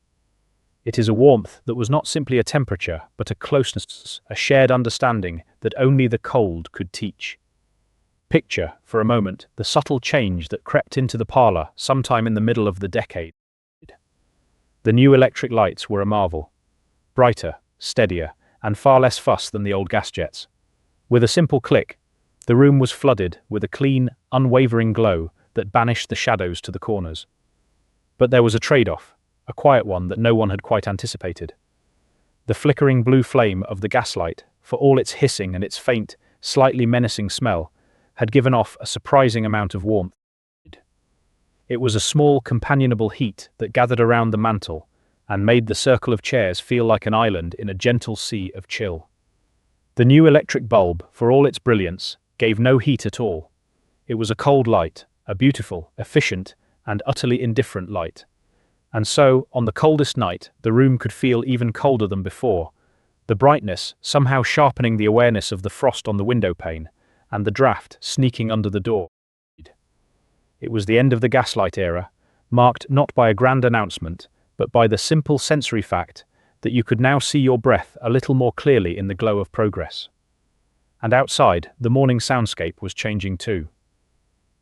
It is a warmth that was not simply a temperature, but a closeness, a shared understanding that only the cold could teach. Picture, for a moment, the subtle change that crept into the parlor sometime in the middle of the decade. The new electric lights were a marvel. Brighter, steadier, and far less fuss than the old gas jets. With a simple click, the room was flooded with a clean, unwavering glow that banished the shadows to the corners. But there was a trade-off, a quiet one that no one had quite anticipated. The flickering blue flame of the gaslight, for all its hissing and its faint, slightly menacing smell, had given off a surprising amount of warmth. It was a small, companionable heat that gathered around the mantel and made the circle of chairs feel like an island in a gentle sea of chill. The new electric bulb, for all its brilliance, gave no heat at all. It was a cold light, a beautiful, efficient, and utterly indifferent light. And so, on the coldest night, the room could feel even colder than before, the brightness somehow sharpening the awareness of the frost on the window pane, and the draft sneaking under the door. It was the end of the gaslight era, marked not by a grand announcement, but by the simple sensory fact that you could now see your breath a little more clearly in the glow of progress. And outside, the morning soundscape was changing too.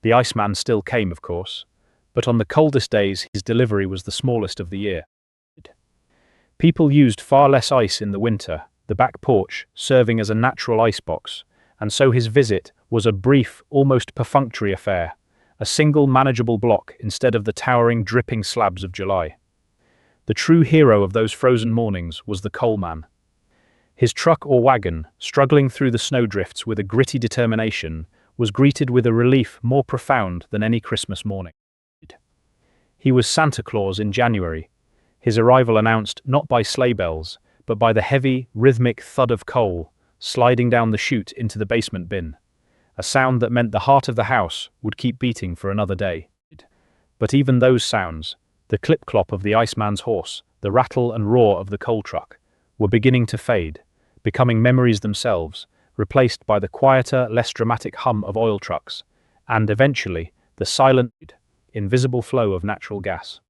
The Iceman still came, of course, but on the coldest days his delivery was the smallest of the year. People used far less ice in the winter, the back porch serving as a natural icebox, and so his visit was a brief, almost perfunctory affair, a single manageable block instead of the towering, dripping slabs of July. The true hero of those frozen mornings was the coalman. His truck or wagon, struggling through the snowdrifts with a gritty determination, was greeted with a relief more profound than any Christmas morning. He was Santa Claus in January, his arrival announced not by sleigh bells, but by the heavy, rhythmic thud of coal sliding down the chute into the basement bin, a sound that meant the heart of the house would keep beating for another day. But even those sounds, the clip-clop of the Iceman's horse, the rattle and roar of the coal truck, were beginning to fade, becoming memories themselves, replaced by the quieter, less dramatic hum of oil trucks, and eventually, the silent, invisible flow of natural gas.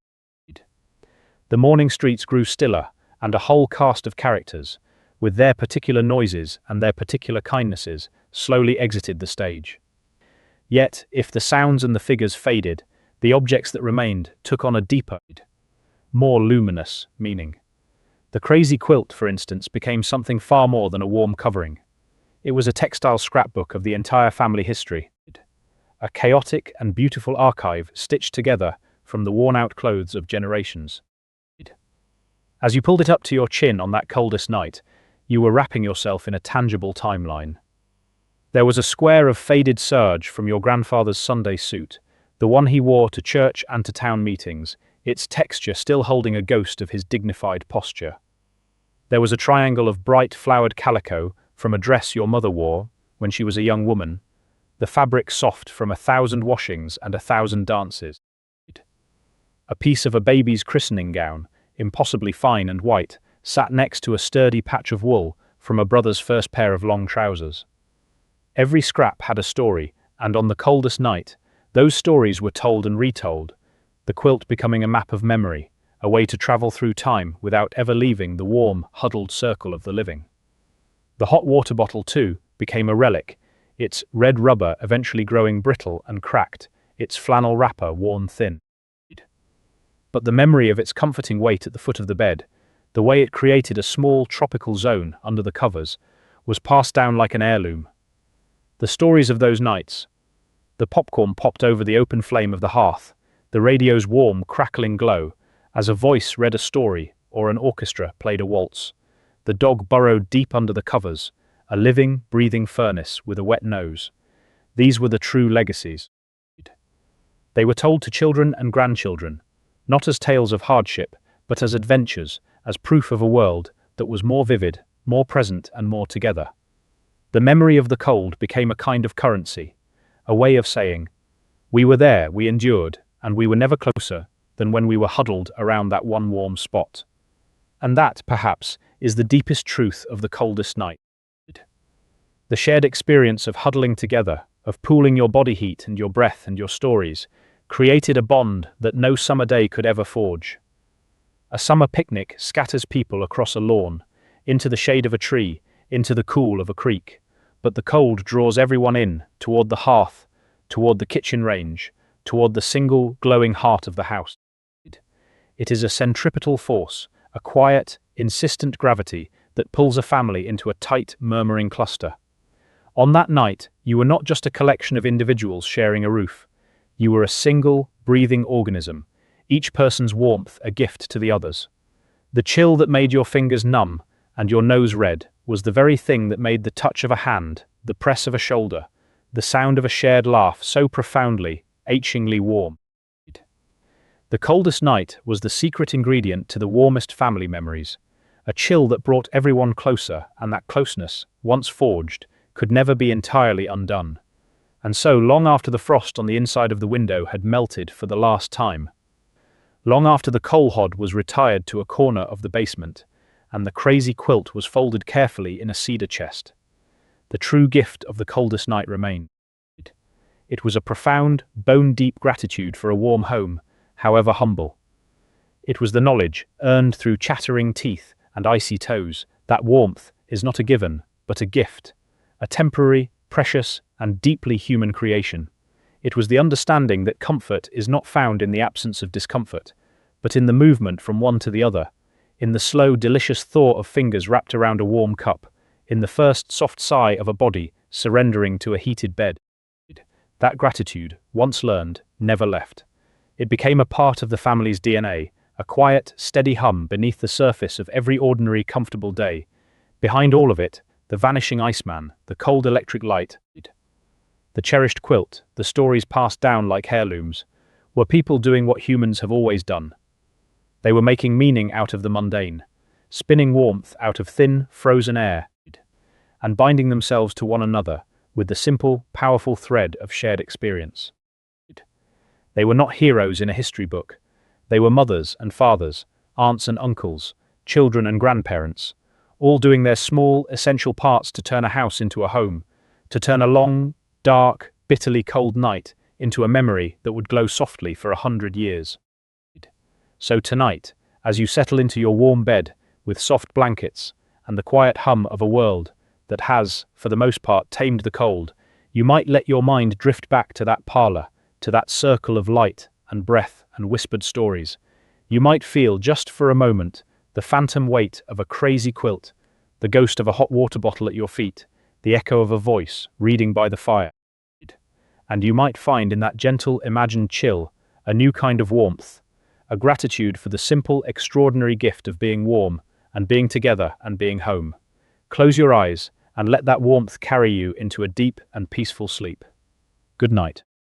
The morning streets grew stiller, and a whole cast of characters, with their particular noises and their particular kindnesses, slowly exited the stage. Yet, if the sounds and the figures faded, the objects that remained took on a deeper, more luminous meaning. The crazy quilt, for instance, became something far more than a warm covering. It was a textile scrapbook of the entire family history, a chaotic and beautiful archive stitched together from the worn-out clothes of generations. As you pulled it up to your chin on that coldest night, you were wrapping yourself in a tangible timeline. There was a square of faded serge from your grandfather's Sunday suit, the one he wore to church and to town meetings, its texture still holding a ghost of his dignified posture. There was a triangle of bright flowered calico from a dress your mother wore when she was a young woman, the fabric soft from 1,000 washings and 1,000 dances. A piece of a baby's christening gown, impossibly fine and white, sat next to a sturdy patch of wool from a brother's first pair of long trousers. Every scrap had a story, and on the coldest night, those stories were told and retold, the quilt becoming a map of memory, a way to travel through time without ever leaving the warm, huddled circle of the living. The hot water bottle, too, became a relic, its red rubber eventually growing brittle and cracked, its flannel wrapper worn thin. But the memory of its comforting weight at the foot of the bed, the way it created a small tropical zone under the covers, was passed down like an heirloom. The stories of those nights. The popcorn popped over the open flame of the hearth, the radio's warm, crackling glow, as a voice read a story or an orchestra played a waltz. The dog burrowed deep under the covers, a living, breathing furnace with a wet nose. These were the true legacies. They were told to children and grandchildren, not as tales of hardship, but as adventures, as proof of a world that was more vivid, more present, and more together. The memory of the cold became a kind of currency, a way of saying, we were there, we endured, and we were never closer than when we were huddled around that one warm spot. And that, perhaps, is the deepest truth of the coldest night. The shared experience of huddling together, of pooling your body heat and your breath and your stories, created a bond that no summer day could ever forge. A summer picnic scatters people across a lawn, into the shade of a tree, into the cool of a creek, but the cold draws everyone in, toward the hearth, toward the kitchen range, toward the single, glowing heart of the house. It is a centripetal force, a quiet, insistent gravity that pulls a family into a tight, murmuring cluster. On that night, you were not just a collection of individuals sharing a roof. You were a single, breathing organism, each person's warmth a gift to the others. The chill that made your fingers numb and your nose red was the very thing that made the touch of a hand, the press of a shoulder, the sound of a shared laugh so profoundly, achingly warm. The coldest night was the secret ingredient to the warmest family memories, a chill that brought everyone closer, and that closeness, once forged, could never be entirely undone. And so, long after the frost on the inside of the window had melted for the last time, long after the coal hod was retired to a corner of the basement, and the crazy quilt was folded carefully in a cedar chest, the true gift of the coldest night remained. It was a profound, bone-deep gratitude for a warm home, however humble. It was the knowledge, earned through chattering teeth and icy toes, that warmth is not a given, but a gift, a temporary, precious, and deeply human creation. It was the understanding that comfort is not found in the absence of discomfort, but in the movement from one to the other, in the slow, delicious thaw of fingers wrapped around a warm cup, in the first soft sigh of a body surrendering to a heated bed. That gratitude, once learned, never left. It became a part of the family's DNA, a quiet, steady hum beneath the surface of every ordinary, comfortable day. Behind all of it, the vanishing iceman, the cold electric light, the cherished quilt, the stories passed down like heirlooms, were people doing what humans have always done. They were making meaning out of the mundane, spinning warmth out of thin, frozen air, and binding themselves to one another with the simple, powerful thread of shared experience. They were not heroes in a history book. They were mothers and fathers, aunts and uncles, children and grandparents, all doing their small, essential parts to turn a house into a home, to turn a long, dark, bitterly cold night into a memory that would glow softly for 100 years. So tonight, as you settle into your warm bed with soft blankets and the quiet hum of a world that has, for the most part, tamed the cold, you might let your mind drift back to that parlor, to that circle of light and breath and whispered stories. You might feel, just for a moment, the phantom weight of a crazy quilt, the ghost of a hot water bottle at your feet, the echo of a voice reading by the fire. And you might find in that gentle, imagined chill a new kind of warmth, a gratitude for the simple, extraordinary gift of being warm and being together and being home. Close your eyes and let that warmth carry you into a deep and peaceful sleep. Good night.